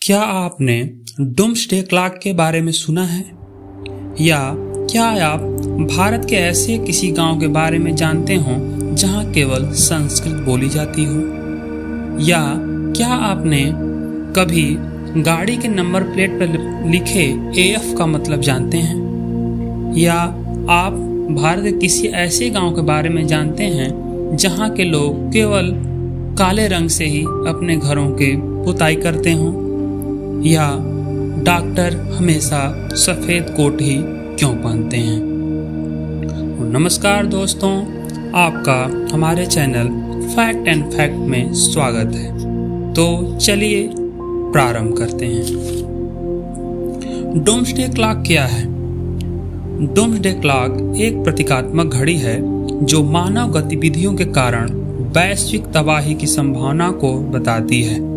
क्या आपने doomsday clock के बारे में सुना है? या क्या आप भारत के ऐसे किसी गांव के बारे में जानते हो जहां केवल संस्कृत बोली जाती हो? या क्या आपने कभी गाड़ी के नंबर प्लेट पर लिखे AF का मतलब जानते हैं? या आप भारत के किसी ऐसे गांव के बारे में जानते हैं जहां के लोग केवल काले रंग से ही अपने घरों के पुताई करते हों? या डॉक्टर हमेशा सफेद कोट ही क्यों पहनते हैं? नमस्कार दोस्तों, आपका हमारे चैनल फैक्ट एंड फैक्ट में स्वागत है। तो चलिए प्रारंभ करते हैं। डूम्सडे क्लॉक क्या है? डूम्सडे क्लॉक एक प्रतीकात्मक घड़ी है जो मानव गतिविधियों के कारण वैश्विक तबाही की संभावना को बताती है।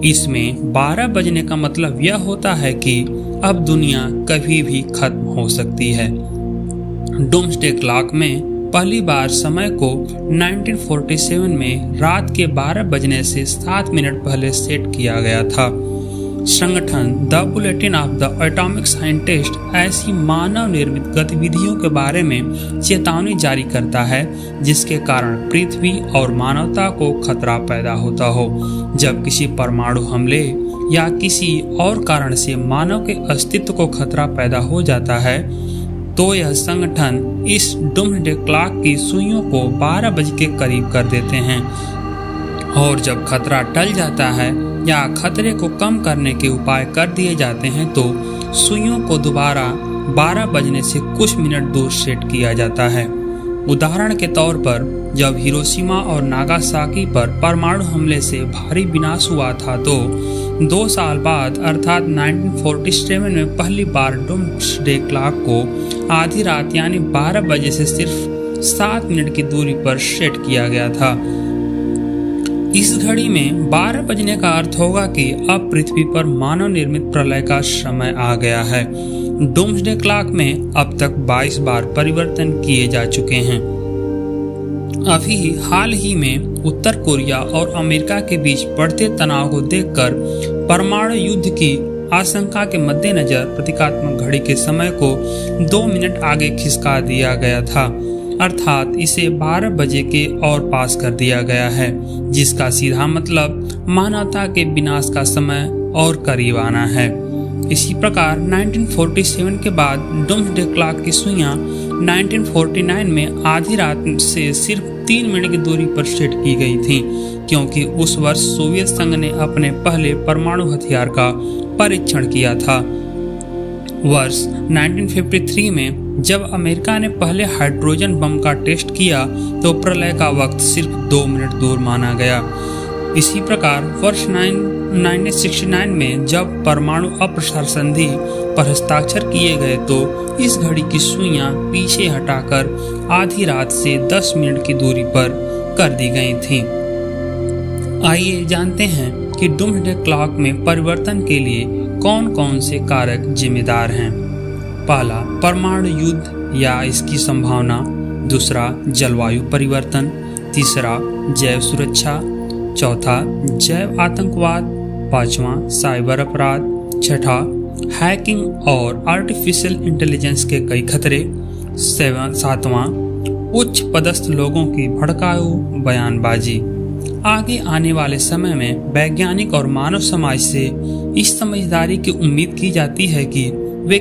इसमें 12 बजने का मतलब यह होता है कि अब दुनिया कभी भी खत्म हो सकती है। डूम्सडे क्लॉक में पहली बार समय को 1947 में रात के 12 बजने से 7 मिनट पहले सेट किया गया था। संगठन the bulletin of the atomic scientist ऐसी मानव निर्मित गतिविधियों के बारे में चेतावनी जारी करता है जिसके कारण पृथ्वी और मानवता को खतरा पैदा होता हो। जब किसी परमाणु हमले या किसी और कारण से मानव के अस्तित्व को खतरा पैदा हो जाता है तो यह संगठन इस डूम्सडे क्लॉक की सुइयों को 12 बजे के करीब कर देते हैं, और जब खतरा टल जाता है या खतरे को कम करने के उपाय कर दिए जाते हैं तो सुइयों को दोबारा 12 बजने से कुछ मिनट दूर सेट किया जाता है। उदाहरण के तौर पर जब हिरोशिमा और नागासाकी पर परमाणु हमले से भारी विनाश हुआ था तो 2 साल बाद अर्थात 1947 में पहली बार डूम्सडे क्लॉक को आधी रात यानी 12 बजे से सिर्फ 7 मिनट की दूरी पर सेट किया गया था। इस घड़ी में 12 बजने का अर्थ होगा कि अब पृथ्वी पर मानव निर्मित प्रलय का समय आ गया है। डूम्सडे क्लॉक में अब तक 22 बार परिवर्तन किए जा चुके हैं। अभी हाल ही में उत्तर कोरिया और अमेरिका के बीच बढ़ते तनाव को देखकर परमाणु युद्ध की आशंका के मद्देनजर प्रतीकात्मक घड़ी के समय को 2 मिनट आगे खिसका दिया गया था, अर्थात इसे 12 बजे के और पास कर दिया गया है, जिसका सीधा मतलब मानवता के विनाश का समय और करीब आना है। इसी प्रकार 1947 के बाद डूम्सडे क्लॉक की सुइयां 1949 में आधी रात से सिर्फ 3 मिनट की दूरी पर सेट की गई थीं, क्योंकि उस वर्ष सोवियत संघ ने अपने पहले परमाणु हथियार का परीक्षण किया था। वर्ष 1953 में जब अमेरिका ने पहले हाइड्रोजन बम का टेस्ट किया तो प्रलय का वक्त सिर्फ 2 मिनट दूर माना गया। इसी प्रकार वर्ष 1969 में जब परमाणु अप्रसार संधि पर हस्ताक्षर किए गए तो इस घड़ी की सुइयां पीछे हटाकर आधी रात से 10 मिनट की दूरी पर कर दी गई थीं। आइए जानते हैं कि डूम्सडे क्लॉक में परिवर्तन के लिए कौन कौन से कारक जिम्मेदार हैं। पहला, परमाणु युद्ध या इसकी संभावना। दूसरा, जलवायु परिवर्तन। तीसरा, जैव सुरक्षा। चौथा, जैव आतंकवाद। पांचवा, साइबर अपराध। छठा, हैकिंग और आर्टिफिशियल इंटेलिजेंस के कई खतरे। सातवां, उच्च पदस्थ लोगों की भड़काऊ बयानबाजी। आगे आने वाले समय में वैज्ञानिक और मानव समाज से इस समझदारी की उम्मीद की जाती है कि वे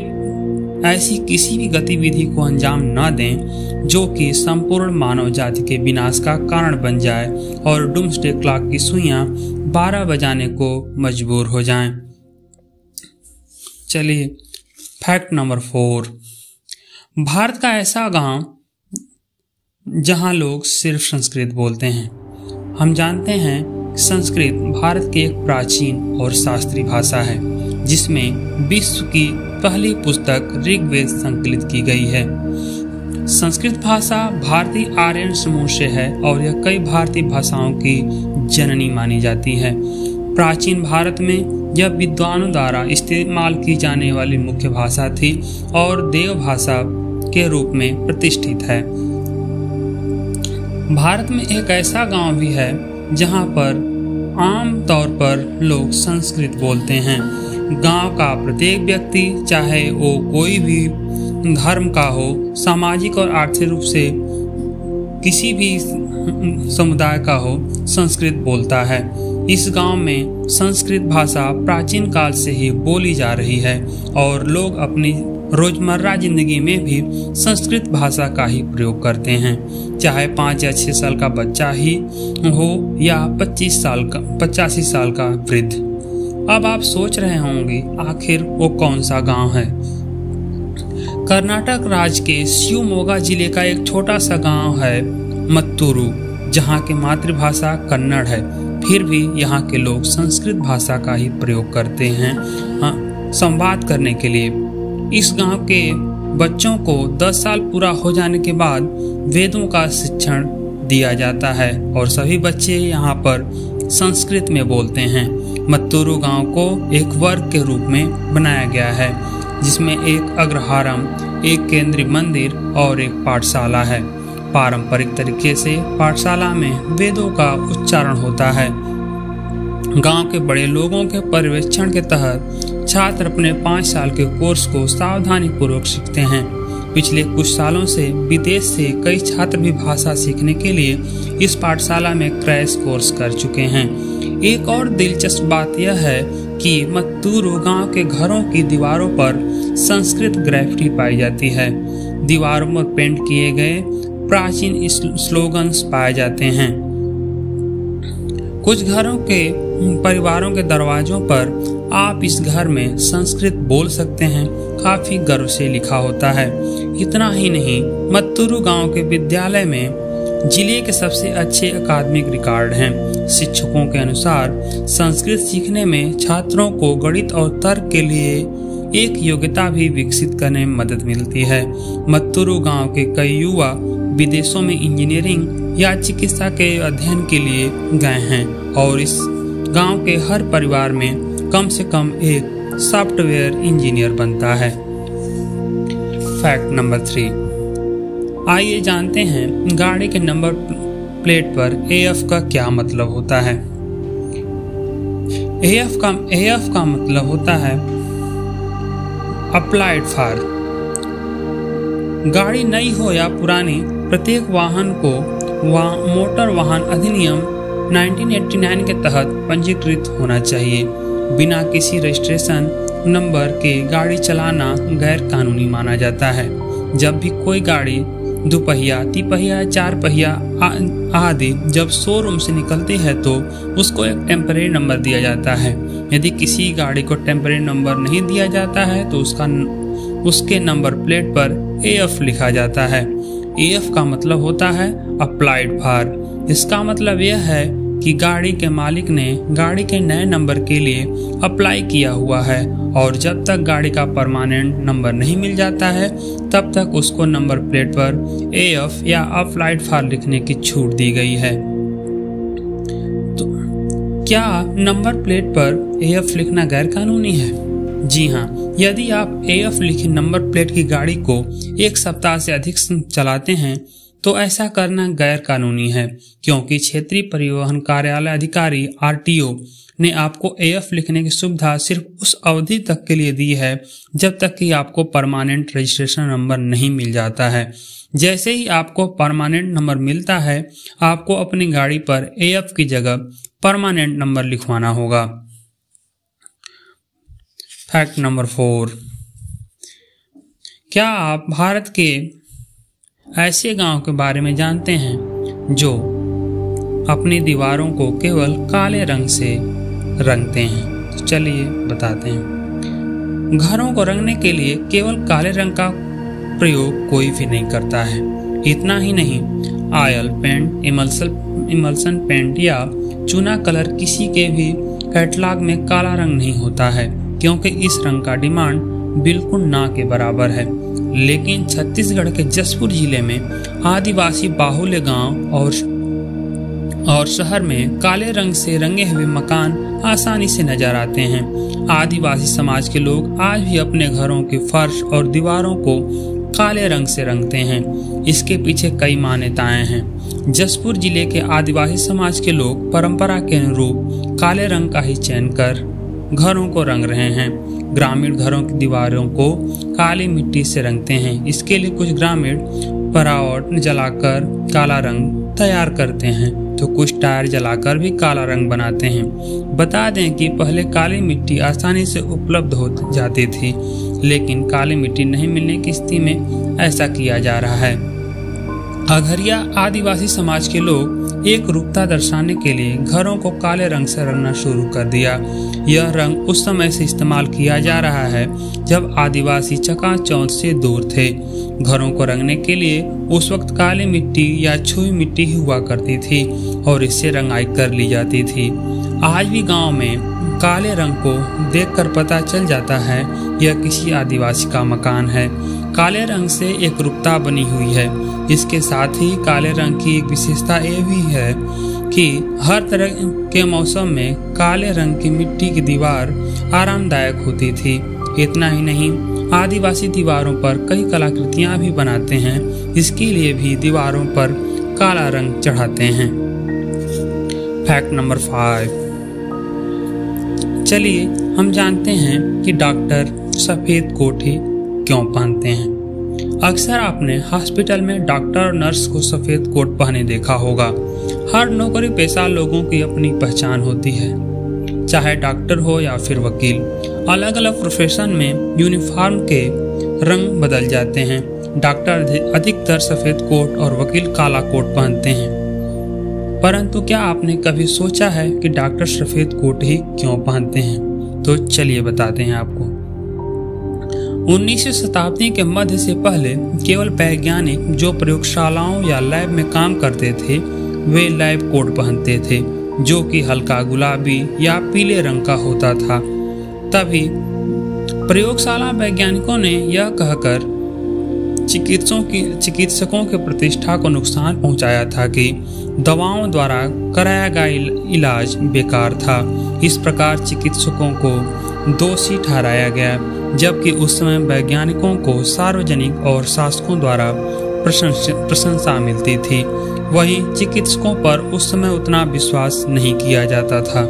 ऐसी किसी भी गतिविधि को अंजाम न दें जो कि संपूर्ण मानव जाति के विनाश का कारण बन जाए और डूम्सडे क्लॉक की सुइयां 12 बजाने को मजबूर हो जाएं। चलिए फैक्ट नंबर 4। भारत का ऐसा गांव जहां लोग सिर्फ संस्कृत बोलते हैं। हम जानते हैं संस्कृत भारत की एक प्राचीन और शास्त्रीय भाषा है जिसमें विश्व की पहली पुस्तक ऋग्वेद संकलित की गई है। संस्कृत भाषा भारतीय आर्यन समूह से है और यह कई भारतीय भाषाओं की जननी मानी जाती है। प्राचीन भारत में यह विद्वानों द्वारा इस्तेमाल की जाने वाली मुख्य भाषा थी और देव भाषा के रूप में प्रतिष्ठित है। भारत में एक ऐसा गांव भी है जहां पर आम तौर पर लोग संस्कृत बोलते हैं। गांव का प्रत्येक व्यक्ति, चाहे वो कोई भी धर्म का हो, सामाजिक और आर्थिक रूप से किसी भी समुदाय का हो, संस्कृत बोलता है। इस गांव में संस्कृत भाषा प्राचीन काल से ही बोली जा रही है और लोग अपनी रोजमर्रा जिंदगी में भी संस्कृत भाषा का ही प्रयोग करते हैं, चाहे 5 या 6 साल का बच्चा ही हो या 85 साल का वृद्ध। अब आप सोच रहे होंगे आखिर वो कौन सा गांव है। कर्नाटक राज्य के शिवमोगा जिले का एक छोटा सा गांव है मत्तूरू, जहां की मातृभाषा कन्नड़ है। फिर भी यहाँ के लोग संस्कृत भाषा का ही प्रयोग करते हैं संवाद करने के लिए। इस गांव के बच्चों को 10 साल पूरा हो जाने के बाद वेदों का शिक्षण दिया जाता है और सभी बच्चे यहाँ पर संस्कृत में बोलते हैं। मत्तूरू गांव को एक वर्ग के रूप में बनाया गया है, जिसमें एक अग्रहारम, एक केंद्रीय मंदिर और एक पाठशाला है। पारंपरिक तरीके से पाठशाला में वेदों का उच्चारण होता है। गांव के बड़े लोगों के पर्यवेक्षण के तहत छात्र अपने 5 साल के कोर्स को सावधानी पूर्वक सीखते हैं। पिछले कुछ सालों से विदेश से कई छात्र भी भाषा सीखने के लिए इस पाठशाला में क्रैश कोर्स कर चुके हैं। एक और दिलचस्प बात यह है कि मत्तूरू गांव के घरों की दीवारों पर संस्कृत ग्राफिटी पाई जाती है। दीवारों पर पेंट किए गए प्राचीन स्लोगन्स पाए जाते हैं। कुछ घरों के परिवारों के दरवाजों पर आप इस घर में संस्कृत बोल सकते हैं काफी गर्व से लिखा होता है। इतना ही नहीं, मत्तूरू गांव के विद्यालय में जिले के सबसे अच्छे अकादमिक रिकॉर्ड हैं। शिक्षकों के अनुसार संस्कृत सीखने में छात्रों को गणित और तर्क के लिए एक योग्यता भी विकसित करने में मदद मिलती है। मत्तूरू गांव के कई युवा विदेशों में इंजीनियरिंग या चिकित्सा के अध्ययन के लिए गए हैं और इस गांव के हर परिवार में कम से कम एक सॉफ्टवेयर इंजीनियर बनता है। फैक्ट नंबर 3, आइए जानते हैं गाड़ी के नंबर प्लेट पर AF का क्या मतलब होता है। AF का मतलब होता है अप्लाइड फॉर। गाड़ी नई हो या पुरानी, प्रत्येक वाहन को मोटर वाहन अधिनियम 1989 के तहत पंजीकृत होना चाहिए। बिना किसी रजिस्ट्रेशन नंबर के गाड़ी चलाना गैर कानूनी माना जाता है। जब भी कोई गाड़ी दुपहिया, तिपहिया, 4 पहिया आदि जब शोरूम से निकलती है तो उसको एक टेम्परेरी नंबर दिया जाता है। यदि किसी गाड़ी को टेम्परेरी नंबर नहीं दिया जाता है तो उसके नंबर प्लेट पर AF लिखा जाता है। AF का मतलब होता है अप्लाइड फॉर। इसका मतलब यह है कि गाड़ी के मालिक ने गाड़ी के नए नंबर के लिए अप्लाई किया हुआ है और जब तक गाड़ी का परमानेंट नंबर नहीं मिल जाता है तब तक उसको नंबर प्लेट पर AF या अप्लाइड फॉर लिखने की छूट दी गई है। तो क्या नंबर प्लेट पर AF लिखना गैर कानूनी है? जी हाँ, यदि आप AF लिखी नंबर प्लेट की गाड़ी को 1 सप्ताह से अधिक चलाते हैं तो ऐसा करना गैर कानूनी है, क्योंकि क्षेत्रीय परिवहन कार्यालय अधिकारी RTO ने आपको AF लिखने की सुविधा सिर्फ उस अवधि तक के लिए दी है जब तक कि आपको परमानेंट रजिस्ट्रेशन नंबर नहीं मिल जाता है। जैसे ही आपको परमानेंट नंबर मिलता है, आपको अपनी गाड़ी पर AF की जगह परमानेंट नंबर लिखवाना होगा। फैक्ट नंबर 4, क्या आप भारत के ऐसे गांव के बारे में जानते हैं जो अपनी दीवारों को केवल काले रंग से रंगते हैं? तो चलिए बताते हैं। घरों को रंगने के लिए केवल काले रंग का प्रयोग कोई भी नहीं करता है। इतना ही नहीं, ऑयल पेंट, इमल्सन पेंट या चूना कलर किसी के भी कैटलॉग में काला रंग नहीं होता है, क्योंकि इस रंग का डिमांड बिल्कुल ना के बराबर है। लेकिन छत्तीसगढ़ के जसपुर जिले में आदिवासी बाहुल्य गांव और शहर में काले रंग से रंगे हुए मकान आसानी से नजर आते हैं। आदिवासी समाज के लोग आज भी अपने घरों के फर्श और दीवारों को काले रंग से रंगते हैं। इसके पीछे कई मान्यताएं हैं, जसपुर जिले के आदिवासी समाज के लोग परंपरा के अनुरूप काले रंग का ही चयन कर घरों को रंग रहे हैं। ग्रामीण घरों की दीवारों को काली मिट्टी से रंगते हैं। इसके लिए कुछ ग्रामीण परावट जलाकर काला रंग तैयार करते हैं तो कुछ टायर जलाकर भी काला रंग बनाते हैं। बता दें कि पहले काली मिट्टी आसानी से उपलब्ध हो जाती थी, लेकिन काली मिट्टी नहीं मिलने की स्थिति में ऐसा किया जा रहा है। अघरिया आदिवासी समाज के लोग एक रूपता दर्शाने के लिए घरों को काले रंग से रंगना शुरू कर दिया। यह रंग उस समय से इस्तेमाल किया जा रहा है जब आदिवासी चकाचौंध से दूर थे। घरों को रंगने के लिए उस वक्त काली मिट्टी या छुई मिट्टी ही हुआ करती थी और इससे रंगाई कर ली जाती थी। आज भी गांव में काले रंग को देखकर पता चल जाता है यह किसी आदिवासी का मकान है। काले रंग से एक रूपता बनी हुई है। इसके साथ ही काले रंग की एक विशेषता यह भी है कि हर तरह के मौसम में काले रंग की मिट्टी की दीवार आरामदायक होती थी। इतना ही नहीं, आदिवासी दीवारों पर कई कलाकृतियां भी बनाते हैं। इसके लिए भी दीवारों पर काला रंग चढ़ाते हैं। Fact number 5। चलिए हम जानते हैं कि डॉक्टर सफेद कोट ही क्यों पहनते हैं। अक्सर आपने हॉस्पिटल में डॉक्टर और नर्स को सफेद कोट पहने देखा होगा। हर नौकरी पेशा लोगों की अपनी पहचान होती है, चाहे डॉक्टर हो या फिर वकील। अलग अलग प्रोफेशन में यूनिफॉर्म के रंग बदल जाते हैं। डॉक्टर अधिकतर सफेद कोट और वकील काला कोट पहनते हैं। परंतु क्या आपने कभी सोचा है कि डॉक्टर सफेद कोट ही क्यों पहनते हैं? तो चलिए बताते हैं आपको। 19वीं शताब्दी के मध्य से पहले केवल वैज्ञानिक जो प्रयोगशालाओं या लैब में काम करते थे वे लैब कोट पहनते थे, जो कि हल्का गुलाबी या पीले रंग का होता था। तभी प्रयोगशाला वैज्ञानिकों ने यह कहकर चिकित्सकों के प्रतिष्ठा को नुकसान पहुंचाया था कि दवाओं द्वारा कराया गया इलाज बेकार था। इस प्रकार चिकित्सकों को दोषी ठहराया गया, जबकि उस समय वैज्ञानिकों को सार्वजनिक और शासकों द्वारा प्रशंसा मिलती थी। वहीं चिकित्सकों पर उस समय उतना विश्वास नहीं किया जाता था,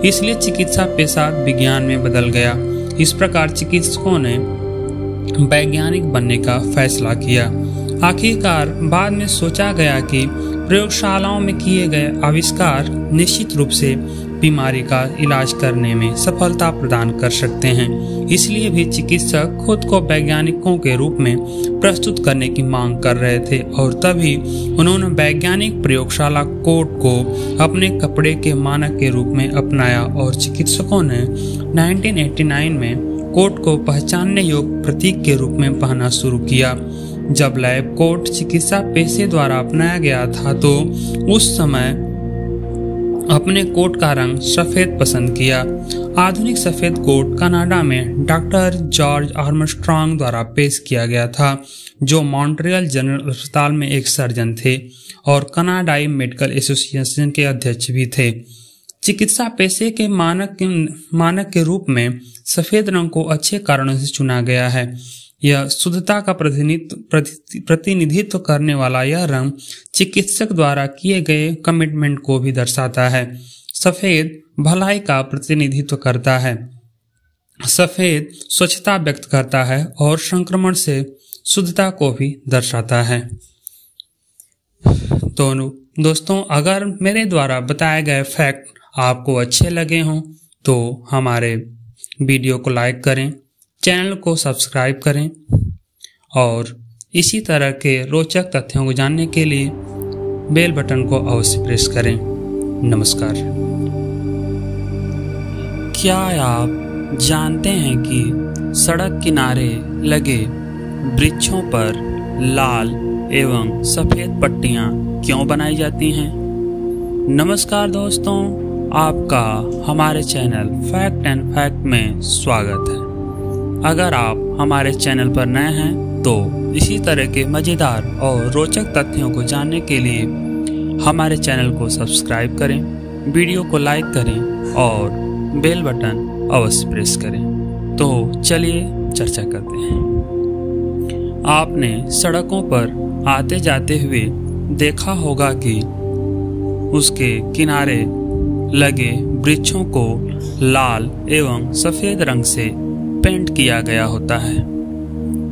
इसलिए चिकित्सा पेशा विज्ञान में बदल गया। इस प्रकार चिकित्सकों ने वैज्ञानिक बनने का फैसला किया। आखिरकार बाद में सोचा गया कि प्रयोगशालाओं में किए गए आविष्कार निश्चित रूप से बीमारी का इलाज करने में सफलता प्रदान कर सकते हैं। इसलिए भी चिकित्सक खुद को वैज्ञानिकों के रूप में प्रस्तुत करने की मांग कर रहे थे और तभी उन्होंने वैज्ञानिक प्रयोगशाला कोट को अपने कपड़े के मानक के रूप में अपनाया और चिकित्सकों ने 1989 में कोट को पहचानने योग्य प्रतीक के रूप में पहनना शुरू किया। जब लैब कोट चिकित्सा पेशे द्वारा अपनाया गया था तो उस समय अपने कोट का रंग सफेद पसंद किया। आधुनिक सफेद कोट कनाडा में डॉक्टर जॉर्ज आर्मस्ट्रांग द्वारा पेश किया गया था, जो मॉन्ट्रियल जनरल अस्पताल में एक सर्जन थे और कनाडाई मेडिकल एसोसिएशन के अध्यक्ष भी थे। चिकित्सा पेशे के मानक के रूप में सफेद रंग को अच्छे कारणों से चुना गया है। यह शुद्धता का प्रतिनिधित्व करने वाला यह रंग चिकित्सक द्वारा किए गए कमिटमेंट को भी दर्शाता है। सफेद भलाई का प्रतिनिधित्व करता है। सफेद स्वच्छता व्यक्त करता है और संक्रमण से शुद्धता को भी दर्शाता है। तो दोस्तों, अगर मेरे द्वारा बताए गए फैक्ट आपको अच्छे लगे हों तो हमारे वीडियो को लाइक करें, चैनल को सब्सक्राइब करें और इसी तरह के रोचक तथ्यों को जानने के लिए बेल बटन को अवश्य प्रेस करें। नमस्कार। क्या आप जानते हैं कि सड़क किनारे लगे वृक्षों पर लाल एवं सफेद पट्टियां क्यों बनाई जाती हैं? नमस्कार दोस्तों, आपका हमारे चैनल फैक्ट एंड फैक्ट में स्वागत है। अगर आप हमारे चैनल पर नए हैं तो इसी तरह के मज़ेदार और रोचक तथ्यों को जानने के लिए हमारे चैनल को सब्सक्राइब करें, वीडियो को लाइक करें और बेल बटन अवश्य प्रेस करें। तो चलिए चर्चा करते हैं। आपने सड़कों पर आते जाते हुए देखा होगा कि उसके किनारे लगे वृक्षों को लाल एवं सफेद रंग से पेंट किया गया होता है।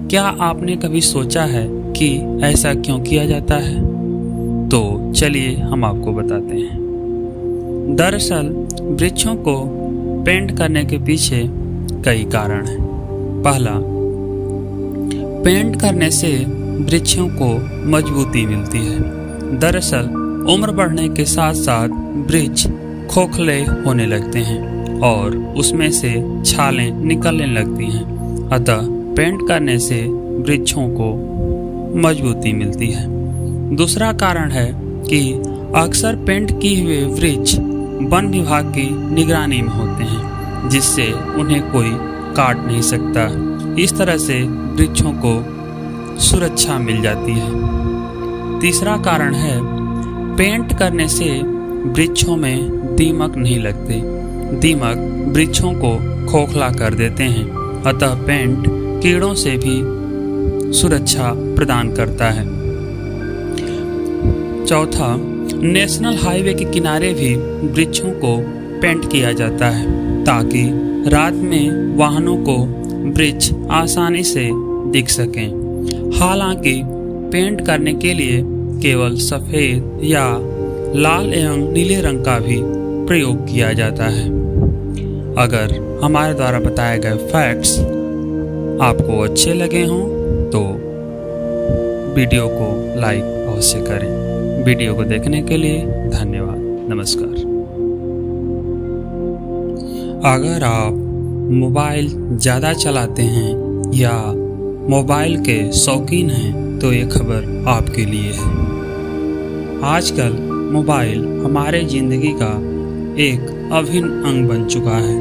क्या आपने कभी सोचा है कि ऐसा क्यों किया जाता है? तो चलिए हम आपको बताते हैं। दरअसल वृक्षों को पेंट करने के पीछे कई कारण हैं। पहला, पेंट करने से वृक्षों को मजबूती मिलती है। दरअसल उम्र बढ़ने के साथ साथ वृक्ष खोखले होने लगते हैं और उसमें से छालें निकलने लगती हैं। अतः पेंट करने से वृक्षों को मजबूती मिलती है। दूसरा कारण है कि अक्सर पेंट किए हुए वृक्ष वन विभाग की निगरानी में होते हैं, जिससे उन्हें कोई काट नहीं सकता। इस तरह से वृक्षों को सुरक्षा मिल जाती है। तीसरा कारण है, पेंट करने से वृक्षों में दीमक नहीं लगते। दीमक वृक्षों को खोखला कर देते हैं, अतः पेंट कीड़ों से भी सुरक्षा प्रदान करता है। चौथा, नेशनल हाईवे के किनारे भी वृक्षों को पेंट किया जाता है ताकि रात में वाहनों को वृक्ष आसानी से दिख सकें। हालांकि पेंट करने के लिए केवल सफेद या लाल एवं नीले रंग का भी प्रयोग किया जाता है। अगर हमारे द्वारा बताए गए फैक्ट्स आपको अच्छे लगे हों तो वीडियो को लाइक अवश्य करें। वीडियो को देखने के लिए धन्यवाद। नमस्कार। अगर आप मोबाइल ज़्यादा चलाते हैं या मोबाइल के शौकीन हैं तो ये खबर आपके लिए है। आजकल मोबाइल हमारे ज़िंदगी का एक अभिन्न अंग बन चुका है।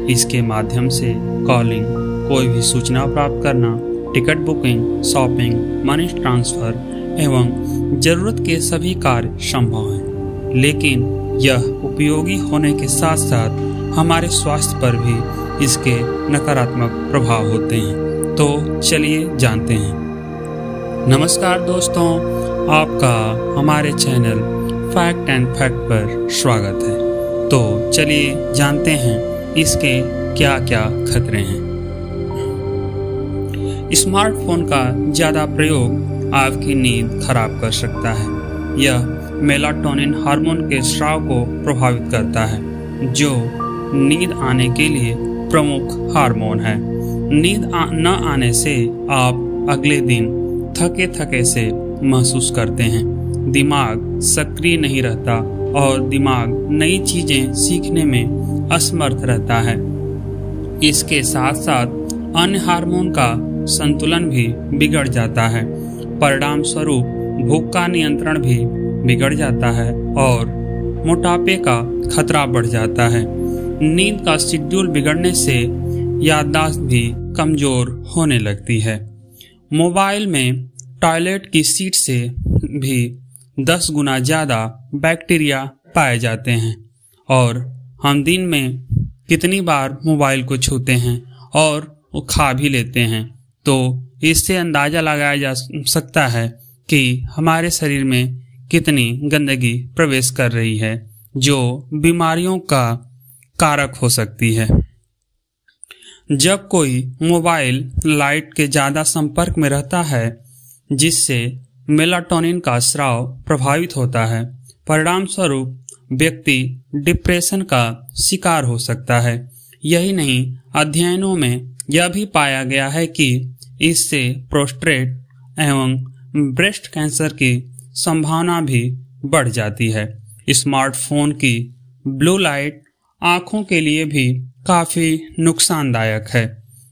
इसके माध्यम से कॉलिंग, कोई भी सूचना प्राप्त करना, ticket booking, shopping, money transfer एवं ज़रूरत के सभी कार्य संभव हैं। लेकिन यह उपयोगी होने के साथ साथ हमारे स्वास्थ्य पर भी इसके नकारात्मक प्रभाव होते हैं। तो चलिए जानते हैं। नमस्कार दोस्तों, आपका हमारे चैनल फैक्ट एंड फैक्ट पर स्वागत है। तो चलिए जानते हैं इसके क्या क्या खतरे हैं। स्मार्टफोन का ज़्यादा प्रयोग आपकी नींद खराब कर सकता है। यह मेलाटोनिन हार्मोन के स्राव को प्रभावित करता है, जो नींद आने के लिए प्रमुख हार्मोन है। नींद न आने से आप अगले दिन थके थके से महसूस करते हैं। दिमाग सक्रिय नहीं रहता और दिमाग नई चीजें सीखने में असमर्थ रहता है। इसके साथ साथ अन्य हार्मोन का संतुलन भी बिगड़ जाता है। परिणाम स्वरूप भूख का नियंत्रण भी बिगड़ जाता है और मोटापे का खतरा बढ़ जाता है। नींद का शेड्यूल बिगड़ने से याददाश्त भी कमजोर होने लगती है। मोबाइल में टॉयलेट की सीट से भी 10 गुना ज़्यादा बैक्टीरिया पाए जाते हैं और हम दिन में कितनी बार मोबाइल को छूते हैं और खा भी लेते हैं, तो इससे अंदाज़ा लगाया जा सकता है कि हमारे शरीर में कितनी गंदगी प्रवेश कर रही है, जो बीमारियों का कारक हो सकती है। जब कोई मोबाइल लाइट के ज़्यादा संपर्क में रहता है, जिससे मेलाटोनिन का स्राव प्रभावित होता है, परिणाम स्वरूप व्यक्ति डिप्रेशन का शिकार हो सकता है। यही नहीं, अध्ययनों में यह भी पाया गया है कि इससे प्रोस्टेट एवं ब्रेस्ट कैंसर की संभावना भी बढ़ जाती है। स्मार्टफोन की ब्लू लाइट आँखों के लिए भी काफ़ी नुकसानदायक है।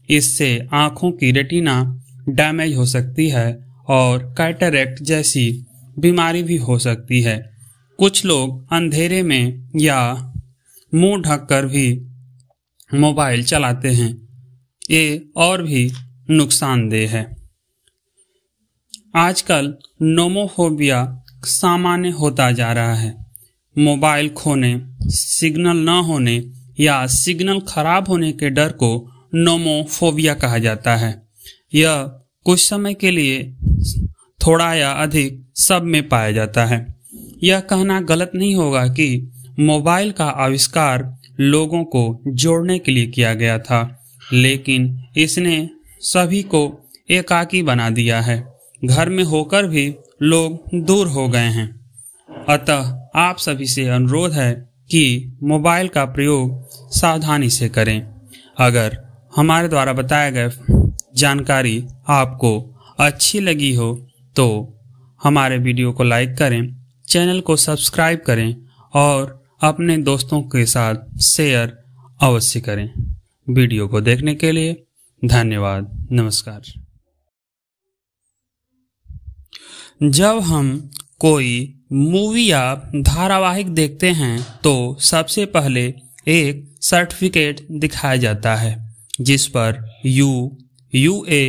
इससे आँखों की रेटिना डैमेज हो सकती है और कैटरेक्ट जैसी बीमारी भी हो सकती है। कुछ लोग अंधेरे में या मुंह ढककर भी मोबाइल चलाते हैं। ये और भी नुकसानदेह है। आजकल नोमोफोबिया सामान्य होता जा रहा है। मोबाइल खोने, सिग्नल न होने या सिग्नल खराब होने के डर को नोमोफोबिया कहा जाता है। यह कुछ समय के लिए थोड़ा या अधिक सब में पाया जाता है। यह कहना गलत नहीं होगा कि मोबाइल का आविष्कार लोगों को जोड़ने के लिए किया गया था, लेकिन इसने सभी को एकाकी बना दिया है। घर में होकर भी लोग दूर हो गए हैं। अतः आप सभी से अनुरोध है कि मोबाइल का प्रयोग सावधानी से करें। अगर हमारे द्वारा बताया गया जानकारी आपको अच्छी लगी हो तो हमारे वीडियो को लाइक करें, चैनल को सब्सक्राइब करें और अपने दोस्तों के साथ शेयर अवश्य करें। वीडियो को देखने के लिए धन्यवाद। नमस्कार। जब हम कोई मूवी या धारावाहिक देखते हैं तो सबसे पहले एक सर्टिफिकेट दिखाया जाता है जिस पर UA,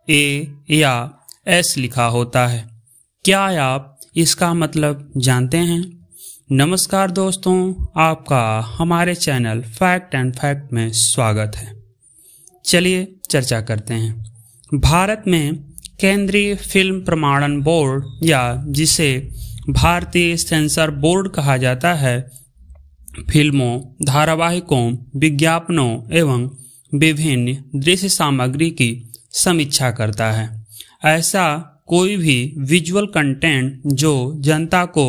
A या S लिखा होता है। क्या आप इसका मतलब जानते हैं? नमस्कार दोस्तों, आपका हमारे चैनल फैक्ट एंड फैक्ट में स्वागत है। चलिए चर्चा करते हैं। भारत में केंद्रीय फिल्म प्रमाणन बोर्ड या जिसे भारतीय सेंसर बोर्ड कहा जाता है, फिल्मों, धारावाहिकों, विज्ञापनों एवं विभिन्न दृश्य सामग्री की समीक्षा करता है। ऐसा कोई भी विजुअल कंटेंट जो जनता को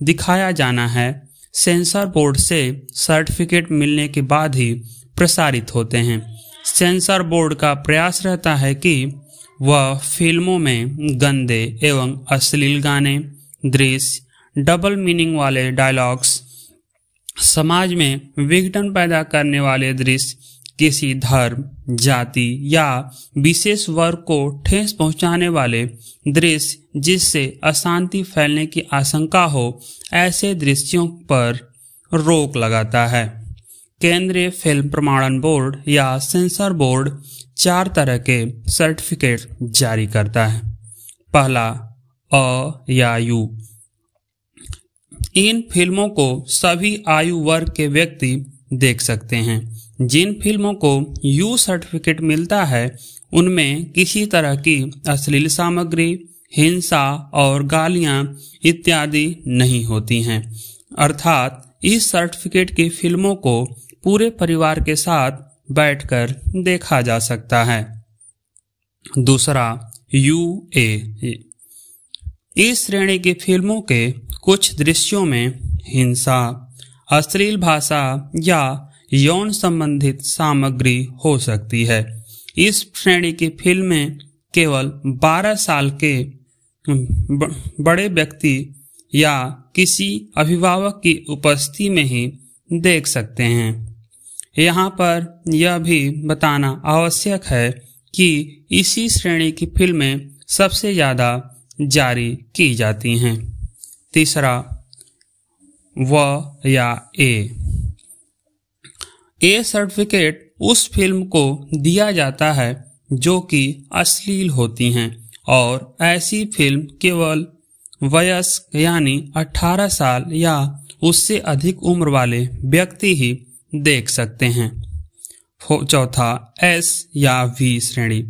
दिखाया जाना है, सेंसर बोर्ड से सर्टिफिकेट मिलने के बाद ही प्रसारित होते हैं। सेंसर बोर्ड का प्रयास रहता है कि वह फिल्मों में गंदे एवं अश्लील गाने, दृश्य, डबल मीनिंग वाले डायलॉग्स, समाज में विघटन पैदा करने वाले दृश्य, किसी धर्म, जाति या विशेष वर्ग को ठेस पहुंचाने वाले दृश्य जिससे अशांति फैलने की आशंका हो, ऐसे दृश्यों पर रोक लगाता है। केंद्रीय फिल्म प्रमाणन बोर्ड या सेंसर बोर्ड 4 तरह के सर्टिफिकेट जारी करता है। पहला अ या यू। इन फिल्मों को सभी आयु वर्ग के व्यक्ति देख सकते हैं। जिन फिल्मों को यू सर्टिफिकेट मिलता है उनमें किसी तरह की अश्लील सामग्री, हिंसा और गालियां इत्यादि नहीं होती हैं। अर्थात इस सर्टिफिकेट की फिल्मों को पूरे परिवार के साथ बैठकर देखा जा सकता है। दूसरा UA। इस श्रेणी की फिल्मों के कुछ दृश्यों में हिंसा, अश्लील भाषा या यौन संबंधित सामग्री हो सकती है। इस श्रेणी की फिल्में केवल 12 साल के बड़े व्यक्ति या किसी अभिभावक की उपस्थिति में ही देख सकते हैं। यहाँ पर यह भी बताना आवश्यक है कि इसी श्रेणी की फिल्में सबसे ज़्यादा जारी की जाती हैं। तीसरा W या A सर्टिफिकेट उस फिल्म को दिया जाता है जो कि अश्लील होती हैं और ऐसी फिल्म केवल वयस्क यानी 18 साल या उससे अधिक उम्र वाले व्यक्ति ही देख सकते हैं। चौथा S या V श्रेणी।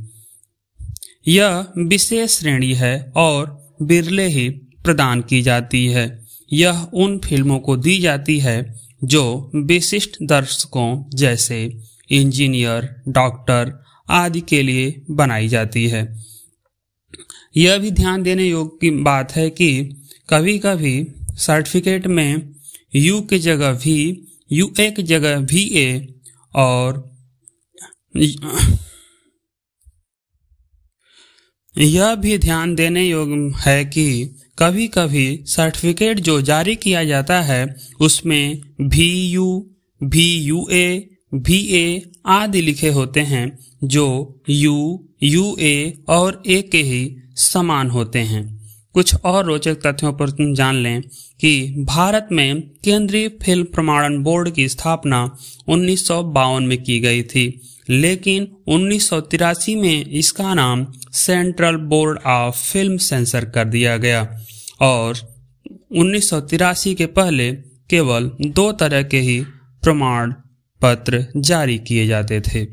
यह विशेष श्रेणी है और बिरले ही प्रदान की जाती है। यह उन फिल्मों को दी जाती है जो विशिष्ट दर्शकों जैसे इंजीनियर, डॉक्टर आदि के लिए बनाई जाती है। यह भी ध्यान देने योग्य की बात है कि कभी कभी सर्टिफिकेट में U की जगह V, UA की जगह VA और यह भी ध्यान देने योग्य है कि कभी कभी सर्टिफिकेट जो जारी किया जाता है उसमें VU, VUA, VA आदि लिखे होते हैं जो U, UA और A के ही समान होते हैं। कुछ और रोचक तथ्यों पर तुम जान लें कि भारत में केंद्रीय फिल्म प्रमाणन बोर्ड की स्थापना 1952 में की गई थी, लेकिन 1983 में इसका नाम central board of film sensor कर दिया गया और 1983 के पहले केवल 2 तरह के ही प्रमाण पत्र जारी किए जाते थे।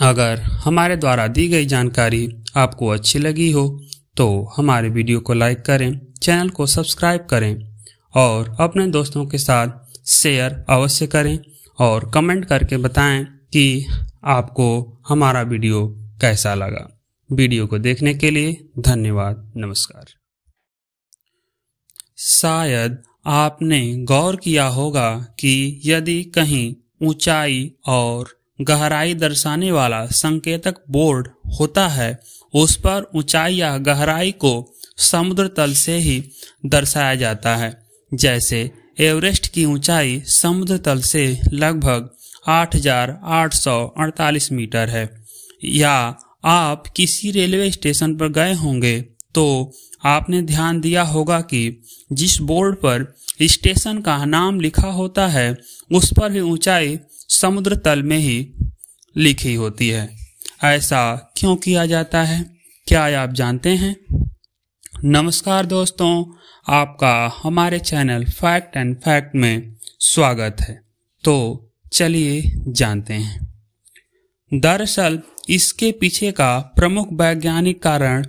अगर हमारे द्वारा दी गई जानकारी आपको अच्छी लगी हो तो हमारे वीडियो को लाइक करें, चैनल को सब्सक्राइब करें और अपने दोस्तों के साथ शेयर अवश्य करें और कमेंट करके बताएं कि आपको हमारा वीडियो कैसा लगा। वीडियो को देखने के लिए धन्यवाद। नमस्कार। शायद आपने गौर किया होगा कि यदि कहीं ऊंचाई और गहराई दर्शाने वाला संकेतक बोर्ड होता है, उस पर ऊंचाई या गहराई को समुद्र तल से ही दर्शाया जाता है। जैसे एवरेस्ट की ऊंचाई समुद्र तल से लगभग 8,848 मीटर है। या आप किसी रेलवे स्टेशन पर गए होंगे तो आपने ध्यान दिया होगा कि जिस बोर्ड पर स्टेशन का नाम लिखा होता है उस पर भी ऊंचाई समुद्र तल में ही लिखी होती है। ऐसा क्यों किया जाता है, क्या आप जानते हैं? नमस्कार दोस्तों, आपका हमारे चैनल फैक्ट एंड फैक्ट में स्वागत है। तो चलिए जानते हैं। दरअसल इसके पीछे का प्रमुख वैज्ञानिक कारण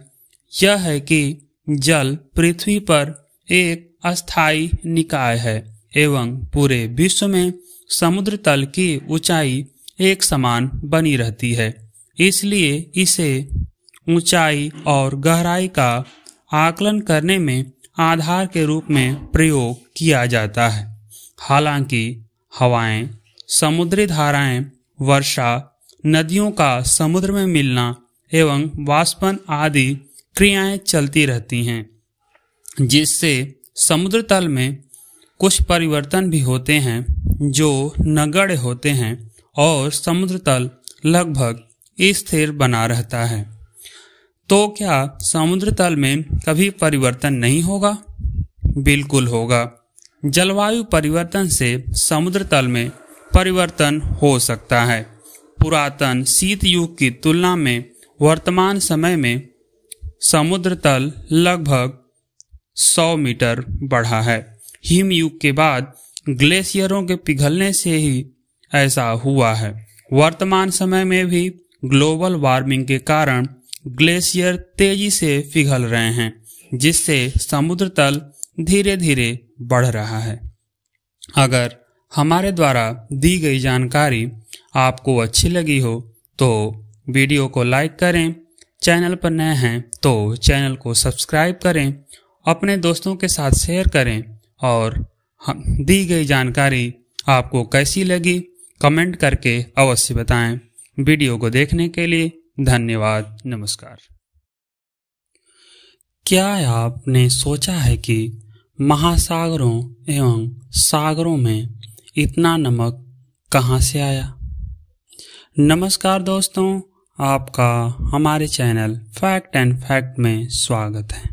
यह है कि जल पृथ्वी पर एक अस्थायी निकाय है एवं पूरे विश्व में समुद्र तल की ऊंचाई एक समान बनी रहती है। इसलिए इसे ऊंचाई और गहराई का आकलन करने में आधार के रूप में प्रयोग किया जाता है। हालांकि हवाएं, समुद्री धाराएं, वर्षा, नदियों का समुद्र में मिलना एवं वाष्पन आदि क्रियाएं चलती रहती हैं, जिससे समुद्र तल में कुछ परिवर्तन भी होते हैं जो नगण्य होते हैं और समुद्र तल लगभग स्थिर बना रहता है। तो क्या समुद्र तल में कभी परिवर्तन नहीं होगा? बिल्कुल होगा। जलवायु परिवर्तन से समुद्र तल में परिवर्तन हो सकता है। पुरातन शीत युग की तुलना में वर्तमान समय में समुद्र तल लगभग 100 मीटर बढ़ा है। हिम युग के बाद ग्लेशियरों के पिघलने से ही ऐसा हुआ है। वर्तमान समय में भी ग्लोबल वार्मिंग के कारण ग्लेशियर तेजी से पिघल रहे हैं, जिससे समुद्र तल धीरे धीरे बढ़ रहा है। अगर हमारे द्वारा दी गई जानकारी आपको अच्छी लगी हो तो वीडियो को लाइक करें, चैनल पर नए हैं तो चैनल को सब्सक्राइब करें, अपने दोस्तों के साथ शेयर करें और दी गई जानकारी आपको कैसी लगी कमेंट करके अवश्य बताएं। वीडियो को देखने के लिए धन्यवाद। नमस्कार। क्या आपने सोचा है कि महासागरों एवं सागरों में इतना नमक कहां से आया? नमस्कार दोस्तों, आपका हमारे चैनल फैक्ट एंड फैक्ट में स्वागत है।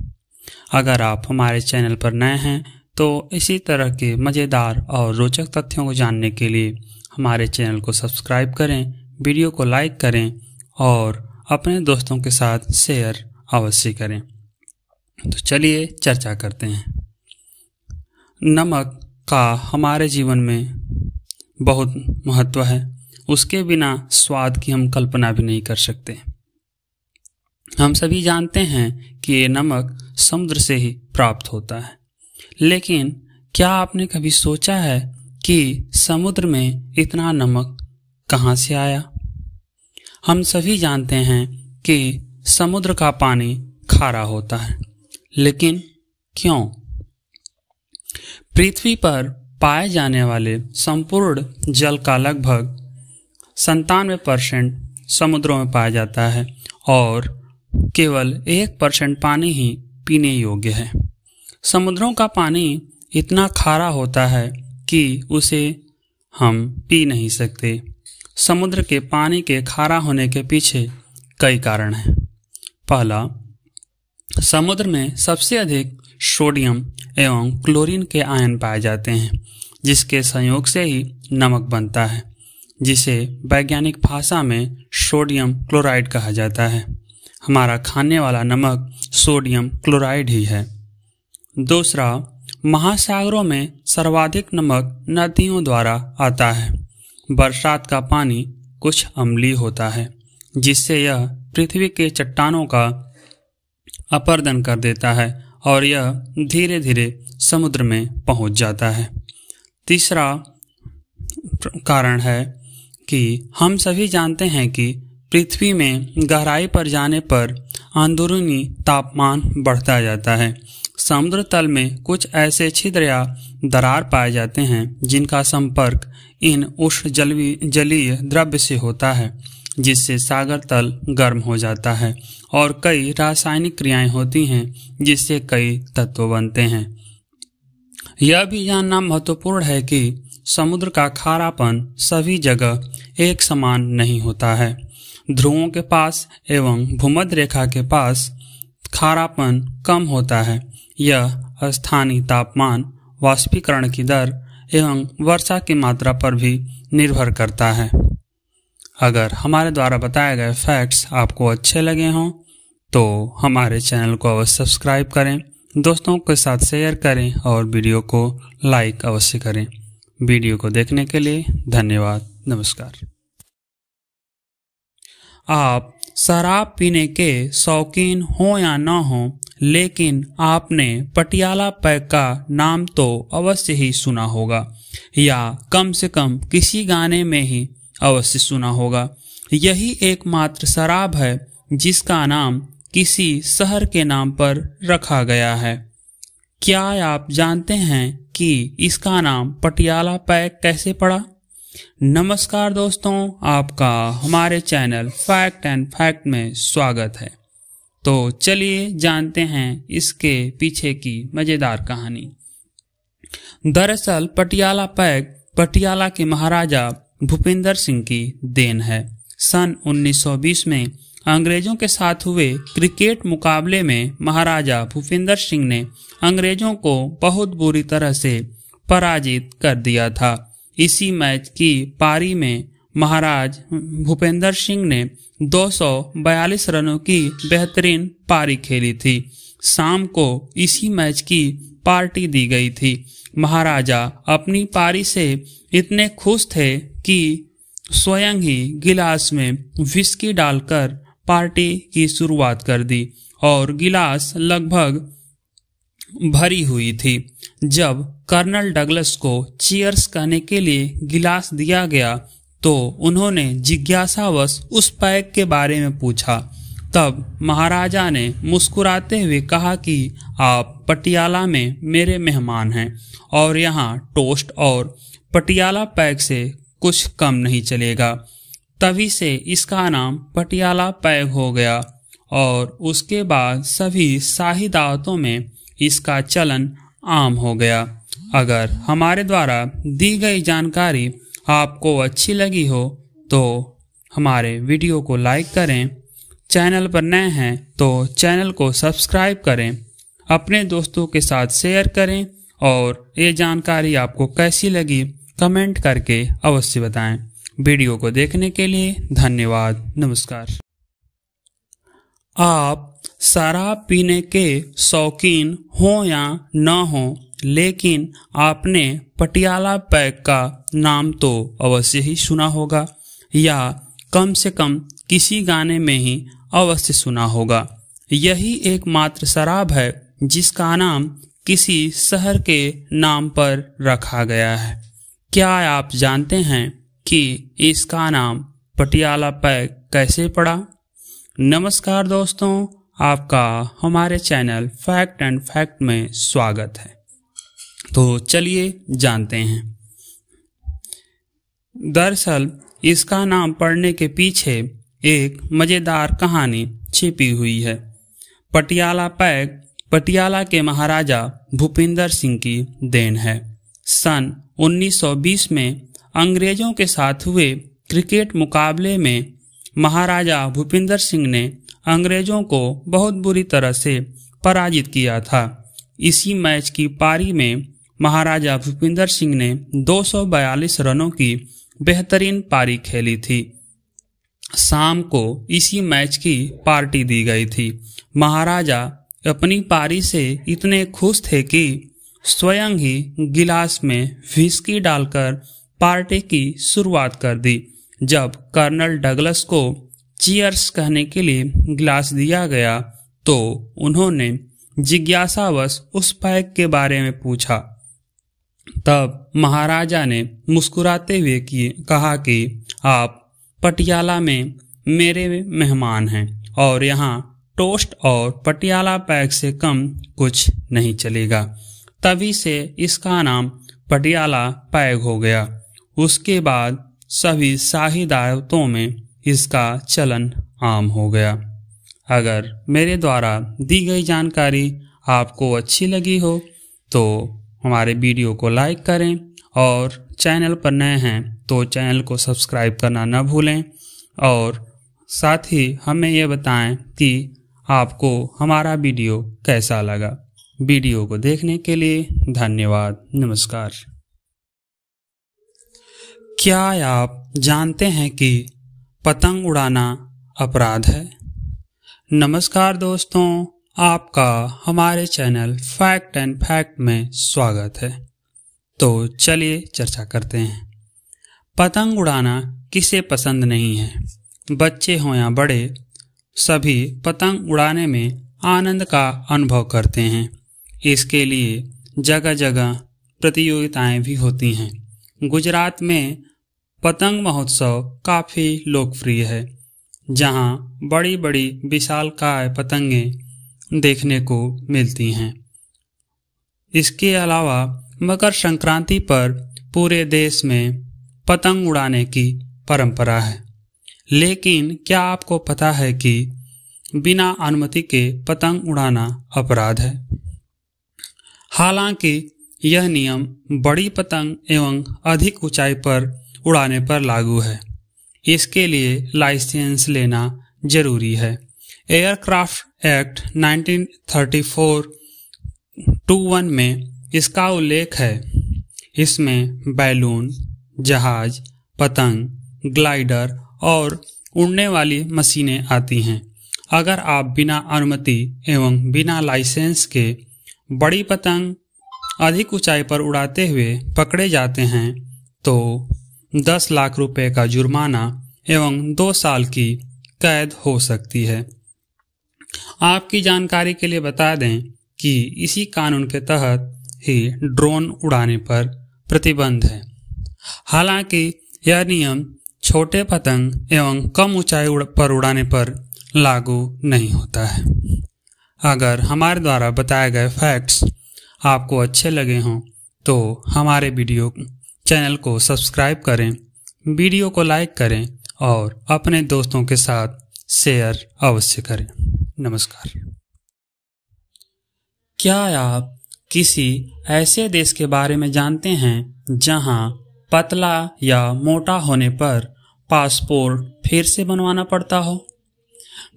अगर आप हमारे चैनल पर नए हैं तो इसी तरह के मज़ेदार और रोचक तथ्यों को जानने के लिए हमारे चैनल को सब्सक्राइब करें, वीडियो को लाइक करें और अपने दोस्तों के साथ शेयर अवश्य करें। तो चलिए चर्चा करते हैं। नमक का हमारे जीवन में बहुत महत्व है। उसके बिना स्वाद की हम कल्पना भी नहीं कर सकते। हम सभी जानते हैं कि ये नमक समुद्र से ही प्राप्त होता है, लेकिन क्या आपने कभी सोचा है कि समुद्र में इतना नमक कहां से आया? हम सभी जानते हैं कि समुद्र का पानी खारा होता है, लेकिन क्यों? पृथ्वी पर पाए जाने वाले संपूर्ण जल का लगभग 97% समुद्रों में पाया जाता है और केवल 1% पानी ही पीने योग्य है। समुद्रों का पानी इतना खारा होता है कि उसे हम पी नहीं सकते। समुद्र के पानी के खारा होने के पीछे कई कारण हैं। पहला, समुद्र में सबसे अधिक सोडियम एवं क्लोरीन के आयन पाए जाते हैं, जिसके संयोग से ही नमक बनता है, जिसे वैज्ञानिक भाषा में सोडियम क्लोराइड कहा जाता है। हमारा खाने वाला नमक सोडियम क्लोराइड ही है। दूसरा, महासागरों में सर्वाधिक नमक नदियों द्वारा आता है। बरसात का पानी कुछ अम्लीय होता है, जिससे यह पृथ्वी के चट्टानों का अपर्दन कर देता है और यह धीरे धीरे समुद्र में पहुंच जाता है। तीसरा कारण है कि हम सभी जानते हैं कि पृथ्वी में गहराई पर जाने पर अंदरूनी तापमान बढ़ता जाता है। समुद्र तल में कुछ ऐसे छिद्र या दरार पाए जाते हैं जिनका संपर्क इन उष्ण जलीय द्रव्य से होता है, जिससे सागर तल गर्म हो जाता है और कई रासायनिक क्रियाएं होती हैं जिससे कई तत्व बनते हैं। यह भी जानना महत्वपूर्ण है कि समुद्र का खारापन सभी जगह एक समान नहीं होता है। ध्रुवों के पास एवं भूमध्य रेखा के पास खारापन कम होता है। यह स्थानीय तापमान, वाष्पीकरण की दर एवं वर्षा की मात्रा पर भी निर्भर करता है। अगर हमारे द्वारा बताए गए फैक्ट्स आपको अच्छे लगे हों तो हमारे चैनल को अवश्य सब्सक्राइब करें, दोस्तों के साथ शेयर करें और वीडियो को लाइक अवश्य करें। वीडियो को देखने के लिए धन्यवाद। नमस्कार। आप शराब पीने के शौकीन हो या न हो, लेकिन आपने पटियाला पैक का नाम तो अवश्य ही सुना होगा या कम से कम किसी गाने में ही अवश्य सुना होगा। यही एकमात्र शराब है जिसका नाम किसी शहर के नाम पर रखा गया है। क्या आप जानते हैं कि इसका नाम पटियाला पैक कैसे पड़ा? नमस्कार दोस्तों, आपका हमारे चैनल फैक्ट एंड फैक्ट में स्वागत है। तो चलिए जानते हैं इसके पीछे की मजेदार कहानी। दरअसल पटियाला पैक पटियाला के महाराजा भूपिंदर सिंह की देन है। सन 1920 में अंग्रेजों के साथ हुए क्रिकेट मुकाबले में महाराजा भूपिंदर सिंह ने अंग्रेजों को बहुत बुरी तरह से पराजित कर दिया था। इसी मैच की पारी में महाराज भूपिंदर सिंह ने 242 रनों की बेहतरीन पारी खेली थी। शाम को इसी मैच की पार्टी दी गई थी। महाराजा अपनी पारी से इतने खुश थे कि स्वयं ही गिलास में विस्की डालकर पार्टी की शुरुआत कर दी और गिलास लगभग भरी हुई थी। जब कर्नल डगलस को चीयर्स कहने के लिए गिलास दिया गया तो उन्होंने जिज्ञासावश उस पैक के बारे में पूछा। तब महाराजा ने मुस्कुराते हुए कहा कि आप पटियाला में मेरे मेहमान हैं और यहाँ टोस्ट और पटियाला पैक से कुछ कम नहीं चलेगा। तभी से इसका नाम पटियाला पैक हो गया और उसके बाद सभी शाही दावतों में इसका चलन आम हो गया। अगर हमारे द्वारा दी गई जानकारी आपको अच्छी लगी हो तो हमारे वीडियो को लाइक करें, चैनल पर नए हैं तो चैनल को सब्सक्राइब करें, अपने दोस्तों के साथ शेयर करें और ये जानकारी आपको कैसी लगी कमेंट करके अवश्य बताएं। वीडियो को देखने के लिए धन्यवाद। नमस्कार। आप शराब पीने के शौकीन हो या न हो, लेकिन आपने पटियाला पैक का नाम तो अवश्य ही सुना होगा या कम से कम किसी गाने में ही अवश्य सुना होगा। यही एकमात्र शराब है जिसका नाम किसी शहर के नाम पर रखा गया है। क्या आप जानते हैं कि इसका नाम पटियाला पैक कैसे पड़ा? नमस्कार दोस्तों, आपका हमारे चैनल फैक्ट एंड फैक्ट में स्वागत है। तो चलिए जानते हैं। दरअसल इसका नाम पड़ने के पीछे एक मजेदार कहानी छिपी हुई है। पटियाला पैक पटियाला के महाराजा भूपिंदर सिंह की देन है। सन 1920 में अंग्रेजों के साथ हुए क्रिकेट मुकाबले में महाराजा भूपिंदर सिंह ने अंग्रेजों को बहुत बुरी तरह से पराजित किया था। इसी मैच की पारी में महाराजा भूपिंदर सिंह ने 242 रनों की बेहतरीन पारी खेली थी। शाम को इसी मैच की पार्टी दी गई थी। महाराजा अपनी पारी से इतने खुश थे कि स्वयं ही गिलास में विस्की डालकर पार्टी की शुरुआत कर दी। जब कर्नल डगलस को चीयर्स कहने के लिए गिलास दिया गया तो उन्होंने जिज्ञासावश उस पैक के बारे में पूछा। तब महाराजा ने मुस्कुराते हुए कहा कि आप पटियाला में मेरे मेहमान हैं और यहाँ टोस्ट और पटियाला पैक से कम कुछ नहीं चलेगा। तभी से इसका नाम पटियाला पैक हो गया। उसके बाद सभी शाही दावतों में इसका चलन आम हो गया। अगर मेरे द्वारा दी गई जानकारी आपको अच्छी लगी हो तो हमारे वीडियो को लाइक करें और चैनल पर नए हैं तो चैनल को सब्सक्राइब करना न भूलें और साथ ही हमें ये बताएं कि आपको हमारा वीडियो कैसा लगा। वीडियो को देखने के लिए धन्यवाद। नमस्कार। क्या आप जानते हैं कि पतंग उड़ाना अपराध है? नमस्कार दोस्तों, आपका हमारे चैनल फैक्ट एंड फैक्ट में स्वागत है। तो चलिए चर्चा करते हैं। पतंग उड़ाना किसे पसंद नहीं है? बच्चे हों या बड़े, सभी पतंग उड़ाने में आनंद का अनुभव करते हैं। इसके लिए जगह जगह प्रतियोगिताएं भी होती हैं। गुजरात में पतंग महोत्सव काफ़ी लोकप्रिय है, जहां बड़ी बड़ी विशालकाय पतंगें देखने को मिलती हैं। इसके अलावा मकर संक्रांति पर पूरे देश में पतंग उड़ाने की परंपरा है। लेकिन क्या आपको पता है कि बिना अनुमति के पतंग उड़ाना अपराध है? हालांकि यह नियम बड़ी पतंग एवं अधिक ऊंचाई पर उड़ाने पर लागू है। इसके लिए लाइसेंस लेना जरूरी है। एयरक्राफ्ट एक्ट 1934-21 में इसका उल्लेख है। इसमें बैलून, जहाज, पतंग, ग्लाइडर और उड़ने वाली मशीनें आती हैं। अगर आप बिना अनुमति एवं बिना लाइसेंस के बड़ी पतंग अधिक ऊंचाई पर उड़ाते हुए पकड़े जाते हैं तो 10 लाख रुपए का जुर्माना एवं 2 साल की कैद हो सकती है। आपकी जानकारी के लिए बता दें कि इसी कानून के तहत ही ड्रोन उड़ाने पर प्रतिबंध है। हालांकि यह नियम छोटे पतंग एवं कम ऊंचाई पर उड़ाने पर लागू नहीं होता है। अगर हमारे द्वारा बताए गए फैक्ट्स आपको अच्छे लगे हों तो हमारे वीडियो चैनल को सब्सक्राइब करें, वीडियो को लाइक करें और अपने दोस्तों के साथ शेयर अवश्य करें। नमस्कार। क्या आप किसी ऐसे देश के बारे में जानते हैं जहां पतला या मोटा होने पर पासपोर्ट फिर से बनवाना पड़ता हो?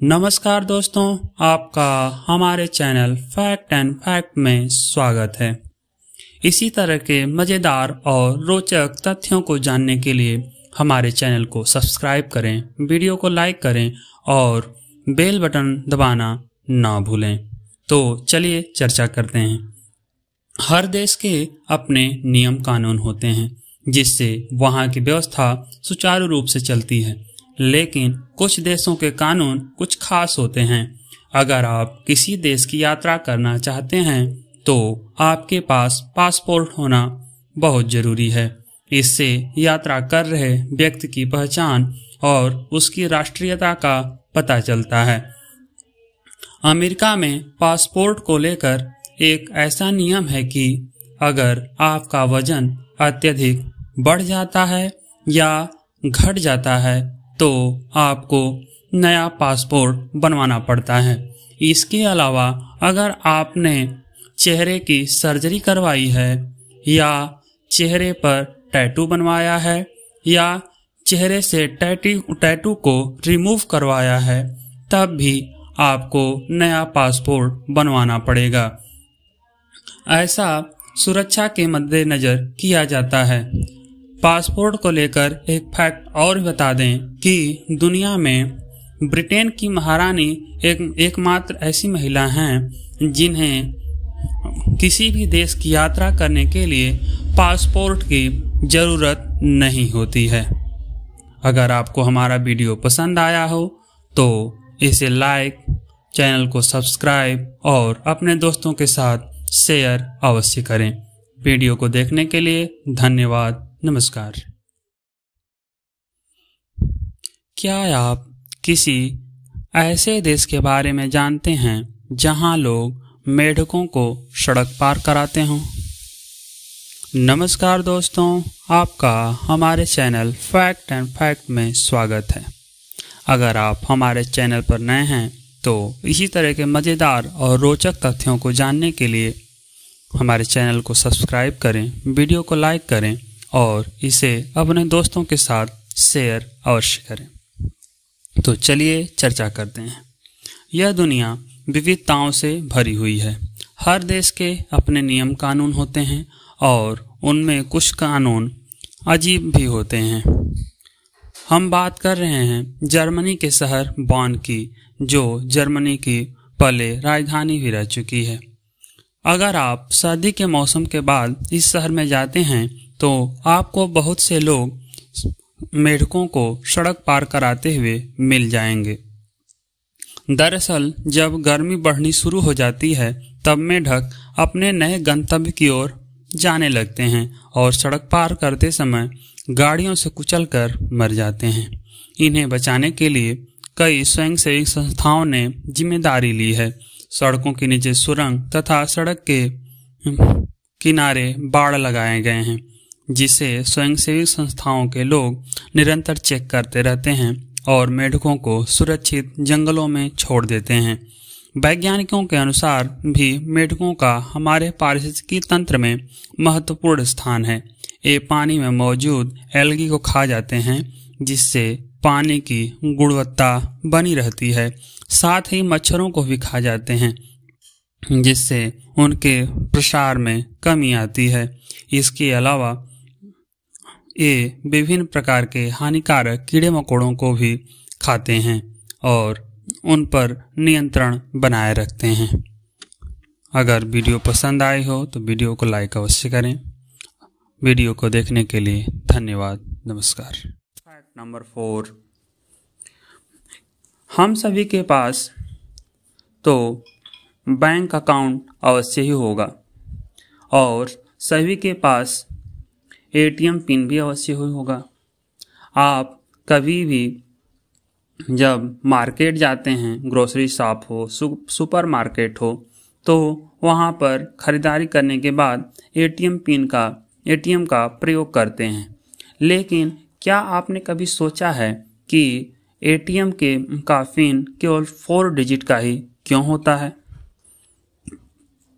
नमस्कार दोस्तों, आपका हमारे चैनल फैक्ट एंड फैक्ट में स्वागत है। इसी तरह के मज़ेदार और रोचक तथ्यों को जानने के लिए हमारे चैनल को सब्सक्राइब करें, वीडियो को लाइक करें और बेल बटन दबाना ना भूलें। तो चलिए चर्चा करते हैं। हर देश के अपने नियम कानून होते हैं जिससे वहाँ की व्यवस्था सुचारू रूप से चलती है। लेकिन कुछ देशों के कानून कुछ खास होते हैं। अगर आप किसी देश की यात्रा करना चाहते हैं तो आपके पास पासपोर्ट होना बहुत जरूरी है। इससे यात्रा कर रहे व्यक्ति की पहचान और उसकी राष्ट्रीयता का पता चलता है। अमेरिका में पासपोर्ट को लेकर एक ऐसा नियम है कि अगर आपका वजन अत्यधिक बढ़ जाता है या घट जाता है तो आपको नया पासपोर्ट बनवाना पड़ता है। इसके अलावा अगर आपने चेहरे की सर्जरी करवाई है या चेहरे पर टैटू बनवाया है या चेहरे से टैटू को रिमूव करवाया है तब भी आपको नया पासपोर्ट बनवाना पड़ेगा। ऐसा सुरक्षा के मद्देनजर किया जाता है। पासपोर्ट को लेकर एक फैक्ट और बता दें कि दुनिया में ब्रिटेन की महारानी एकमात्र ऐसी महिला हैं जिन्हें किसी भी देश की यात्रा करने के लिए पासपोर्ट की ज़रूरत नहीं होती है। अगर आपको हमारा वीडियो पसंद आया हो तो इसे लाइक, चैनल को सब्सक्राइब और अपने दोस्तों के साथ शेयर अवश्य करें। वीडियो को देखने के लिए धन्यवाद। नमस्कार। क्या आप किसी ऐसे देश के बारे में जानते हैं जहां लोग मेढकों को सड़क पार कराते हों? नमस्कार दोस्तों, आपका हमारे चैनल फैक्ट एंड फैक्ट में स्वागत है। अगर आप हमारे चैनल पर नए हैं तो इसी तरह के मज़ेदार और रोचक तथ्यों को जानने के लिए हमारे चैनल को सब्सक्राइब करें, वीडियो को लाइक करें और इसे अपने दोस्तों के साथ शेयर अवश्य करें। तो चलिए चर्चा करते हैं। यह दुनिया विविधताओं से भरी हुई है। हर देश के अपने नियम कानून होते हैं और उनमें कुछ कानून अजीब भी होते हैं। हम बात कर रहे हैं जर्मनी के शहर बॉन की, जो जर्मनी की पहले राजधानी भी रह चुकी है। अगर आप सर्दी के मौसम के बाद इस शहर में जाते हैं तो आपको बहुत से लोग मेढकों को सड़क पार कराते हुए मिल जाएंगे। दरअसल जब गर्मी बढ़नी शुरू हो जाती है तब मेढक अपने नए गंतव्य की ओर जाने लगते हैं और सड़क पार करते समय गाड़ियों से कुचलकर मर जाते हैं। इन्हें बचाने के लिए कई स्वयंसेवी संस्थाओं ने जिम्मेदारी ली है। सड़कों के नीचे सुरंग तथा सड़क के किनारे बाड़ लगाए गए हैं, जिसे स्वयंसेवी संस्थाओं के लोग निरंतर चेक करते रहते हैं और मेढकों को सुरक्षित जंगलों में छोड़ देते हैं। वैज्ञानिकों के अनुसार भी मेढकों का हमारे पारिस्थितिकी तंत्र में महत्वपूर्ण स्थान है। ये पानी में मौजूद एल्गी को खा जाते हैं, जिससे पानी की गुणवत्ता बनी रहती है। साथ ही मच्छरों को भी खा जाते हैं, जिससे उनके प्रसार में कमी आती है। इसके अलावा ये विभिन्न प्रकार के हानिकारक कीड़े मकोड़ों को भी खाते हैं और उन पर नियंत्रण बनाए रखते हैं। अगर वीडियो पसंद आई हो तो वीडियो को लाइक अवश्य करें। वीडियो को देखने के लिए धन्यवाद। नमस्कार। फैक्ट नंबर 4, हम सभी के पास तो बैंक अकाउंट अवश्य ही होगा और सभी के पास एटीएम पिन भी अवश्य ही होगा। आप कभी भी जब मार्केट जाते हैं, ग्रोसरी शॉप हो, सुपर मार्केट हो, तो वहाँ पर खरीदारी करने के बाद एटीएम का प्रयोग करते हैं। लेकिन क्या आपने कभी सोचा है कि एटीएम का पिन केवल 4 डिजिट का ही क्यों होता है?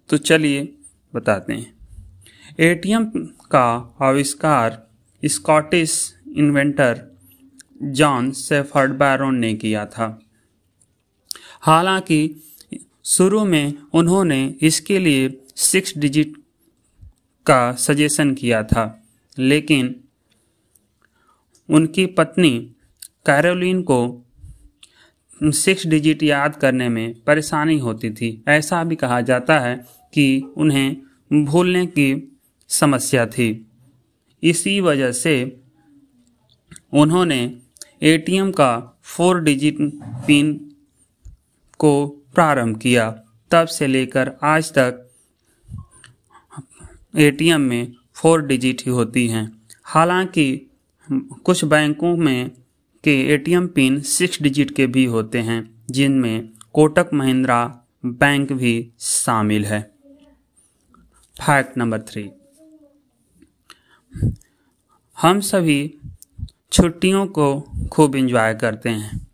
तो चलिए बताते हैं। एटीएम का आविष्कार Scottish inventor John shepherd Baron ने किया था। हालांकि शुरू में उन्होंने इसके लिए 6 डिजिट का सजेशन किया था, लेकिन उनकी पत्नी कैरोलिन को 6 डिजिट याद करने में परेशानी होती थी। ऐसा भी कहा जाता है कि उन्हें भूलने की समस्या थी। इसी वजह से उन्होंने एटीएम का 4 डिजिट पिन को प्रारंभ किया। तब से लेकर आज तक एटीएम में 4 डिजिट ही होती हैं। हालांकि कुछ बैंकों में के एटीएम पिन 6 डिजिट के भी होते हैं, जिनमें कोटक महिंद्रा बैंक भी शामिल है। फैक्ट नंबर 3, हम सभी छुट्टियों को खूब एंजॉय करते हैं।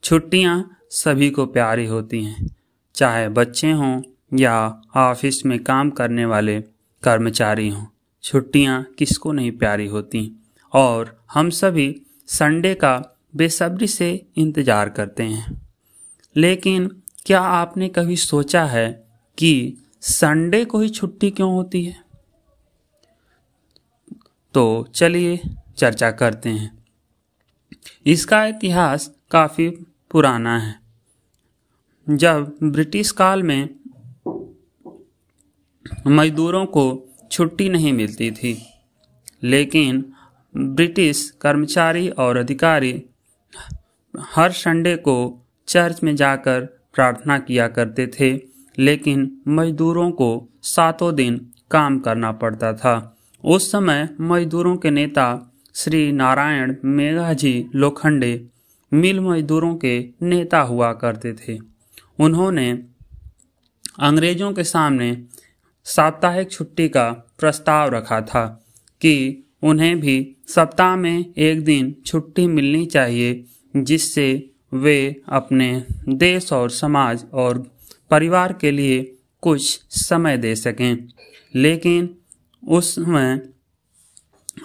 छुट्टियां सभी को प्यारी होती हैं, चाहे बच्चे हों या ऑफिस में काम करने वाले कर्मचारी हों। छुट्टियां किसको नहीं प्यारी होती और हम सभी संडे का बेसब्री से इंतज़ार करते हैं। लेकिन क्या आपने कभी सोचा है कि संडे को ही छुट्टी क्यों होती है? तो चलिए चर्चा करते हैं। इसका इतिहास काफ़ी पुराना है। जब ब्रिटिश काल में मजदूरों को छुट्टी नहीं मिलती थी, लेकिन ब्रिटिश कर्मचारी और अधिकारी हर संडे को चर्च में जाकर प्रार्थना किया करते थे, लेकिन मजदूरों को 7 दिन काम करना पड़ता था। उस समय मजदूरों के नेता श्री नारायण मेघाजी लोखंडे मिल मजदूरों के नेता हुआ करते थे। उन्होंने अंग्रेजों के सामने साप्ताहिक छुट्टी का प्रस्ताव रखा था कि उन्हें भी सप्ताह में एक दिन छुट्टी मिलनी चाहिए, जिससे वे अपने देश और समाज और परिवार के लिए कुछ समय दे सकें। लेकिन उस समय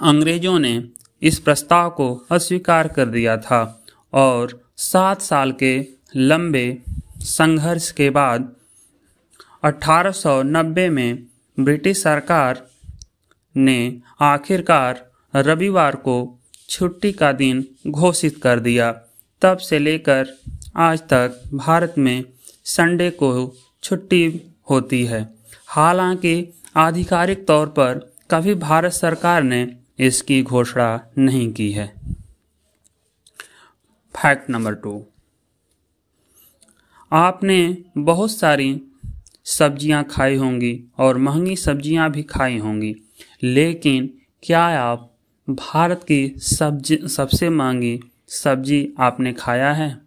अंग्रेजों ने इस प्रस्ताव को अस्वीकार कर दिया था और 7 साल के लंबे संघर्ष के बाद 1890 में ब्रिटिश सरकार ने आखिरकार रविवार को छुट्टी का दिन घोषित कर दिया। तब से लेकर आज तक भारत में संडे को छुट्टी होती है। हालांकि आधिकारिक तौर पर कभी भारत सरकार ने इसकी घोषणा नहीं की है। फैक्ट नंबर 2, आपने बहुत सारी सब्जियां खाई होंगी और महंगी सब्जियां भी खाई होंगी, लेकिन क्या आप भारत की सबसे महंगी सब्जी आपने खाया है?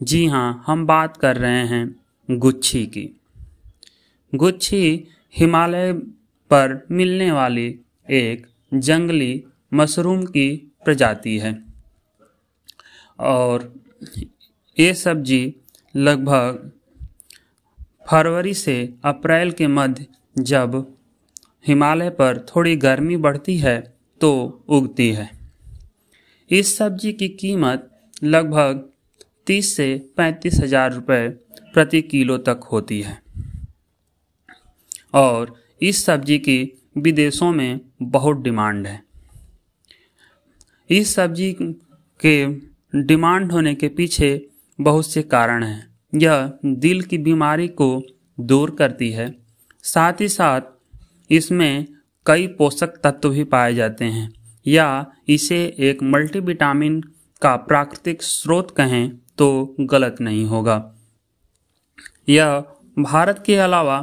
जी हाँ, हम बात कर रहे हैं गुच्छी की। गुच्छी हिमालय पर मिलने वाली एक जंगली मशरूम की प्रजाति है और ये सब्जी लगभग फरवरी से अप्रैल के मध्य जब हिमालय पर थोड़ी गर्मी बढ़ती है तो उगती है। इस सब्जी की कीमत लगभग 30 से 35 हजार रुपये प्रति किलो तक होती है और इस सब्जी की विदेशों में बहुत डिमांड है। इस सब्जी के डिमांड होने के पीछे बहुत से कारण हैं। यह दिल की बीमारी को दूर करती है, साथ ही साथ इसमें कई पोषक तत्व भी पाए जाते हैं, या इसे एक मल्टीविटामिन का प्राकृतिक स्रोत कहें तो गलत नहीं होगा। यह भारत के अलावा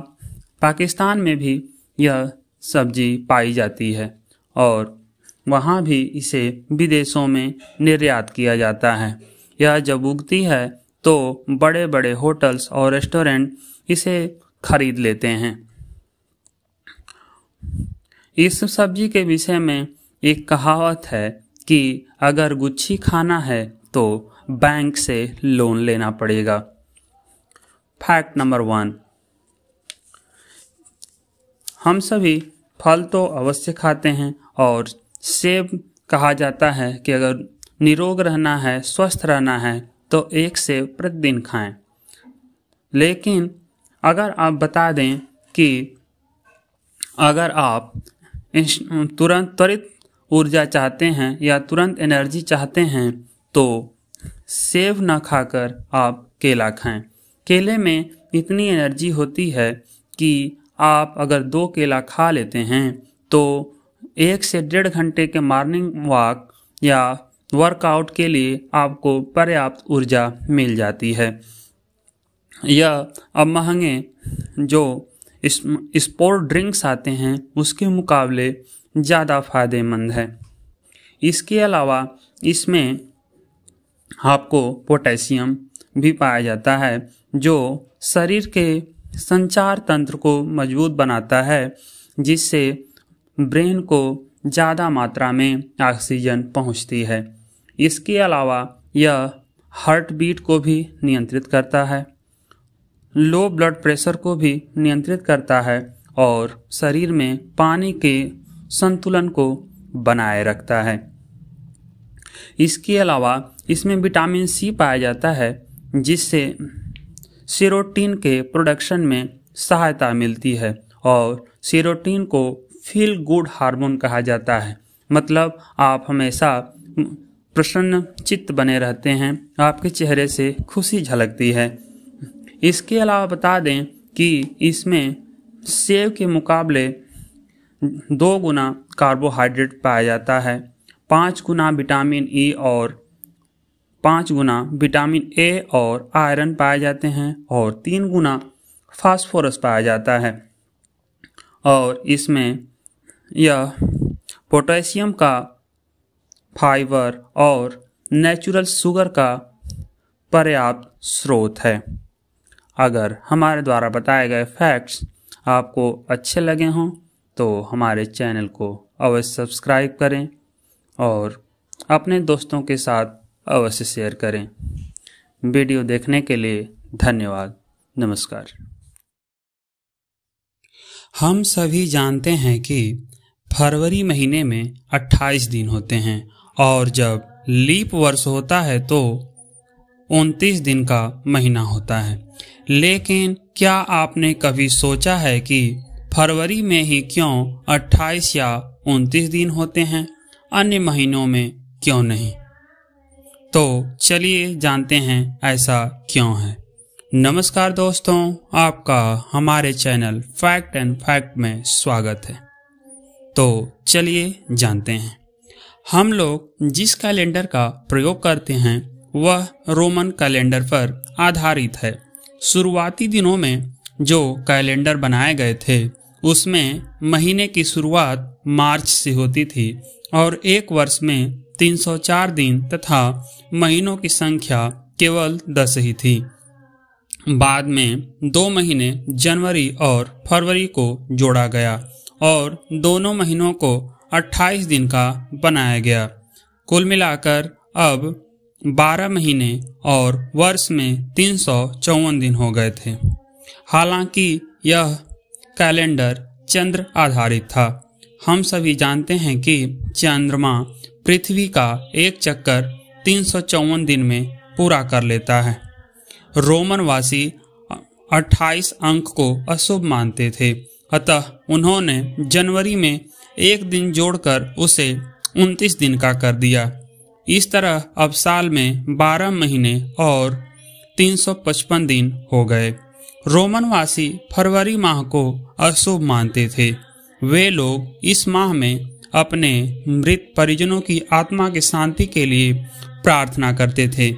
पाकिस्तान में भी यह सब्जी पाई जाती है और वहाँ भी इसे विदेशों में निर्यात किया जाता है। यह जब उगती है तो बड़े बड़े होटल्स और रेस्टोरेंट इसे खरीद लेते हैं। इस सब्जी के विषय में एक कहावत है कि अगर गुच्छी खाना है तो बैंक से लोन लेना पड़ेगा। फैक्ट नंबर 1, हम सभी फल तो अवश्य खाते हैं और सेब कहा जाता है कि अगर निरोग रहना है, स्वस्थ रहना है तो 1 सेब प्रतिदिन खाएं। लेकिन अगर आप बता दें कि अगर आप त्वरित ऊर्जा चाहते हैं या तुरंत एनर्जी चाहते हैं तो सेब न खाकर आप केला खाएं। केले में इतनी एनर्जी होती है कि आप अगर 2 केला खा लेते हैं तो 1 से 1.5 घंटे के मॉर्निंग वॉक या वर्कआउट के लिए आपको पर्याप्त ऊर्जा मिल जाती है। यह अब महंगे जो स्पोर्ट ड्रिंक्स आते हैं उसके मुकाबले ज़्यादा फायदेमंद है। इसके अलावा इसमें आपको पोटेशियम भी पाया जाता है जो शरीर के संचार तंत्र को मजबूत बनाता है, जिससे ब्रेन को ज़्यादा मात्रा में ऑक्सीजन पहुंचती है। इसके अलावा यह हार्ट बीट को भी नियंत्रित करता है, लो ब्लड प्रेशर को भी नियंत्रित करता है और शरीर में पानी के संतुलन को बनाए रखता है। इसके अलावा इसमें विटामिन सी पाया जाता है, जिससे सेरोटीन के प्रोडक्शन में सहायता मिलती है और सेरोटीन को फील गुड हार्मोन कहा जाता है। मतलब आप हमेशा प्रसन्न चित्त बने रहते हैं, आपके चेहरे से खुशी झलकती है। इसके अलावा बता दें कि इसमें सेब के मुकाबले 2 गुना कार्बोहाइड्रेट पाया जाता है, 5 गुना विटामिन ई और 5 गुना विटामिन ए और आयरन पाए जाते हैं और 3 गुना फास्फोरस पाया जाता है। और इसमें यह पोटेशियम का, फाइबर और नेचुरल शुगर का पर्याप्त स्रोत है। अगर हमारे द्वारा बताए गए फैक्ट्स आपको अच्छे लगे हों तो हमारे चैनल को अवश्य सब्सक्राइब करें और अपने दोस्तों के साथ अवश्य शेयर करें। वीडियो देखने के लिए धन्यवाद। नमस्कार। हम सभी जानते हैं कि फरवरी महीने में 28 दिन होते हैं और जब लीप वर्ष होता है तो 29 दिन का महीना होता है। लेकिन क्या आपने कभी सोचा है कि फरवरी में ही क्यों 28 या 29 दिन होते हैं, अन्य महीनों में क्यों नहीं? तो चलिए जानते हैं ऐसा क्यों है। नमस्कार दोस्तों, आपका हमारे चैनल फैक्ट एंड फैक्ट में स्वागत है। तो चलिए जानते हैं। हम लोग जिस कैलेंडर का प्रयोग करते हैं वह रोमन कैलेंडर पर आधारित है। शुरुआती दिनों में जो कैलेंडर बनाए गए थे उसमें महीने की शुरुआत मार्च से होती थी और एक वर्ष में 304 दिन तथा महीनों की संख्या केवल 10 ही थी। बाद में 2 महीने जनवरी और फरवरी को जोड़ा गया और दोनों महीनों को 28 दिन का बनाया गया। कुल मिलाकर अब 12 महीने और वर्ष में 354 दिन हो गए थे। हालांकि यह कैलेंडर चंद्र आधारित था। हम सभी जानते हैं कि चंद्रमा पृथ्वी का एक चक्कर 354 दिन में पूरा कर लेता है। रोमनवासी 28 अंक को अशुभ मानते थे, अतः उन्होंने जनवरी में एक दिन जोड़कर उसे 29 दिन का कर दिया। इस तरह अब साल में 12 महीने और 355 दिन हो गए। रोमनवासी फरवरी माह को अशुभ मानते थे। वे लोग इस माह में अपने मृत परिजनों की आत्मा की शांति के लिए प्रार्थना करते थे।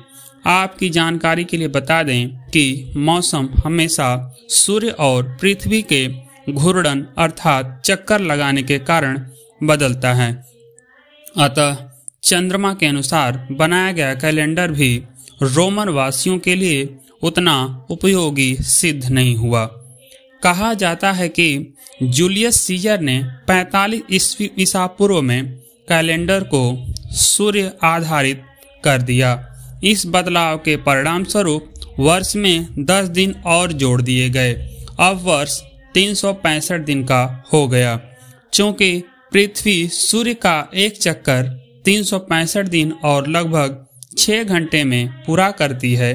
आपकी जानकारी के लिए बता दें कि मौसम हमेशा सूर्य और पृथ्वी के घूर्णन अर्थात चक्कर लगाने के कारण बदलता है। अतः चंद्रमा के अनुसार बनाया गया कैलेंडर भी रोमन वासियों के लिए उतना उपयोगी सिद्ध नहीं हुआ। कहा जाता है कि जूलियस सीजर ने 45 ईस्वी ईसा पूर्व में कैलेंडर को सूर्य आधारित कर दिया। इस बदलाव के परिणाम स्वरूप वर्ष में 10 दिन और जोड़ दिए गए। अब वर्ष 365 दिन का हो गया। चूंकि पृथ्वी सूर्य का एक चक्कर 365 दिन और लगभग 6 घंटे में पूरा करती है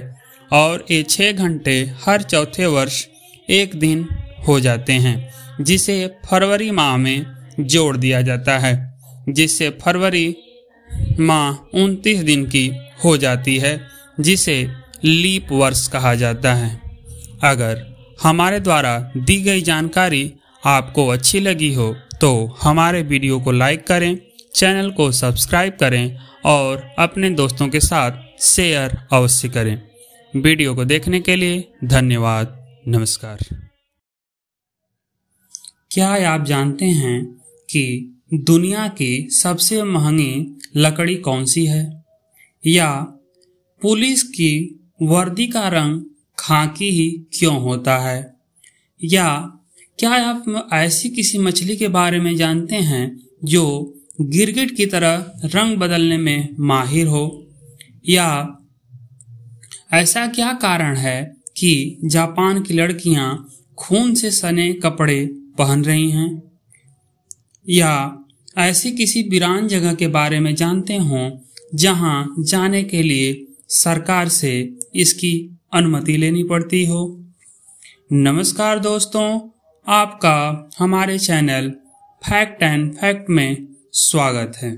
और ये 6 घंटे हर चौथे वर्ष एक दिन हो जाते हैं, जिसे फरवरी माह में जोड़ दिया जाता है, जिससे फरवरी माह 29 दिन की हो जाती है, जिसे लीप वर्ष कहा जाता है। अगर हमारे द्वारा दी गई जानकारी आपको अच्छी लगी हो तो हमारे वीडियो को लाइक करें, चैनल को सब्सक्राइब करें और अपने दोस्तों के साथ शेयर अवश्य करें। वीडियो को देखने के लिए धन्यवाद। नमस्कार। क्या आप जानते हैं कि दुनिया की सबसे महंगी लकड़ी कौन सी है? या पुलिस की वर्दी का रंग खाकी ही क्यों होता है? या क्या आप ऐसी किसी मछली के बारे में जानते हैं जो गिरगिट की तरह रंग बदलने में माहिर हो? या ऐसा क्या कारण है कि जापान की लड़कियां खून से सने कपड़े पहन रही हैं? या ऐसी किसी वीरान जगह के बारे में जानते हो जहां जाने के लिए सरकार से इसकी अनुमति लेनी पड़ती हो? नमस्कार दोस्तों, आपका हमारे चैनल फैक्ट एंड फैक्ट में स्वागत है।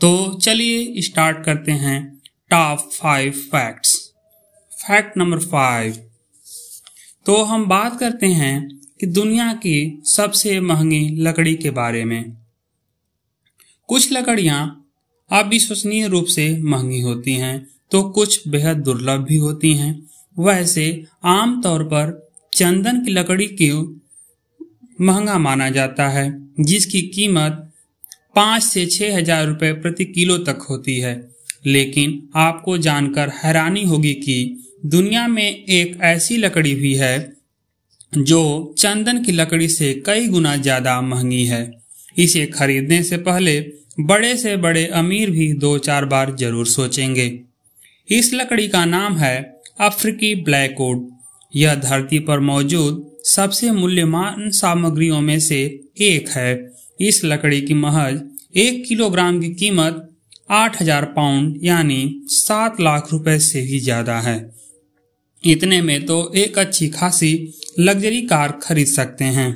तो चलिए स्टार्ट करते हैं टॉप 5 फैक्ट्स। Fact number 5। तो हम बात करते हैं कि दुनिया की सबसे महंगी लकड़ी के बारे में। कुछ लकड़ियां अविश्वसनीय रूप से महंगी होती हैं तो कुछ बेहद दुर्लभ भी होती हैं। वैसे आमतौर पर चंदन की लकड़ी को महंगा माना जाता है, जिसकी कीमत 5 से 6 हजार रुपये प्रति किलो तक होती है। लेकिन आपको जानकर हैरानी होगी कि दुनिया में एक ऐसी लकड़ी भी है जो चंदन की लकड़ी से कई गुना ज्यादा महंगी है। इसे खरीदने से पहले बड़े से बड़े अमीर भी 2-4 बार जरूर सोचेंगे। इस लकड़ी का नाम है अफ्रीकी ब्लैकवुड। यह धरती पर मौजूद सबसे मूल्यवान सामग्रियों में से एक है। इस लकड़ी की महज 1 किलोग्राम की कीमत 8,000 पाउंड यानी 7 लाख रुपए से भी ज्यादा है। इतने में तो एक अच्छी खासी लग्जरी कार खरीद सकते हैं।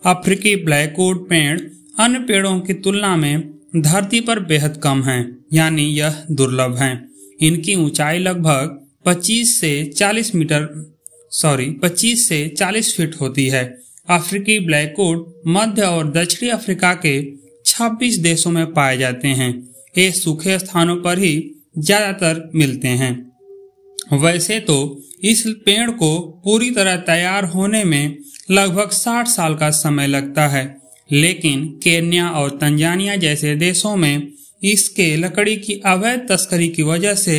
अफ्रीकी ब्लैकवुड पेड़ अन्य पेड़ों की तुलना में धरती पर बेहद कम है, यानी यह दुर्लभ हैं। इनकी ऊंचाई लगभग 25 से 40 फीट होती है। अफ्रीकी ब्लैकवुड मध्य और दक्षिणी अफ्रीका के 26 देशों में पाए जाते हैं। ये सूखे स्थानों पर ही ज्यादातर मिलते हैं। वैसे तो इस पेड़ को पूरी तरह तैयार होने में लगभग 60 साल का समय लगता है, लेकिन केन्या और तंजानिया जैसे देशों में इसके लकड़ी की अवैध तस्करी की वजह से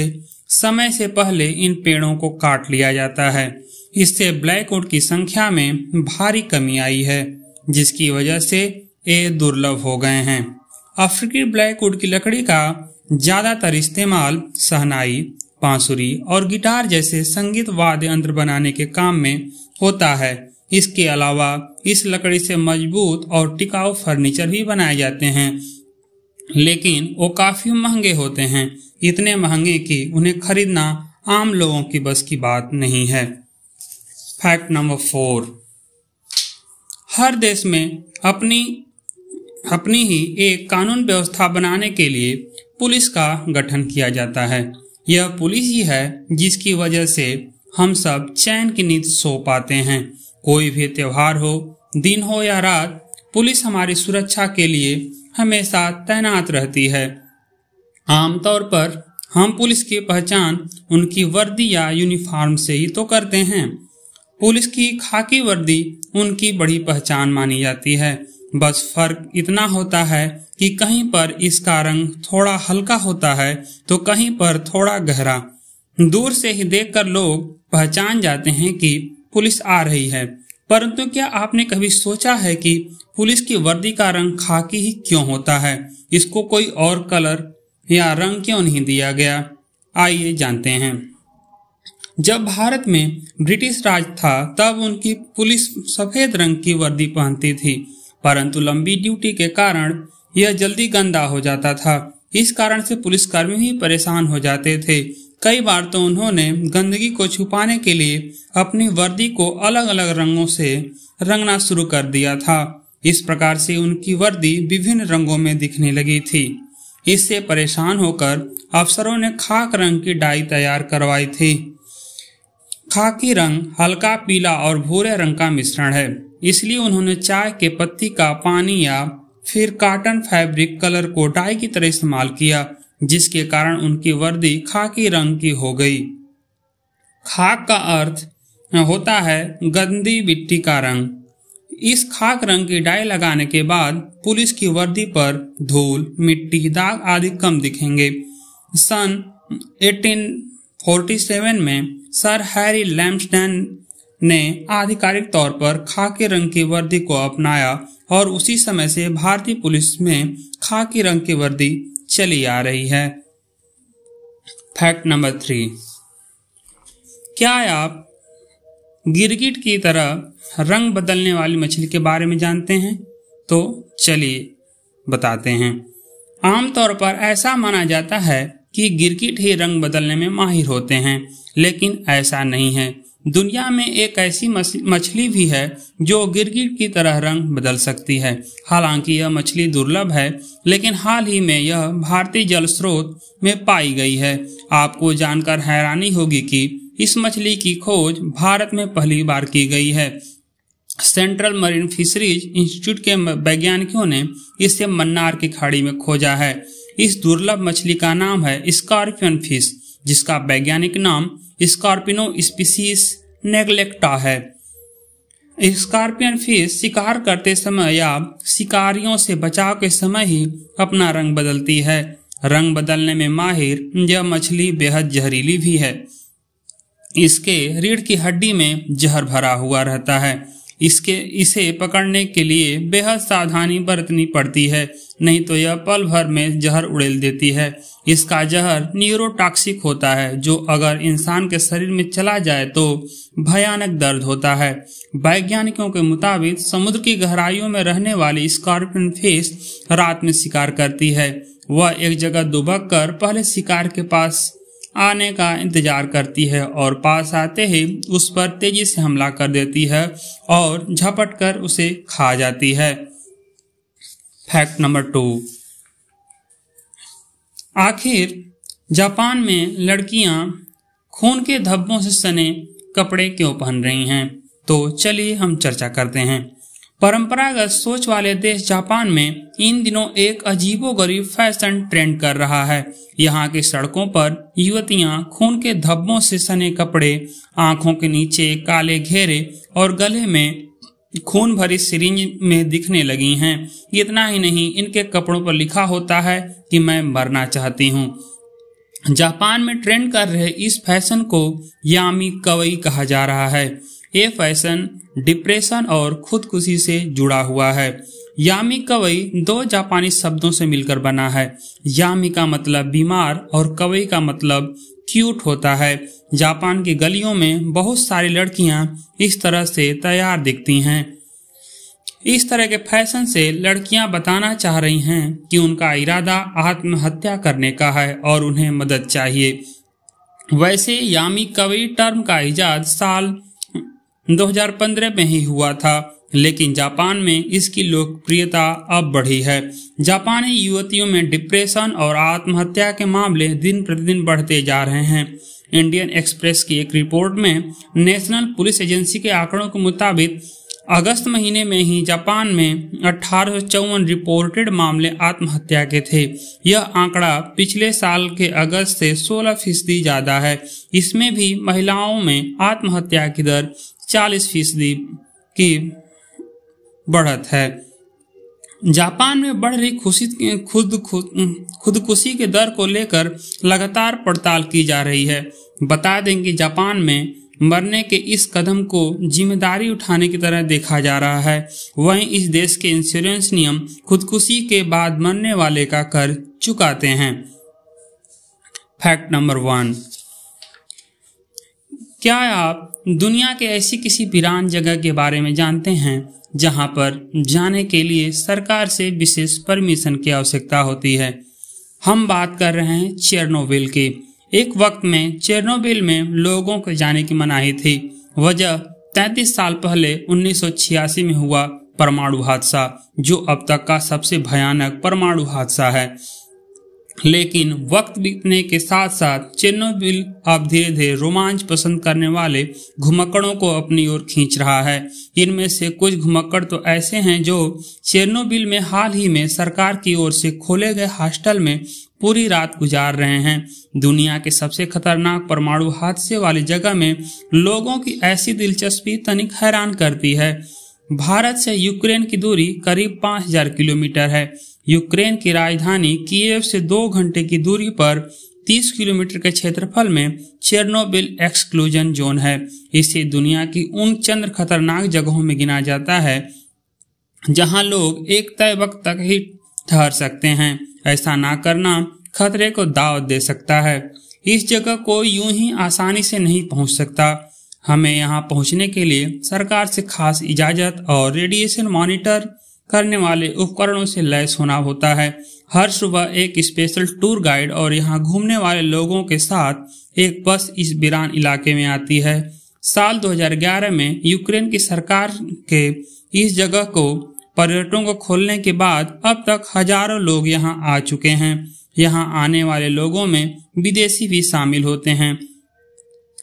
समय से पहले इन पेड़ों को काट लिया जाता है। इससे ब्लैकवुड की संख्या में भारी कमी आई है, जिसकी वजह से ये दुर्लभ हो गए हैं। अफ्रीकी ब्लैकवुड की लकड़ी का ज्यादातर इस्तेमाल शहनाई, बांसुरी और गिटार जैसे संगीत वाद्य यंत्र बनाने के काम में होता है। इसके अलावा इस लकड़ी से मजबूत और टिकाऊ फर्नीचर भी बनाए जाते हैं, लेकिन वो काफी महंगे होते हैं। इतने महंगे कि उन्हें खरीदना आम लोगों की बस की बात नहीं है। फैक्ट नंबर 4, हर देश में अपनी ही एक कानून व्यवस्था बनाने के लिए पुलिस का गठन किया जाता है। यह पुलिस ही है जिसकी वजह से हम सब चैन की नींद सो पाते हैं। कोई भी त्योहार हो, दिन हो या रात, पुलिस हमारी सुरक्षा के लिए हमेशा तैनात रहती है। आमतौर पर हम पुलिस की पहचान उनकी वर्दी या यूनिफॉर्म से ही तो करते हैं। पुलिस की खाकी वर्दी उनकी बड़ी पहचान मानी जाती है। बस फर्क इतना होता है कि कहीं पर इसका रंग थोड़ा हल्का होता है तो कहीं पर थोड़ा गहरा। दूर से ही देखकर लोग पहचान जाते हैं कि पुलिस आ रही है। परंतु क्या आपने कभी सोचा है कि पुलिस की वर्दी का रंग खाकी ही क्यों होता है? इसको कोई और कलर या रंग क्यों नहीं दिया गया? आइए जानते हैं। जब भारत में ब्रिटिश राज था तब उनकी पुलिस सफेद रंग की वर्दी पहनती थी, परंतु लंबी ड्यूटी के कारण यह जल्दी गंदा हो जाता था। इस कारण से पुलिसकर्मी भी परेशान हो जाते थे। कई बार तो उन्होंने गंदगी को छुपाने के लिए अपनी वर्दी को अलग अलग रंगों से रंगना शुरू कर दिया था। इस प्रकार से उनकी वर्दी विभिन्न रंगों में दिखने लगी थी। इससे परेशान होकर अफसरों ने खाक रंग की डाई तैयार करवाई थी। खाकी रंग हल्का पीला और भूरे रंग का मिश्रण है, इसलिए उन्होंने चाय के पत्ती का पानी या फिर कॉटन फैब्रिक कलर को डाई की तरह इस्तेमाल किया, जिसके कारण उनकी वर्दी खाकी रंग की हो गई। खाक का अर्थ होता है गंदी मिट्टी का रंग। इस खाक रंग की डाई लगाने के बाद पुलिस की वर्दी पर धूल, मिट्टी, दाग आदि कम दिखेंगे। सन 1847 में सर हैरी लैम्सडेन ने आधिकारिक तौर पर खाकी रंग की वर्दी को अपनाया और उसी समय से भारतीय पुलिस में खाकी रंग की वर्दी चली आ रही है। फैक्ट नंबर 3, क्या आप गिरगिट की तरह रंग बदलने वाली मछली के बारे में जानते हैं? तो चलिए बताते हैं। आमतौर पर ऐसा माना जाता है कि गिरगिट ही रंग बदलने में माहिर होते हैं, लेकिन ऐसा नहीं है। दुनिया में एक ऐसी मछली भी है जो गिरगिट की तरह रंग बदल सकती है। हालांकि यह मछली दुर्लभ है, लेकिन हाल ही में यह भारतीय जल स्रोत में पाई गई है। आपको जानकर हैरानी होगी कि इस मछली की खोज भारत में पहली बार की गई है। सेंट्रल मरीन फिशरीज इंस्टीट्यूट के वैज्ञानिकों ने इसे मन्नार की खाड़ी में खोजा है। इस दुर्लभ मछली का नाम है स्कॉर्पियन फिश, जिसका वैज्ञानिक नाम स्कॉर्पिनो स्पीसीज नेग्लेक्टा है। स्कॉर्पियन फिश शिकार करते समय या शिकारियों से बचाव के समय ही अपना रंग बदलती है। रंग बदलने में माहिर यह मछली बेहद जहरीली भी है। इसके रीढ़ की हड्डी में जहर भरा हुआ रहता है। इसे पकड़ने के लिए बेहद सावधानी बरतनी पड़ती है, नहीं तो यह पल भर में जहर उड़ेल देती है। इसका जहर न्यूरोटॉक्सिक होता है, जो अगर इंसान के शरीर में चला जाए तो भयानक दर्द होता है। वैज्ञानिकों के मुताबिक समुद्र की गहराइयों में रहने वाली स्कॉर्पियन फिश रात में शिकार करती है। वह एक जगह दुबक कर पहले शिकार के पास आने का इंतजार करती है और पास आते ही उस पर तेजी से हमला कर देती है और झपट कर उसे खा जाती है। Fact number 2। आखिर जापान में लड़कियां खून के धब्बों से सने कपड़े क्यों पहन रही हैं? तो चलिए हम चर्चा करते हैं। परंपरागत सोच वाले देश जापान में इन दिनों एक अजीबोगरीब फैशन ट्रेंड कर रहा है। यहाँ की सड़कों पर युवतियां खून के धब्बों से सने कपड़े, आंखों के नीचे काले घेरे और गले में खून भरी सिरिंज में दिखने लगी हैं। इतना ही नहीं, इनके कपड़ों पर लिखा होता है कि मैं मरना चाहती हूँ। जापान में ट्रेंड कर रहे इस फैशन को यामी कवई कहा जा रहा है। ये फैशन डिप्रेशन और खुदकुशी से जुड़ा हुआ है। यामी कवई 2 जापानी शब्दों से मिलकर बना है। यामी का मतलब बीमार और कवई का मतलब क्यूट होता है। जापान की गलियों में बहुत सारी लड़कियां इस तरह से तैयार दिखती हैं। इस तरह के फैशन से लड़कियां बताना चाह रही हैं कि उनका इरादा आत्महत्या करने का है और उन्हें मदद चाहिए। वैसे यामी कवई टर्म का इजाद साल 2015 में ही हुआ था, लेकिन जापान में इसकी लोकप्रियता अब बढ़ी है। जापानी युवतियों में डिप्रेशन और आत्महत्या के मामले दिन प्रतिदिन बढ़ते जा रहे हैं। इंडियन एक्सप्रेस की एक रिपोर्ट में नेशनल पुलिस एजेंसी के आंकड़ों के मुताबिक अगस्त महीने में ही जापान में 1854 रिपोर्टेड मामले आत्महत्या के थे। यह आंकड़ा पिछले साल के अगस्त से 16% ज्यादा है। इसमें भी महिलाओं में आत्महत्या की दर 40% की बढ़त है। जापान में बढ़ रही खुदकुशी के दर को लेकर लगातार पड़ताल की जा रही है। बता दें कि जापान में मरने के इस कदम को जिम्मेदारी उठाने की तरह देखा जा रहा है। वहीं इस देश के इंश्योरेंस नियम खुदकुशी के बाद मरने वाले का कर चुकाते हैं। Fact number 1। क्या आप दुनिया के ऐसी किसी वीरान जगह के बारे में जानते हैं जहां पर जाने के लिए सरकार से विशेष परमिशन की आवश्यकता होती है? हम बात कर रहे हैं चेरनोबिल की। एक वक्त में चेरनोबिल में लोगों को जाने की मनाही थी। वजह 33 साल पहले 1986 में हुआ परमाणु हादसा, जो अब तक का सबसे भयानक परमाणु हादसा है। लेकिन वक्त बीतने के साथ साथ चेरनोबिल अब धीरे धीरे रोमांच पसंद करने वाले घुमक्कड़ों को अपनी ओर खींच रहा है। इनमें से कुछ घुमक्कड़ तो ऐसे हैं जो चेरनोबिल में हाल ही में सरकार की ओर से खोले गए हॉस्टल में पूरी रात गुजार रहे हैं। दुनिया के सबसे खतरनाक परमाणु हादसे वाली जगह में लोगों की ऐसी दिलचस्पी तनिक हैरान करती है। भारत से यूक्रेन की दूरी करीब 5000 किलोमीटर है। यूक्रेन की राजधानी कीव से 2 घंटे की दूरी पर 30 किलोमीटर के क्षेत्रफल में चेरनोबिल एक्सक्लूजन जोन है। इसे दुनिया की उन चंद खतरनाक जगहों में गिना जाता है जहां लोग एक तय वक्त तक ही ठहर सकते हैं। ऐसा ना करना खतरे को दावत दे सकता है। इस जगह को यूं ही आसानी से नहीं पहुंच सकता। हमें यहां पहुंचने के लिए सरकार से खास इजाजत और रेडिएशन मॉनिटर करने वाले उपकरणों से लैस होना होता है। हर सुबह एक स्पेशल टूर गाइड और यहाँ घूमने वाले लोगों के साथ एक बस इस वीरान इलाके में आती है। साल 2011 में यूक्रेन की सरकार के इस जगह को पर्यटकों को खोलने के बाद अब तक हजारों लोग यहाँ आ चुके हैं। यहाँ आने वाले लोगों में विदेशी भी शामिल होते हैं।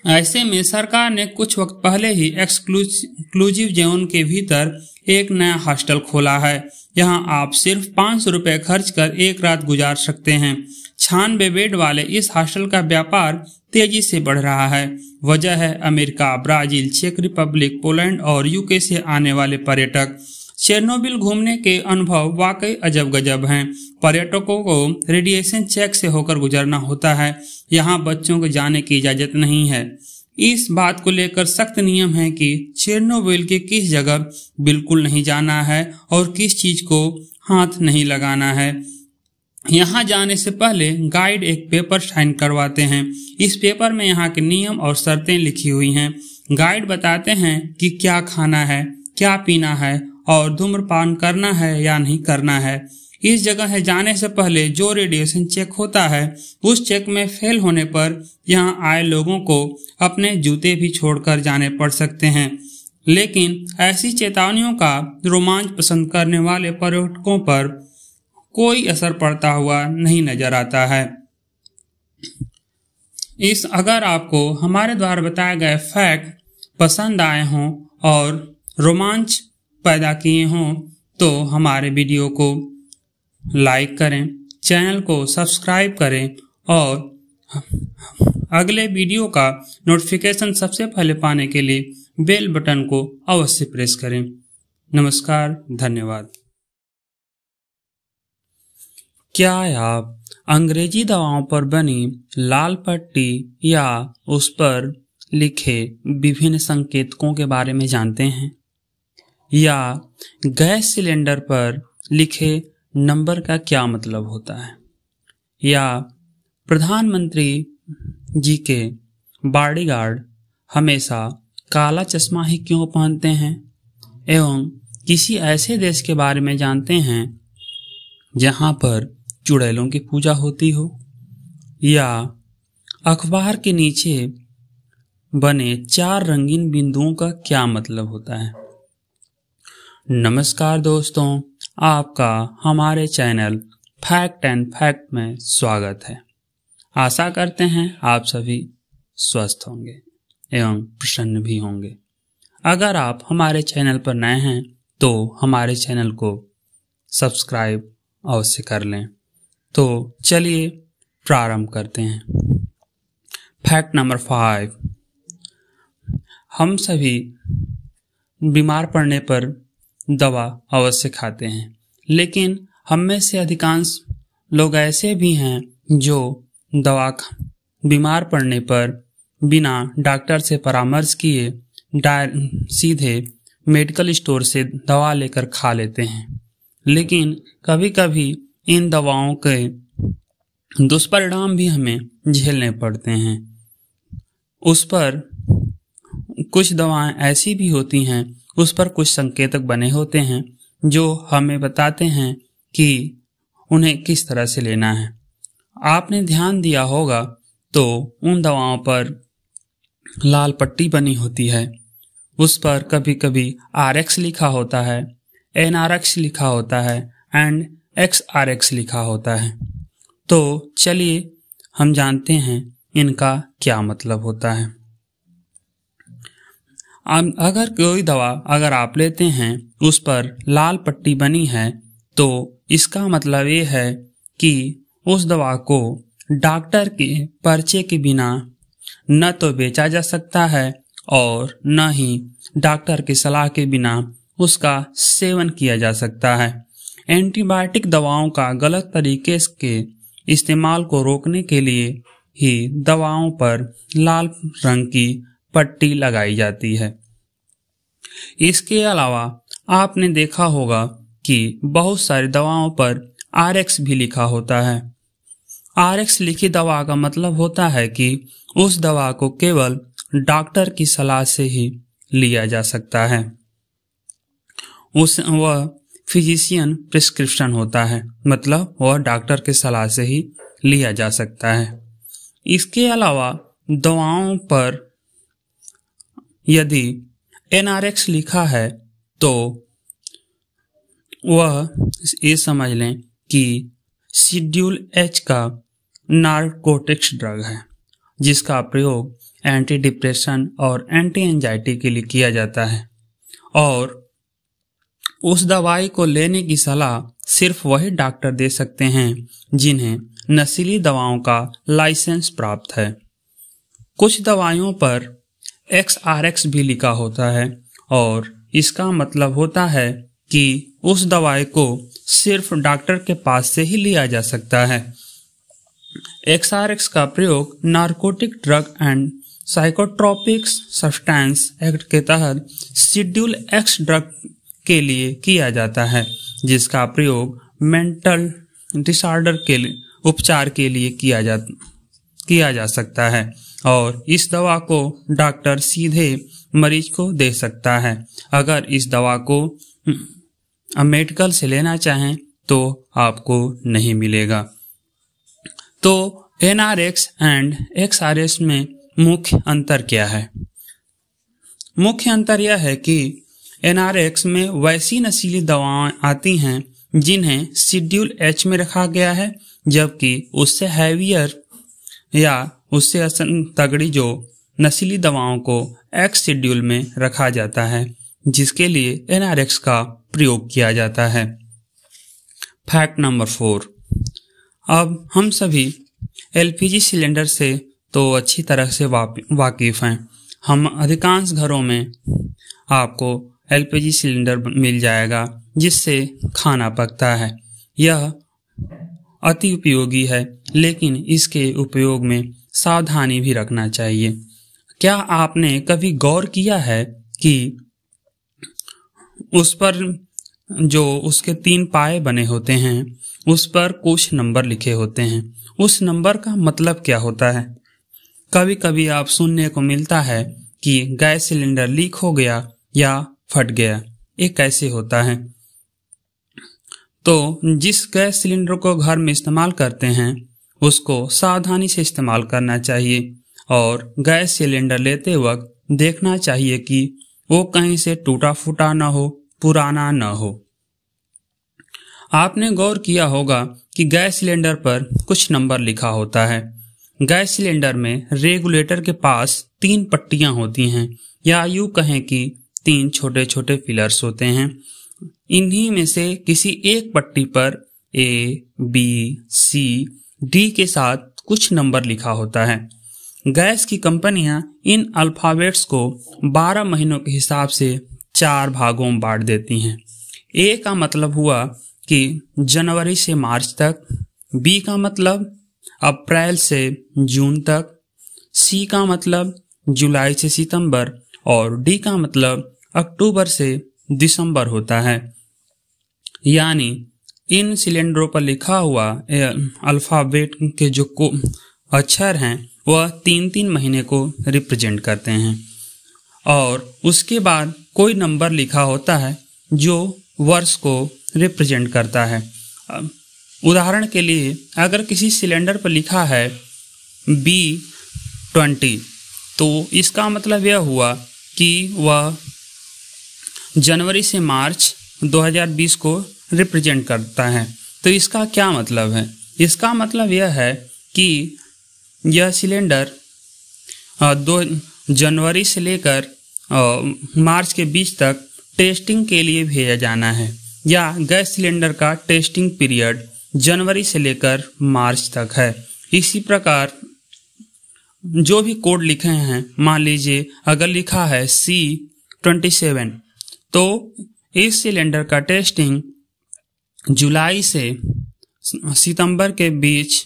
ऐसे में सरकार ने कुछ वक्त पहले ही एक्सक्लूसिव जोन के भीतर एक नया हॉस्टल खोला है। यहाँ आप सिर्फ 500 रुपये खर्च कर एक रात गुजार सकते हैं। 96 बेड वाले इस हॉस्टल का व्यापार तेजी से बढ़ रहा है। वजह है अमेरिका, ब्राजील, चेक रिपब्लिक, पोलैंड और यूके से आने वाले पर्यटक। चेरनोबिल घूमने के अनुभव वाकई अजब गजब हैं। पर्यटकों को रेडिएशन चेक से होकर गुजरना होता है। यहाँ बच्चों को जाने की इजाजत नहीं है। इस बात को लेकर सख्त नियम है कि चेरनोबिल के किस जगह बिल्कुल नहीं जाना है और किस चीज को हाथ नहीं लगाना है। यहाँ जाने से पहले गाइड एक पेपर साइन करवाते हैं। इस पेपर में यहाँ के नियम और शर्तें लिखी हुई हैं। गाइड बताते हैं कि क्या खाना है, क्या पीना है और धूम्रपान करना है या नहीं करना है। इस जगह जाने से पहले जो रेडिएशन चेक होता है, उस चेक में फेल होने पर यहाँ आए लोगों को अपने जूते भी छोड़कर जाने पड़ सकते हैं। लेकिन ऐसी चेतावनियों का रोमांच पसंद करने वाले पर्यटकों पर कोई असर पड़ता हुआ नहीं नजर आता है। अगर आपको हमारे द्वारा बताए गए फैक्ट पसंद आए हों और रोमांच पैदा किए हों तो हमारे वीडियो को लाइक करें, चैनल को सब्सक्राइब करें और अगले वीडियो का नोटिफिकेशन सबसे पहले पाने के लिए बेल बटन को अवश्य प्रेस करें। नमस्कार, धन्यवाद। क्या आप अंग्रेजी दवाओं पर बनी लाल पट्टी या उस पर लिखे विभिन्न संकेतकों के बारे में जानते हैं? या गैस सिलेंडर पर लिखे नंबर का क्या मतलब होता है? या प्रधानमंत्री जी के बॉडीगार्ड हमेशा काला चश्मा ही क्यों पहनते हैं? एवं किसी ऐसे देश के बारे में जानते हैं जहां पर चुड़ैलों की पूजा होती हो? या अखबार के नीचे बने 4 रंगीन बिंदुओं का क्या मतलब होता है? नमस्कार दोस्तों, आपका हमारे चैनल फैक्ट एंड फैक्ट में स्वागत है। आशा करते हैं आप सभी स्वस्थ होंगे एवं प्रसन्न भी होंगे। अगर आप हमारे चैनल पर नए हैं तो हमारे चैनल को सब्सक्राइब अवश्य कर लें। तो चलिए प्रारंभ करते हैं। फैक्ट नंबर 5, हम सभी बीमार पड़ने पर दवा अवश्य खाते हैं, लेकिन हम में से अधिकांश लोग ऐसे भी हैं जो बीमार पड़ने पर बिना डॉक्टर से परामर्श किए सीधे मेडिकल स्टोर से दवा लेकर खा लेते हैं। लेकिन कभी कभी इन दवाओं के दुष्परिणाम भी हमें झेलने पड़ते हैं। उस पर कुछ दवाएं ऐसी भी होती हैं, उस पर कुछ संकेतक बने होते हैं जो हमें बताते हैं कि उन्हें किस तरह से लेना है। आपने ध्यान दिया होगा तो उन दवाओं पर लाल पट्टी बनी होती है। उस पर कभी कभी RX लिखा होता है, NRX लिखा होता है एंड XRX लिखा होता है। तो चलिए हम जानते हैं इनका क्या मतलब होता है। अगर कोई दवा आप लेते हैं उस पर लाल पट्टी बनी है तो इसका मतलब ये है कि उस दवा को डॉक्टर के पर्चे के बिना न तो बेचा जा सकता है और न ही डॉक्टर की सलाह के बिना उसका सेवन किया जा सकता है। एंटीबायोटिक दवाओं का गलत तरीके के इस्तेमाल को रोकने के लिए ही दवाओं पर लाल रंग की पट्टी लगाई जाती है। इसके अलावा आपने देखा होगा कि बहुत सारी दवाओं पर RX भी लिखा होता है। RX लिखी दवा का मतलब होता है कि उस दवा को केवल डॉक्टर की सलाह से ही लिया जा सकता है। वह फिजिशियन प्रिस्क्रिप्शन होता है, मतलब वह डॉक्टर की सलाह से ही लिया जा सकता है। इसके अलावा दवाओं पर यदि NRX लिखा है तो वह ये समझ लें कि शेड्यूल H का नारकोटिक्स ड्रग है, जिसका प्रयोग एंटी डिप्रेशन और एंटी एंजाइटी के लिए किया जाता है, और उस दवाई को लेने की सलाह सिर्फ वही डॉक्टर दे सकते हैं जिन्हें नशीली दवाओं का लाइसेंस प्राप्त है। कुछ दवाइयों पर XRX भी लिखा होता है और इसका मतलब होता है कि उस दवाई को सिर्फ डॉक्टर के पास से ही लिया जा सकता है। XRX का प्रयोग narcotic drug and psychotropics substance act के तहत शेड्यूल X ड्रग के लिए किया जाता है, जिसका प्रयोग मेंटल डिसऑर्डर के उपचार के लिए किया जा सकता है, और इस दवा को डॉक्टर सीधे मरीज को दे सकता है। अगर इस दवा को मेडिकल से लेना चाहें तो आपको नहीं मिलेगा। तो NRX एंड XRX में मुख्य अंतर क्या है? मुख्य अंतर यह है कि NRX में वैसी नशीली दवाएं आती हैं जिन्हें शेड्यूल H में रखा गया है, जबकि उससे हैवियर या उससे तगड़ी जो नशीली दवाओं को X शेड्यूल में रखा जाता है, जिसके लिए NRX का प्रयोग किया जाता है। Fact number 4। अब हम सभी LPG सिलेंडर से तो अच्छी तरह से वाकिफ हैं। हम अधिकांश घरों में आपको LPG सिलेंडर मिल जाएगा जिससे खाना पकता है। यह अति उपयोगी है, लेकिन इसके उपयोग में सावधानी भी रखना चाहिए। क्या आपने कभी गौर किया है कि उस पर जो उसके 3 पाए बने होते हैं उस पर कुछ नंबर लिखे होते हैं? उस नंबर का मतलब क्या होता है? कभी कभी आप सुनने को मिलता है कि गैस सिलेंडर लीक हो गया या फट गया। ये कैसे होता है? तो जिस गैस सिलेंडर को घर में इस्तेमाल करते हैं उसको सावधानी से इस्तेमाल करना चाहिए, और गैस सिलेंडर लेते वक्त देखना चाहिए कि वो कहीं से टूटा फूटा न हो, पुराना न हो। आपने गौर किया होगा कि गैस सिलेंडर पर कुछ नंबर लिखा होता है। गैस सिलेंडर में रेगुलेटर के पास 3 पट्टियां होती हैं, या यूं कहें कि 3 छोटे छोटे पिलर्स होते हैं। इन्हीं में से किसी एक पट्टी पर A, B, C, D के साथ कुछ नंबर लिखा होता है। गैस की कंपनियां इन अल्फाबेट्स को 12 महीनों के हिसाब से 4 भागों में बांट देती हैं। A का मतलब हुआ कि जनवरी से मार्च तक, B का मतलब अप्रैल से जून तक, C का मतलब जुलाई से सितंबर, और D का मतलब अक्टूबर से दिसंबर होता है। यानी इन सिलेंडरों पर लिखा हुआ अल्फाबेट के जो अक्षर हैं वह 3-3 महीने को रिप्रेजेंट करते हैं, और उसके बाद कोई नंबर लिखा होता है जो वर्ष को रिप्रेजेंट करता है। उदाहरण के लिए अगर किसी सिलेंडर पर लिखा है B20, तो इसका मतलब यह हुआ कि वह जनवरी से मार्च 2020 को रिप्रेजेंट करता है। तो इसका क्या मतलब है? इसका मतलब यह है कि यह सिलेंडर 2 जनवरी से लेकर मार्च के बीच तक टेस्टिंग के लिए भेजा जाना है, या गैस सिलेंडर का टेस्टिंग पीरियड जनवरी से लेकर मार्च तक है। इसी प्रकार जो भी कोड लिखे हैं, मान लीजिए अगर लिखा है C27, तो इस सिलेंडर का टेस्टिंग जुलाई से सितंबर के बीच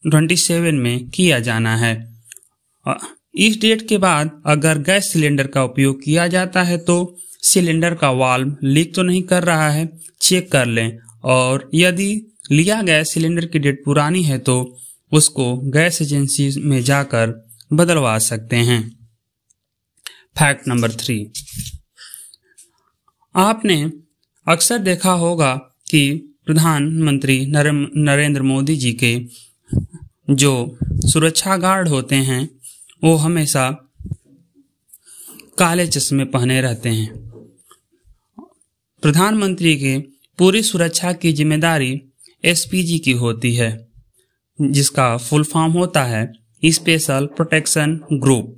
27 में किया जाना है। इस डेट के बाद अगर गैस सिलेंडर का उपयोग किया जाता है तो सिलेंडर का वाल्व लीक तो नहीं कर रहा है, चेक कर लें, और यदि लिया गैस सिलेंडर की डेट पुरानी है तो उसको गैस एजेंसी में जाकर बदलवा सकते हैं। Fact number 3। आपने अक्सर देखा होगा कि प्रधानमंत्री नरेंद्र मोदी जी के जो सुरक्षा गार्ड होते हैं वो हमेशा काले चश्मे पहने रहते हैं। प्रधानमंत्री के पूरी सुरक्षा की जिम्मेदारी SPG की होती है, जिसका फुल फॉर्म होता है स्पेशल प्रोटेक्शन ग्रुप।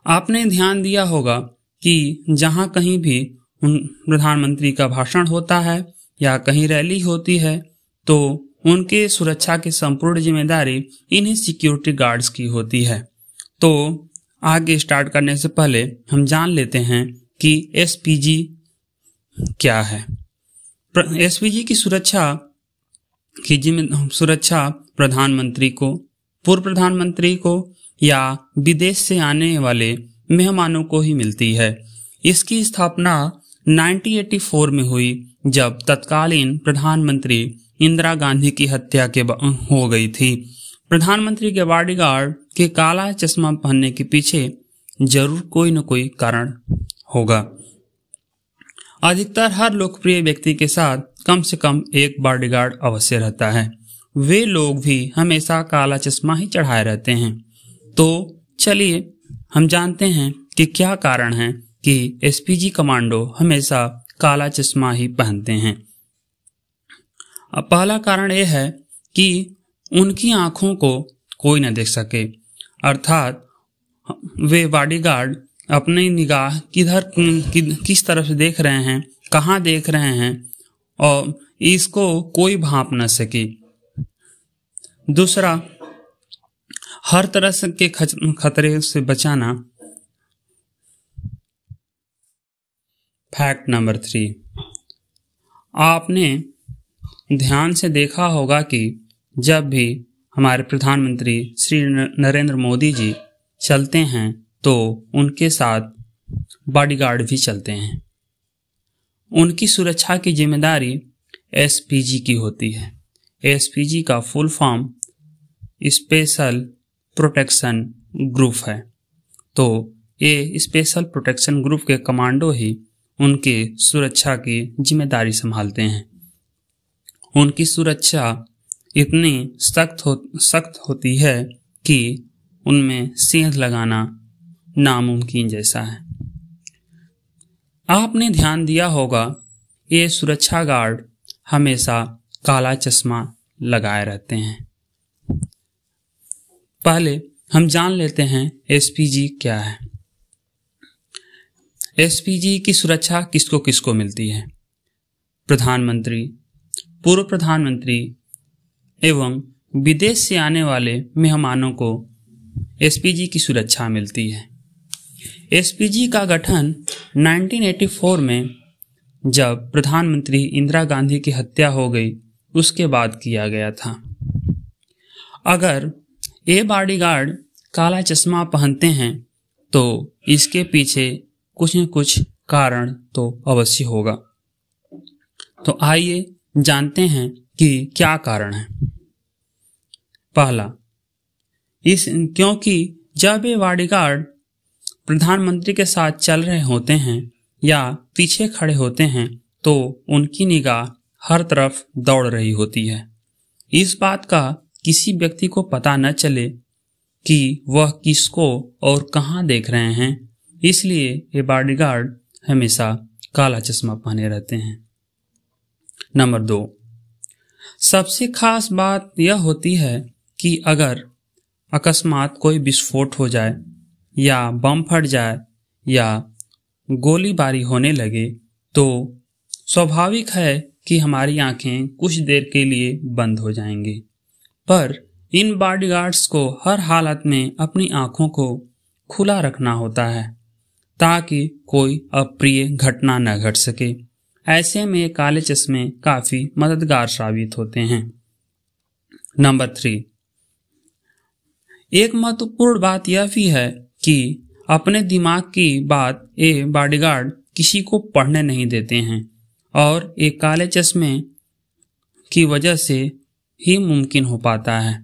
आपने ध्यान दिया होगा कि जहां कहीं भी प्रधानमंत्री का भाषण होता है या कहीं रैली होती है तो उनके सुरक्षा की संपूर्ण जिम्मेदारी इन्हीं सिक्योरिटी गार्ड्स की होती है। तो आगे स्टार्ट करने से पहले हम जान लेते हैं कि एसपीजी क्या है। एसपीजी की सुरक्षा प्रधानमंत्री को, पूर्व प्रधानमंत्री को या विदेश से आने वाले मेहमानों को ही मिलती है। इसकी स्थापना 1984 में हुई जब तत्कालीन प्रधानमंत्री इंदिरा गांधी की हत्या हो गई थी। प्रधानमंत्री के बॉडीगार्ड के काला चश्मा पहनने के पीछे जरूर कोई न कोई कारण होगा। अधिकतर हर लोकप्रिय व्यक्ति के साथ कम से कम एक बॉडीगार्ड अवश्य रहता है। वे लोग भी हमेशा काला चश्मा ही चढ़ाए रहते हैं। तो चलिए हम जानते हैं कि क्या कारण है कि एसपीजी कमांडो हमेशा काला चश्मा ही पहनते हैं। अब पहला कारण यह है कि उनकी आंखों को कोई न देख सके, अर्थात वे बॉडीगार्ड अपनी निगाह किस तरफ से देख रहे हैं, कहाँ देख रहे हैं और इसको कोई भांप न सके। दूसरा, हर तरह के खतरे से बचाना। फैक्ट नंबर 3, आपने ध्यान से देखा होगा कि जब भी हमारे प्रधानमंत्री श्री नरेंद्र मोदी जी चलते हैं तो उनके साथ बॉडीगार्ड भी चलते हैं। उनकी सुरक्षा की जिम्मेदारी एसपीजी की होती है। एसपीजी का full form special protection group है। तो ये स्पेशल प्रोटेक्शन ग्रुप के कमांडो ही उनके सुरक्षा की जिम्मेदारी संभालते हैं। उनकी सुरक्षा इतनी सख्त होती है कि उनमें सेंध लगाना नामुमकिन जैसा है। आपने ध्यान दिया होगा ये सुरक्षा गार्ड हमेशा काला चश्मा लगाए रहते हैं। पहले हम जान लेते हैं एसपीजी क्या है। एसपीजी की सुरक्षा किसको किसको मिलती है? प्रधानमंत्री, पूर्व प्रधानमंत्री एवं विदेश से आने वाले मेहमानों को एसपीजी की सुरक्षा मिलती है। एसपीजी का गठन 1984 में जब प्रधानमंत्री इंदिरा गांधी की हत्या हो गई उसके बाद किया गया था। अगर ये बॉडीगार्ड काला चश्मा पहनते हैं तो इसके पीछे कुछ न कुछ कारण तो अवश्य होगा। तो आइए जानते हैं कि क्या कारण है। पहला, क्योंकि जब ये बॉडीगार्ड प्रधानमंत्री के साथ चल रहे होते हैं या पीछे खड़े होते हैं तो उनकी निगाह हर तरफ दौड़ रही होती है। इस बात का किसी व्यक्ति को पता न चले कि वह किसको और कहां देख रहे हैं, इसलिए ये बॉडीगार्ड हमेशा काला चश्मा पहने रहते हैं। नंबर 2, सबसे खास बात यह होती है कि अगर अकस्मात कोई विस्फोट हो जाए या बम फट जाए या गोलीबारी होने लगे तो स्वाभाविक है कि हमारी आंखें कुछ देर के लिए बंद हो जाएंगी। पर इन बॉडीगार्ड्स को हर हालत में अपनी आंखों को खुला रखना होता है ताकि कोई अप्रिय घटना न घट सके। ऐसे में काले चश्मे काफी मददगार साबित होते हैं। नंबर 3, एक महत्वपूर्ण बात यह भी है कि अपने दिमाग की बात ये बॉडीगार्ड किसी को पढ़ने नहीं देते हैं और एक काले चश्मे की वजह से ही मुमकिन हो पाता है।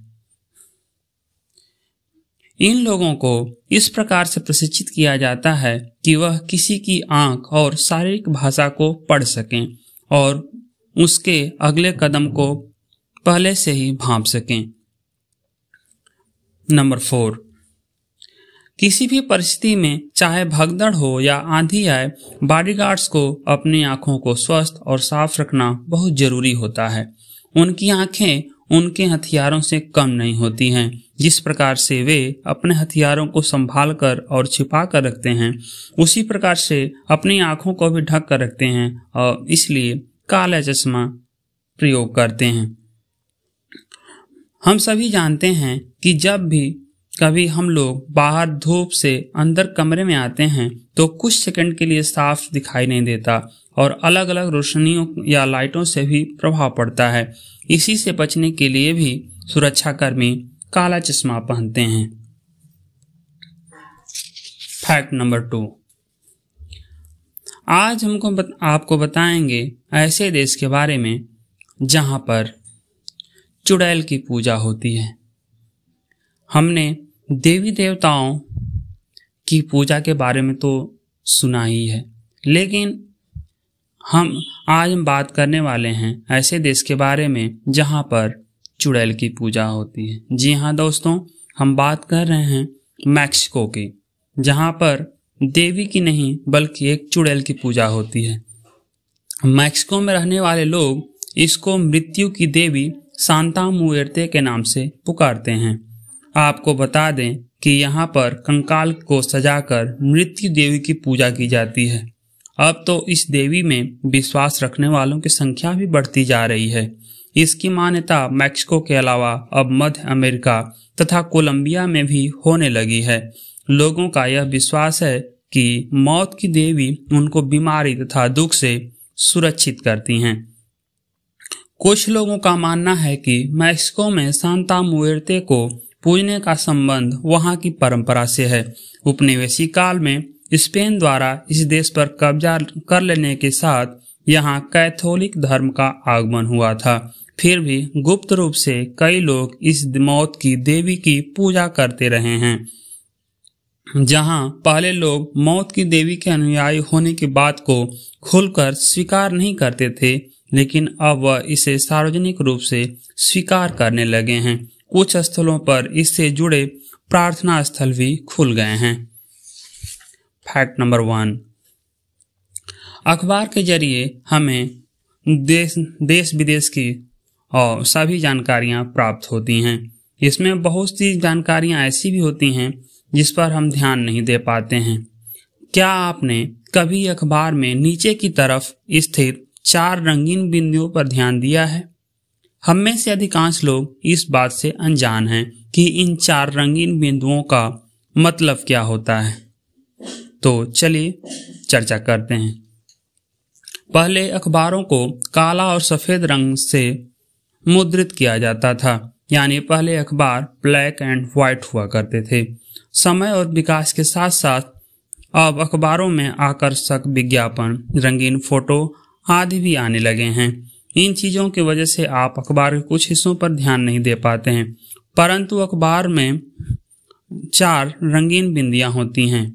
इन लोगों को इस प्रकार से प्रशिक्षित किया जाता है कि वह किसी की आंख और शारीरिक भाषा को पढ़ सकें और उसके अगले कदम को पहले से ही भांप सकें। नंबर 4, किसी भी परिस्थिति में चाहे भगदड़ हो या आंधी आए, बॉडीगार्ड्स को अपनी आंखों को स्वस्थ और साफ रखना बहुत जरूरी होता है। उनकी आंखें उनके हथियारों से कम नहीं होती हैं। जिस प्रकार से वे अपने हथियारों को संभाल कर और छिपा कर रखते हैं, उसी प्रकार से अपनी आंखों को भी ढक कर रखते हैं और इसलिए काला चश्मा प्रयोग करते हैं। हम सभी जानते हैं कि जब भी कभी हम लोग बाहर धूप से अंदर कमरे में आते हैं तो कुछ सेकंड के लिए साफ दिखाई नहीं देता और अलग अलग रोशनियों या लाइटों से भी प्रभाव पड़ता है। इसी से बचने के लिए भी सुरक्षाकर्मी काला चश्मा पहनते हैं। फैक्ट नंबर 2, आज आपको बताएंगे ऐसे देश के बारे में जहां पर चुड़ैल की पूजा होती है। हमने देवी देवताओं की पूजा के बारे में तो सुना ही है, लेकिन आज हम बात करने वाले हैं ऐसे देश के बारे में जहां पर चुड़ैल की पूजा होती है। जी हाँ दोस्तों, हम बात कर रहे हैं मैक्सिको की, जहां पर देवी की नहीं बल्कि एक चुड़ैल की पूजा होती है। मैक्सिको में रहने वाले लोग इसको मृत्यु की देवी सांता मुएर्ते के नाम से पुकारते हैं। आपको बता दें कि यहाँ पर कंकाल को सजाकर मृत्यु देवी की पूजा की जाती है। अब तो इस देवी में विश्वास रखने वालों की संख्या भी बढ़ती जा रही है। इसकी मान्यता मैक्सिको के अलावा अब मध्य अमेरिका तथा कोलंबिया में भी होने लगी है। लोगों का यह विश्वास है कि मौत की देवी उनको बीमारी तथा दुख से सुरक्षित करती हैं। कुछ लोगों का मानना है कि मैक्सिको में सांता मुएर्ते को पूजने का संबंध वहां की परंपरा से है। उपनिवेशी काल में स्पेन द्वारा इस देश पर कब्जा कर लेने के साथ यहाँ कैथोलिक धर्म का आगमन हुआ था। फिर भी गुप्त रूप से कई लोग इस मौत की देवी की पूजा करते रहे हैं। जहां पहले लोग मौत की देवी के अनुयायी होने की बात को खुलकर स्वीकार नहीं करते थे, लेकिन अब वह इसे सार्वजनिक रूप से स्वीकार करने लगे हैं। कुछ स्थलों पर इससे जुड़े प्रार्थना स्थल भी खुल गए हैं। फैक्ट नंबर 1, अखबार के जरिए हमें देश विदेश की और सभी जानकारियां प्राप्त होती हैं। इसमें बहुत सी जानकारियां ऐसी भी होती हैं जिस पर हम ध्यान नहीं दे पाते हैं। क्या आपने कभी अखबार में नीचे की तरफ स्थित 4 रंगीन बिंदुओं पर ध्यान दिया है? हम में से अधिकांश लोग इस बात से अनजान हैं कि इन 4 रंगीन बिंदुओं का मतलब क्या होता है। तो चलिए चर्चा करते हैं। पहले अखबारों को काला और सफेद रंग से मुद्रित किया जाता था, यानी पहले अखबार ब्लैक एंड व्हाइट हुआ करते थे। समय और विकास के साथ साथ अब अखबारों में आकर्षक विज्ञापन, रंगीन फोटो आदि भी आने लगे हैं। इन चीजों की वजह से आप अखबार के कुछ हिस्सों पर ध्यान नहीं दे पाते हैं, परंतु अखबार में 4 रंगीन बिंदियां होती हैं।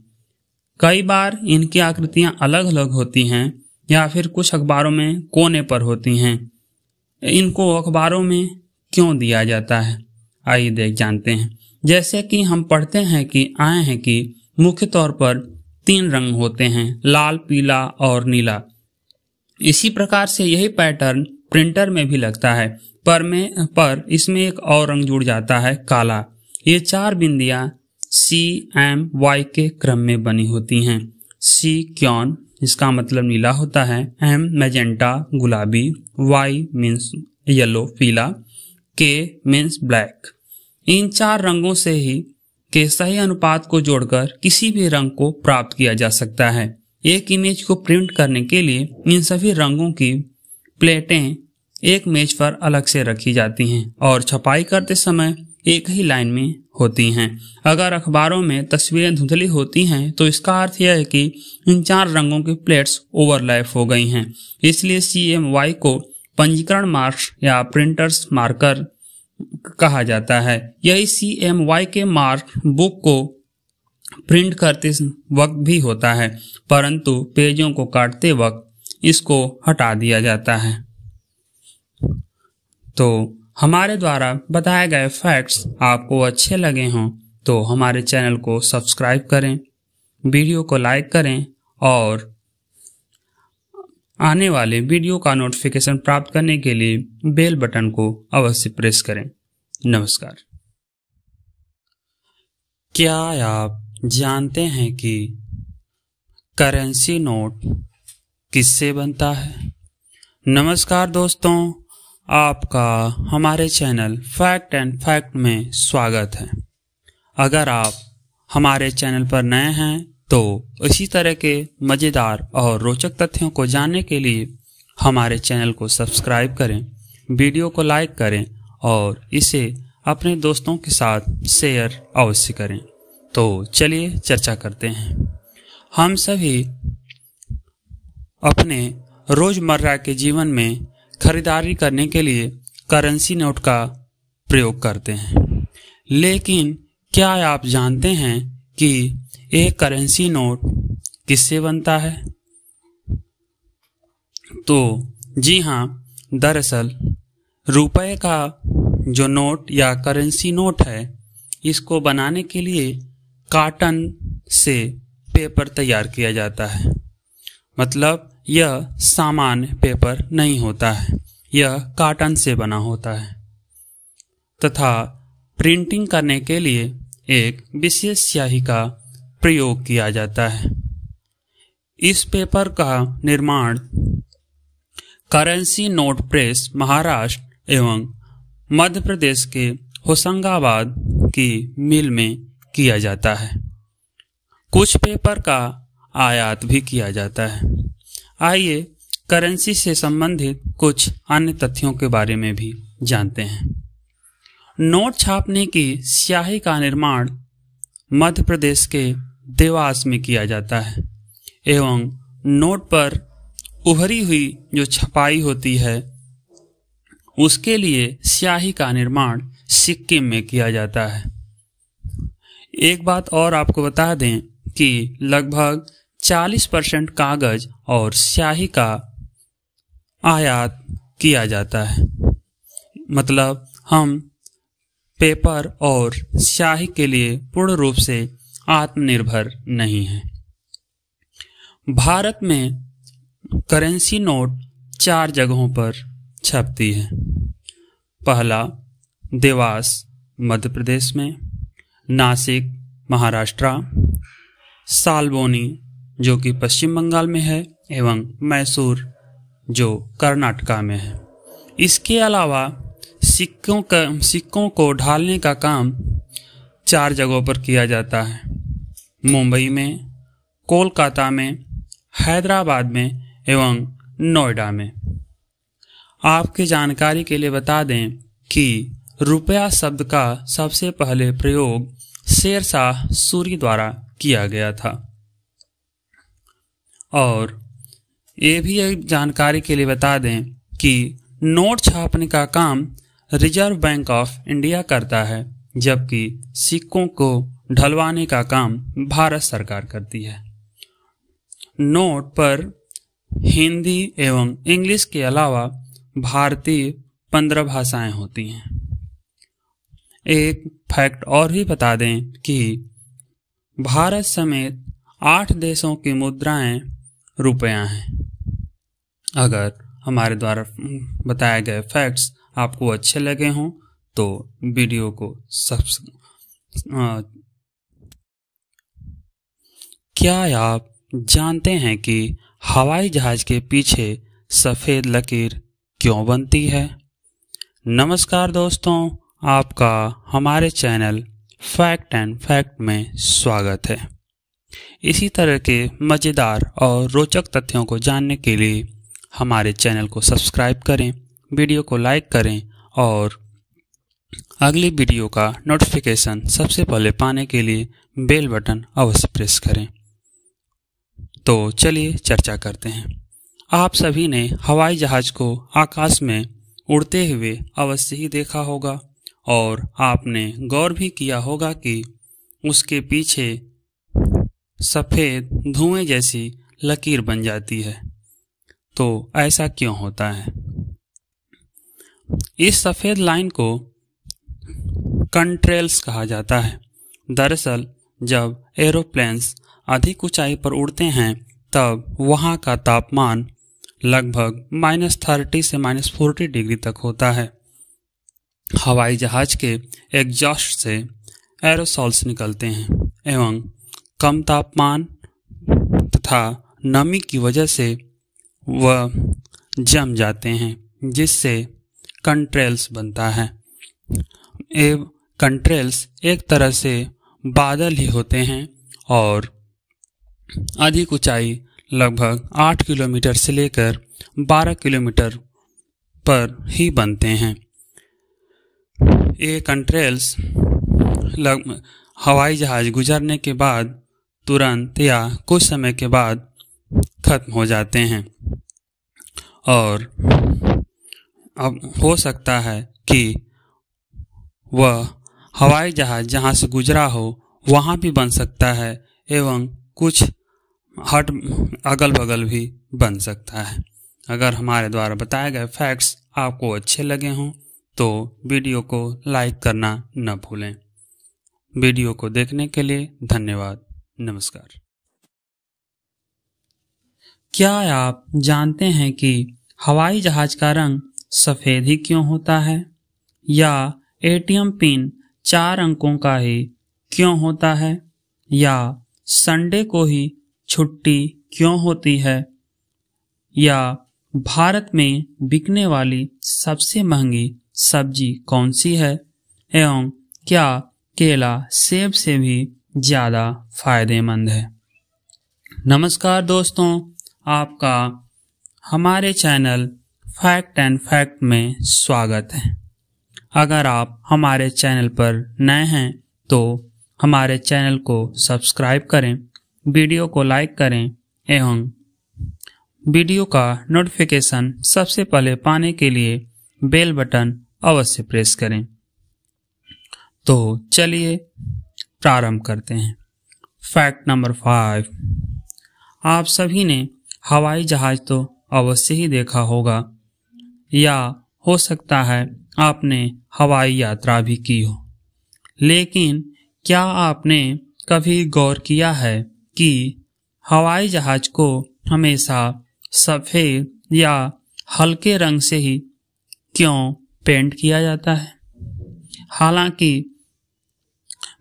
कई बार इनकी आकृतियां अलग अलग होती हैं या फिर कुछ अखबारों में कोने पर होती हैं। इनको अखबारों में क्यों दिया जाता है, आइए जानते हैं। जैसे कि हम पढ़ते हैं कि मुख्य तौर पर 3 रंग होते हैं, लाल, पीला और नीला। इसी प्रकार से यही पैटर्न प्रिंटर में भी लगता है, पर इसमें एक और रंग जुड़ जाता है, काला। ये 4 बिंदियां CMY के क्रम में बनी होती हैं। C क्योन, इसका मतलब नीला होता है, M मैजेंटा गुलाबी, Y मीन्स येलो पीला, K मीन्स ब्लैक। इन 4 रंगों से ही के सही अनुपात को जोड़कर किसी भी रंग को प्राप्त किया जा सकता है। एक इमेज को प्रिंट करने के लिए इन सभी रंगों की प्लेटें एक मेज पर अलग से रखी जाती हैं और छपाई करते समय एक ही लाइन में होती हैं। अगर अखबारों में तस्वीरें धुंधली होती हैं तो इसका अर्थ यह है कि इन 4 रंगों की प्लेट्स ओवरलैप हो गई हैं। इसलिए CMY को पंजीकरण मार्क या प्रिंटर्स मार्कर कहा जाता है। यही CMY के मार्क बुक को प्रिंट करते वक्त भी होता है, परंतु पेजों को काटते वक्त इसको हटा दिया जाता है। तो हमारे द्वारा बताए गए फैक्ट्स आपको अच्छे लगे हों तो हमारे चैनल को सब्सक्राइब करें, वीडियो को लाइक करें और आने वाले वीडियो का नोटिफिकेशन प्राप्त करने के लिए बेल बटन को अवश्य प्रेस करें। नमस्कार। क्या आप जानते हैं कि करेंसी नोट किससे बनता है? नमस्कार दोस्तों, आपका हमारे चैनल फैक्ट एंड फैक्ट में स्वागत है। अगर आप हमारे चैनल पर नए हैं तो इसी तरह के मज़ेदार और रोचक तथ्यों को जानने के लिए हमारे चैनल को सब्सक्राइब करें, वीडियो को लाइक करें और इसे अपने दोस्तों के साथ शेयर अवश्य करें। तो चलिए चर्चा करते हैं। हम सभी अपने रोज़मर्रा के जीवन में खरीदारी करने के लिए करेंसी नोट का प्रयोग करते हैं, लेकिन क्या आप जानते हैं कि एक करेंसी नोट किससे बनता है? तो जी हाँ, दरअसल रुपए का जो नोट या करेंसी नोट है, इसको बनाने के लिए कॉटन से पेपर तैयार किया जाता है। मतलब यह सामान्य पेपर नहीं होता है, यह कॉटन से बना होता है तथा प्रिंटिंग करने के लिए एक विशेष स्याही का प्रयोग किया जाता है। इस पेपर का निर्माण करेंसी नोट प्रेस महाराष्ट्र एवं मध्य प्रदेश के होशंगाबाद की मिल में किया जाता है। कुछ पेपर का आयात भी किया जाता है। आइए करेंसी से संबंधित कुछ अन्य तथ्यों के बारे में भी जानते हैं। नोट छापने की स्याही का निर्माण मध्य प्रदेश के देवास में किया जाता है एवं नोट पर उभरी हुई जो छपाई होती है उसके लिए स्याही का निर्माण सिक्किम में किया जाता है। एक बात और आपको बता दें कि लगभग 40% कागज और स्याही का आयात किया जाता है। मतलब हम पेपर और स्याही के लिए पूर्ण रूप से आत्मनिर्भर नहीं है। भारत में करेंसी नोट 4 जगहों पर छपती है। पहला देवास मध्य प्रदेश में, नासिक महाराष्ट्र, सालबोनी जो कि पश्चिम बंगाल में है एवं मैसूर जो कर्नाटका में है। इसके अलावा सिक्कों को ढालने का काम 4 जगहों पर किया जाता है। मुंबई में, कोलकाता में, हैदराबाद में एवं नोएडा में। आपकी जानकारी के लिए बता दें कि रुपया शब्द का सबसे पहले प्रयोग शेरशाह सूरी द्वारा किया गया था। और ये भी एक जानकारी के लिए बता दें कि नोट छापने का काम रिजर्व बैंक ऑफ इंडिया करता है, जबकि सिक्कों को ढलवाने का काम भारत सरकार करती है। नोट पर हिंदी एवं इंग्लिश के अलावा भारतीय 15 भाषाएं होती हैं। एक फैक्ट और भी बता दें कि भारत समेत 8 देशों की मुद्राएं रुपया हैं। अगर हमारे द्वारा बताए गए फैक्ट्स आपको अच्छे लगे हों तो वीडियो को क्या आप जानते हैं कि हवाई जहाज के पीछे सफ़ेद लकीर क्यों बनती है? नमस्कार दोस्तों, आपका हमारे चैनल फैक्ट एंड फैक्ट में स्वागत है। इसी तरह के मज़ेदार और रोचक तथ्यों को जानने के लिए हमारे चैनल को सब्सक्राइब करें, वीडियो को लाइक करें और अगली वीडियो का नोटिफिकेशन सबसे पहले पाने के लिए बेल बटन अवश्य प्रेस करें। तो चलिए चर्चा करते हैं। आप सभी ने हवाई जहाज को आकाश में उड़ते हुए अवश्य ही देखा होगा और आपने गौर भी किया होगा कि उसके पीछे सफ़ेद धुएं जैसी लकीर बन जाती है। तो ऐसा क्यों होता है? इस सफ़ेद लाइन को कंट्रेल्स कहा जाता है। दरअसल जब एरोप्लेन्स अधिक ऊंचाई पर उड़ते हैं तब वहां का तापमान लगभग -30 से -40 डिग्री तक होता है। हवाई जहाज के एग्जॉस्ट से एरोसॉल्स निकलते हैं एवं कम तापमान तथा नमी की वजह से वह जम जाते हैं, जिससे कंट्रेल्स बनता है। कंट्रेल्स एक तरह से बादल ही होते हैं और अधिक ऊंचाई लगभग 8 किलोमीटर से लेकर 12 किलोमीटर पर ही बनते हैं। ये कंट्रेल्स हवाई जहाज गुजरने के बाद तुरंत या कुछ समय के बाद खत्म हो जाते हैं और अब हो सकता है कि वह हवाई जहाज जहाँ से गुजरा हो वहाँ भी बन सकता है एवं कुछ हट अगल बगल भी बन सकता है। अगर हमारे द्वारा बताए गए फैक्ट्स आपको अच्छे लगे हों तो वीडियो को लाइक करना न भूलें। वीडियो को देखने के लिए धन्यवाद। नमस्कार। क्या आप जानते हैं कि हवाई जहाज का रंग सफ़ेद ही क्यों होता है, या एटीएम पिन 4 अंकों का ही क्यों होता है, या संडे को ही छुट्टी क्यों होती है, या भारत में बिकने वाली सबसे महंगी सब्जी कौन सी है, एवं क्या केला सेब से भी ज़्यादा फायदेमंद है। नमस्कार दोस्तों, आपका हमारे चैनल फैक्ट एंड फैक्ट में स्वागत है। अगर आप हमारे चैनल पर नए हैं तो हमारे चैनल को सब्सक्राइब करें, वीडियो को लाइक करें एवं वीडियो का नोटिफिकेशन सबसे पहले पाने के लिए बेल बटन अवश्य प्रेस करें। तो चलिए प्रारंभ करते हैं। Fact number 5। आप सभी ने हवाई जहाज तो अवश्य ही देखा होगा, या हो सकता है आपने हवाई यात्रा भी की हो, लेकिन क्या आपने कभी गौर किया है कि हवाई जहाज को हमेशा सफ़ेद या हल्के रंग से ही क्यों पेंट किया जाता है? हालांकि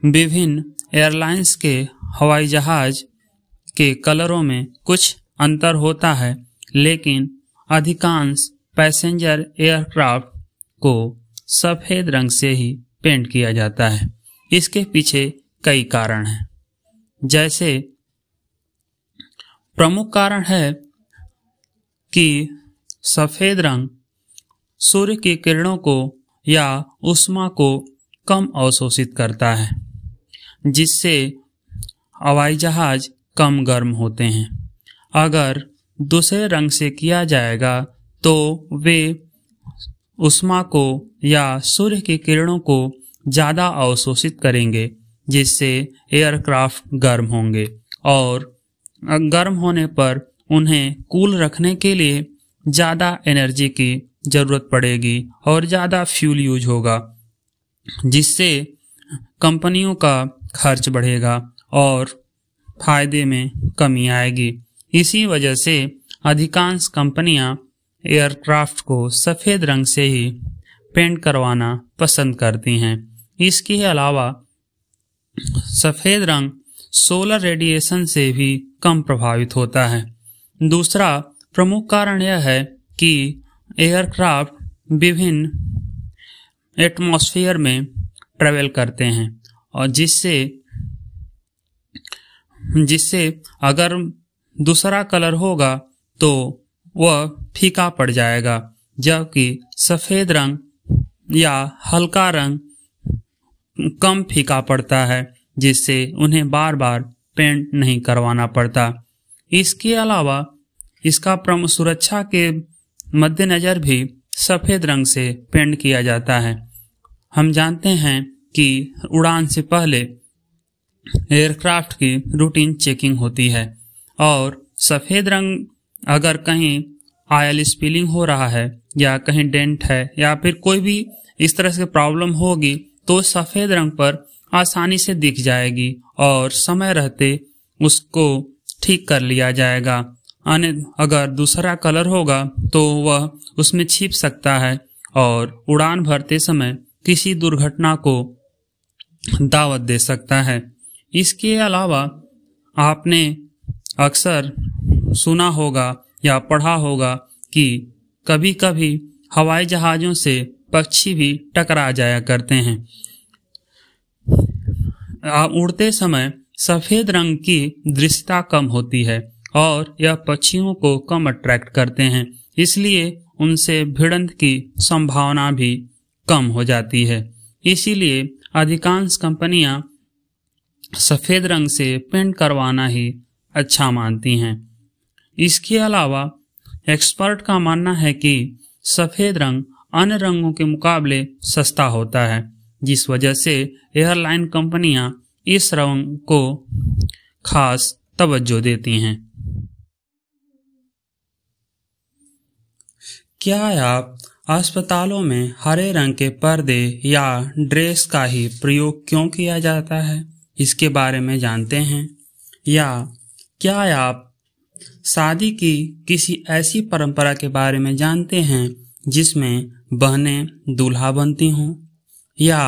विभिन्न एयरलाइंस के हवाई जहाज के कलरों में कुछ अंतर होता है, लेकिन अधिकांश पैसेंजर एयरक्राफ्ट को सफ़ेद रंग से ही पेंट किया जाता है। इसके पीछे कई कारण हैं। जैसे प्रमुख कारण है कि सफ़ेद रंग सूर्य की किरणों को या ऊष्मा को कम अवशोषित करता है, जिससे हवाई जहाज कम गर्म होते हैं। अगर दूसरे रंग से किया जाएगा तो वे ऊष्मा को या सूर्य की किरणों को ज़्यादा अवशोषित करेंगे, जिससे एयरक्राफ्ट गर्म होंगे और गर्म होने पर उन्हें कूल रखने के लिए ज़्यादा एनर्जी की ज़रूरत पड़ेगी और ज़्यादा फ्यूल यूज होगा, जिससे कंपनियों का खर्च बढ़ेगा और फायदे में कमी आएगी। इसी वजह से अधिकांश कंपनियां एयरक्राफ्ट को सफ़ेद रंग से ही पेंट करवाना पसंद करती हैं। इसके अलावा सफ़ेद रंग सोलर रेडिएशन से भी कम प्रभावित होता है। दूसरा प्रमुख कारण यह है कि एयरक्राफ्ट विभिन्न एटमॉस्फेयर में ट्रेवल करते हैं और जिससे अगर दूसरा कलर होगा तो वह फीका पड़ जाएगा, जबकि सफ़ेद रंग या हल्का रंग कम फीका पड़ता है, जिससे उन्हें बार बार पेंट नहीं करवाना पड़ता। इसके अलावा इसका सुरक्षा के मद्देनज़र भी सफ़ेद रंग से पेंट किया जाता है। हम जानते हैं कि उड़ान से पहले एयरक्राफ्ट की रूटीन चेकिंग होती है और सफ़ेद रंग अगर कहीं ऑयल स्पिलिंग हो रहा है या कहीं डेंट है या फिर कोई भी इस तरह से प्रॉब्लम होगी तो सफ़ेद रंग पर आसानी से दिख जाएगी और समय रहते उसको ठीक कर लिया जाएगा। अगर दूसरा कलर होगा तो वह उसमें छिप सकता है और उड़ान भरते समय किसी दुर्घटना को दावत दे सकता है। इसके अलावा आपने अक्सर सुना होगा या पढ़ा होगा कि कभी कभी हवाई जहाज़ों से पक्षी भी टकरा जाया करते हैं। उड़ते समय सफ़ेद रंग की दृश्यता कम होती है और यह पक्षियों को कम अट्रैक्ट करते हैं, इसलिए उनसे भिड़ंत की संभावना भी कम हो जाती है। इसीलिए अधिकांश कंपनियां सफ़ेद रंग से पेंट करवाना ही अच्छा मानती हैं। इसके अलावा एक्सपर्ट का मानना है कि सफ़ेद रंग अन्य रंगों के मुकाबले सस्ता होता है, जिस वजह से एयरलाइन कंपनियां इस रंग को खास तवज्जो देती हैं। क्या आप अस्पतालों में हरे रंग के पर्दे या ड्रेस का ही प्रयोग क्यों किया जाता है, इसके बारे में जानते हैं? या क्या आप शादी की किसी ऐसी परंपरा के बारे में जानते हैं जिसमें बहनें दूल्हा बनती हों? या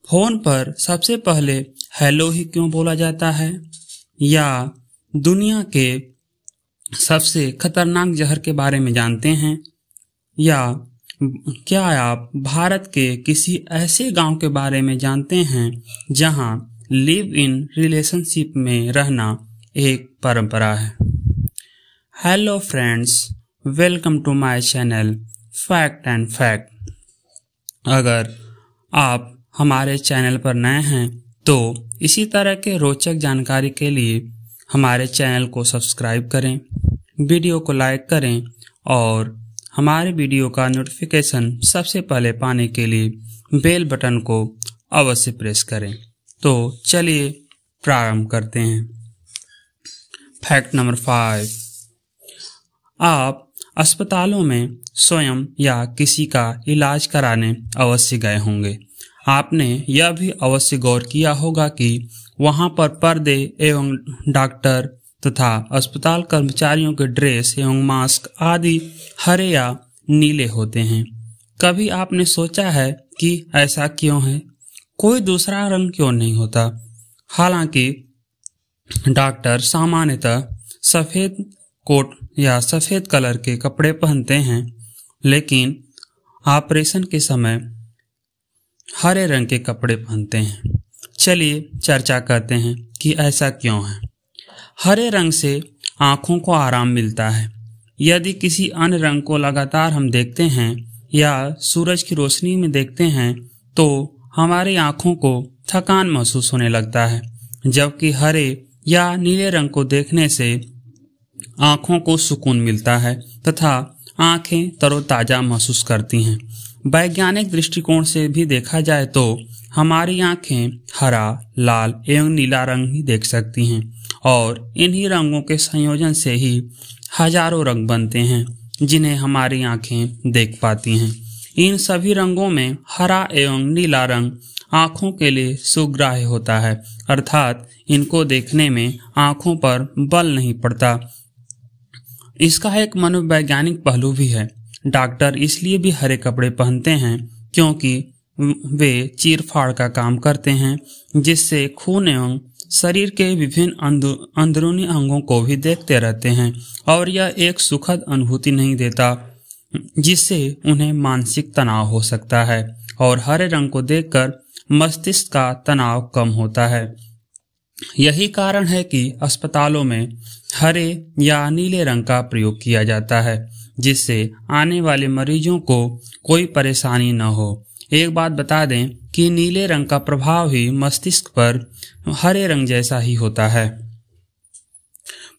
फोन पर सबसे पहले हेलो ही क्यों बोला जाता है? या दुनिया के सबसे खतरनाक जहर के बारे में जानते हैं? या क्या आप भारत के किसी ऐसे गांव के बारे में जानते हैं जहां लिव इन रिलेशनशिप में रहना एक परंपरा है? Hello friends, welcome to my channel fact and fact. अगर आप हमारे चैनल पर नए हैं तो इसी तरह के रोचक जानकारी के लिए हमारे चैनल को सब्सक्राइब करें, वीडियो को लाइक करें और हमारे वीडियो का नोटिफिकेशन सबसे पहले पाने के लिए बेल बटन को अवश्य प्रेस करें। तो चलिए प्रारंभ करते हैं। Fact number 5। आप अस्पतालों में स्वयं या किसी का इलाज कराने अवश्य गए होंगे। आपने यह भी अवश्य गौर किया होगा कि वहां पर पर्दे एवं डॉक्टर तथा अस्पताल कर्मचारियों के ड्रेस एवं मास्क आदि हरे या नीले होते हैं। कभी आपने सोचा है कि ऐसा क्यों है? कोई दूसरा रंग क्यों नहीं होता? हालांकि डॉक्टर सामान्यतः सफ़ेद कोट या सफ़ेद कलर के कपड़े पहनते हैं, लेकिन ऑपरेशन के समय हरे रंग के कपड़े पहनते हैं। चलिए चर्चा करते हैं कि ऐसा क्यों है। हरे रंग से आँखों को आराम मिलता है। यदि किसी अन्य रंग को लगातार हम देखते हैं या सूरज की रोशनी में देखते हैं तो हमारी आँखों को थकान महसूस होने लगता है, जबकि हरे या नीले रंग को देखने से आँखों को सुकून मिलता है तथा आँखें तरोताजा महसूस करती हैं। वैज्ञानिक दृष्टिकोण से भी देखा जाए तो हमारी आँखें हरा, लाल एवं नीला रंग ही देख सकती हैं और इन्हीं रंगों के संयोजन से ही हजारों रंग बनते हैं जिन्हें हमारी आँखें देख पाती हैं। इन सभी रंगों में हरा एवं नीला रंग आँखों के लिए सुग्राह्य होता है, अर्थात इनको देखने में आँखों पर बल नहीं पड़ता। इसका एक मनोवैज्ञानिक पहलू भी है। डॉक्टर इसलिए भी हरे कपड़े पहनते हैं क्योंकि वे चीर-फाड़ का काम करते हैं, जिससे खून एवं शरीर के विभिन्न अंदरूनी अंगों को भी देखते रहते हैं और यह एक सुखद अनुभूति नहीं देता, जिससे उन्हें मानसिक तनाव हो सकता है और हरे रंग को देखकर मस्तिष्क का तनाव कम होता है। यही कारण है कि अस्पतालों में हरे या नीले रंग का प्रयोग किया जाता है, जिससे आने वाले मरीजों को कोई परेशानी न हो। एक बात बता दें कि नीले रंग का प्रभाव ही मस्तिष्क पर हरे रंग जैसा ही होता है।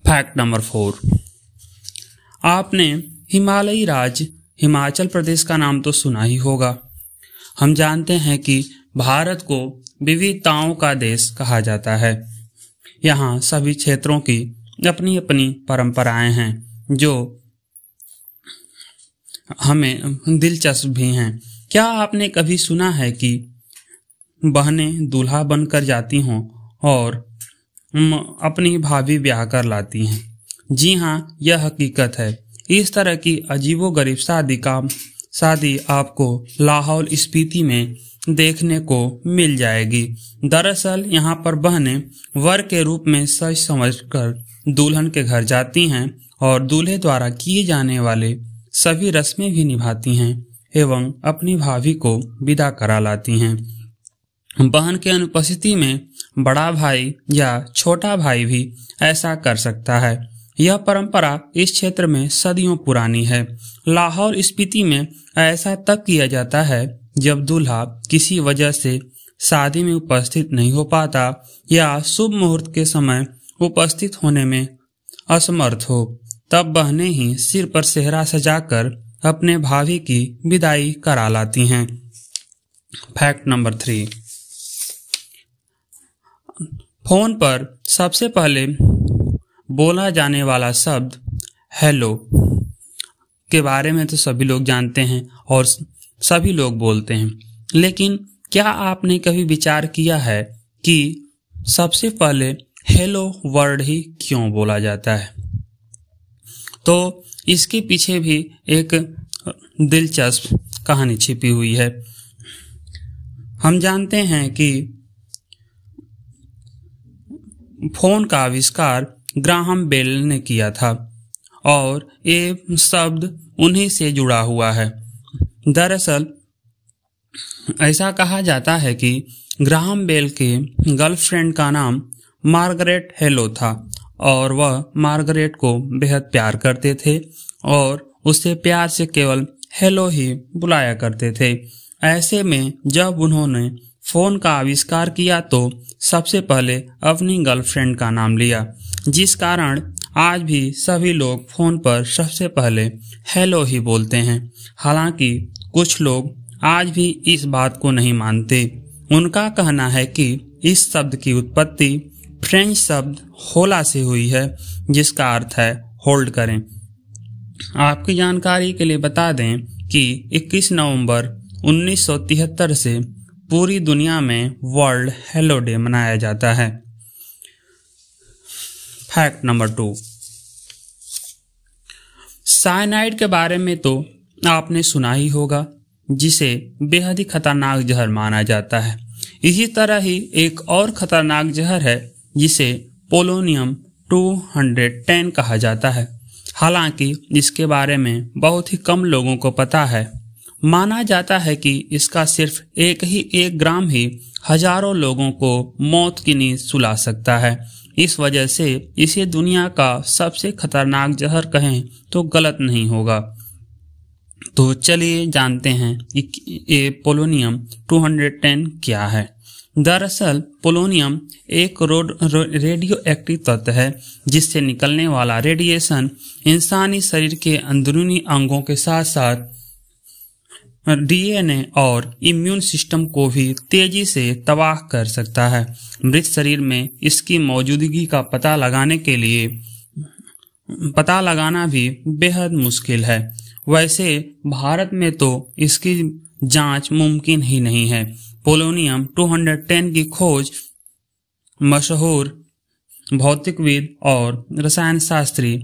Fact number 4। आपने हिमालयी राज्य हिमाचल प्रदेश का नाम तो सुना ही होगा। हम जानते हैं कि भारत को विविधताओं का देश कहा जाता है। यहाँ सभी क्षेत्रों की अपनी अपनी परंपराएं हैं जो हमें दिलचस्प भी हैं। क्या आपने कभी सुना है कि बहनें दूल्हा बनकर जाती हों और अपनी भाभी ब्याह कर लाती हैं? जी हाँ, यह हकीकत है। इस तरह की अजीबोगरीब शादी आपको लाहौल स्पीति में देखने को मिल जाएगी। दरअसल यहाँ पर बहनें वर के रूप में सज समझकर दुल्हन के घर जाती हैं और दूल्हे द्वारा किए जाने वाले सभी रस्में भी निभाती हैं एवं अपनी भाभी को विदा करा लाती हैं। बहन के अनुपस्थिति में बड़ा भाई या छोटा भाई भी ऐसा कर सकता है। यह परंपरा इस क्षेत्र में सदियों पुरानी है। लाहौल स्पीति में ऐसा तब किया जाता है जब दूल्हा किसी वजह से शादी में उपस्थित नहीं हो पाता या शुभ मुहूर्त के समय उपस्थित होने में असमर्थ हो, तब बहनें ही सिर पर सेहरा सजाकर अपने भाभी की विदाई करा लाती हैं। फैक्ट नंबर 3, फोन पर सबसे पहले बोला जाने वाला शब्द हेलो के बारे में तो सभी लोग जानते हैं और सभी लोग बोलते हैं, लेकिन क्या आपने कभी विचार किया है कि सबसे पहले हेलो वर्ड ही क्यों बोला जाता है? तो इसके पीछे भी एक दिलचस्प कहानी छिपी हुई है। हम जानते हैं कि फोन का आविष्कार ग्राहम बेल ने किया था और ये शब्द उन्हीं से जुड़ा हुआ है। दरअसल ऐसा कहा जाता है कि ग्राहम बेल के गर्लफ्रेंड का नाम मार्गरेट हेलो था और वह मार्गरेट को बेहद प्यार करते थे और उससे प्यार से केवल हेलो ही बुलाया करते थे। ऐसे में जब उन्होंने फोन का आविष्कार किया तो सबसे पहले अपनी गर्लफ्रेंड का नाम लिया, जिस कारण आज भी सभी लोग फोन पर सबसे पहले हेलो ही बोलते हैं। हालांकि कुछ लोग आज भी इस बात को नहीं मानते। उनका कहना है कि इस शब्द की उत्पत्ति फ्रेंच शब्द होला से हुई है, जिसका अर्थ है होल्ड करें। आपकी जानकारी के लिए बता दें कि 21 नवंबर 1973 से पूरी दुनिया में वर्ल्ड हेलो डे मनाया जाता है। फैक्ट नंबर 2, साइनाइड के बारे में तो आपने सुना ही होगा, जिसे बेहद ही खतरनाक जहर माना जाता है। इसी तरह ही एक और खतरनाक जहर है जिसे पोलोनियम 210 कहा जाता है। हालांकि इसके बारे में बहुत ही कम लोगों को पता है। माना जाता है कि इसका सिर्फ 1 ग्राम ही हजारों लोगों को मौत की नींद सुला सकता है। इस वजह से इसे दुनिया का सबसे खतरनाक जहर कहें तो गलत नहीं होगा। तो चलिए जानते हैं कि ये पोलोनियम 210 क्या है। दरअसल पोलोनियम एक रेडियो एक्टिव तत्व है जिससे निकलने वाला रेडिएशन इंसानी शरीर के अंदरूनी अंगों के साथ साथ डीएनए और इम्यून सिस्टम को भी तेजी से तबाह कर सकता है। मृत शरीर में इसकी मौजूदगी का पता लगाना भी बेहद मुश्किल है। वैसे भारत में तो इसकी जांच मुमकिन ही नहीं है। पोलोनियम 210 की खोज मशहूर भौतिकविद और रसायन शास्त्री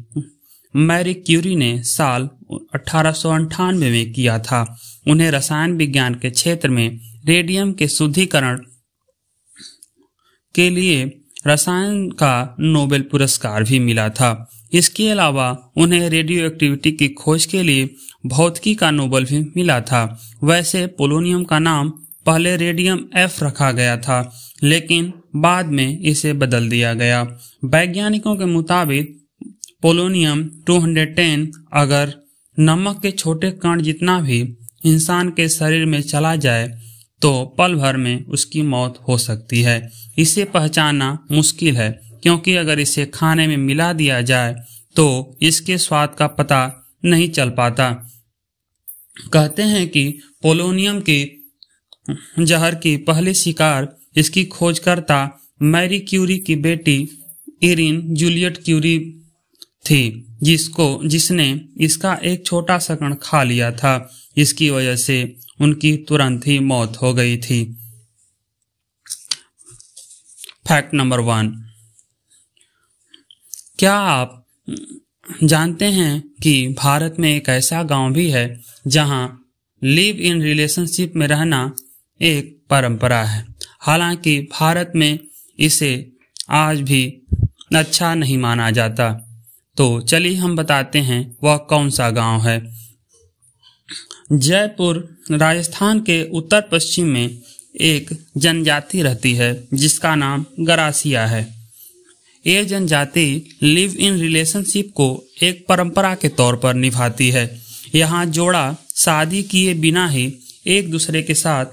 मैरी क्यूरी ने साल 1898 में किया था। उन्हें रसायन विज्ञान के क्षेत्र में रेडियम के शुद्धिकरण के लिए रसायन का नोबेल पुरस्कार भी मिला था। इसके अलावा उन्हें रेडियो एक्टिविटी की खोज के लिए भौतिकी का नोबेल भी मिला था। वैसे पोलोनियम का नाम पहले रेडियम F रखा गया था, लेकिन बाद में इसे बदल दिया गया। वैज्ञानिकों के मुताबिक पोलोनियम 210 अगर नमक के छोटे कण जितना भी इंसान के शरीर में चला जाए तो पल भर में उसकी मौत हो सकती है। इसे पहचानना मुश्किल है, क्योंकि अगर इसे खाने में मिला दिया जाए तो इसके स्वाद का पता नहीं चल पाता। कहते हैं कि पोलोनियम की जहर की पहली शिकार इसकी खोजकर्ता मैरी क्यूरी की बेटी इरिन जूलियट क्यूरी थी, जिसने इसका एक छोटा सा कण खा लिया था। इसकी वजह से उनकी तुरंत ही मौत हो गई थी। फैक्ट नंबर 1, क्या आप जानते हैं कि भारत में एक ऐसा गांव भी है जहां लिव इन रिलेशनशिप में रहना एक परंपरा है। हालांकि भारत में इसे आज भी अच्छा नहीं माना जाता। तो चलिए हम बताते हैं वह कौन सा गांव है। जयपुर राजस्थान के उत्तर पश्चिम में एक जनजाति रहती है जिसका नाम गरासिया है। ये जनजाति लिव इन रिलेशनशिप को एक परंपरा के तौर पर निभाती है। यहाँ जोड़ा शादी किए बिना ही एक दूसरे के साथ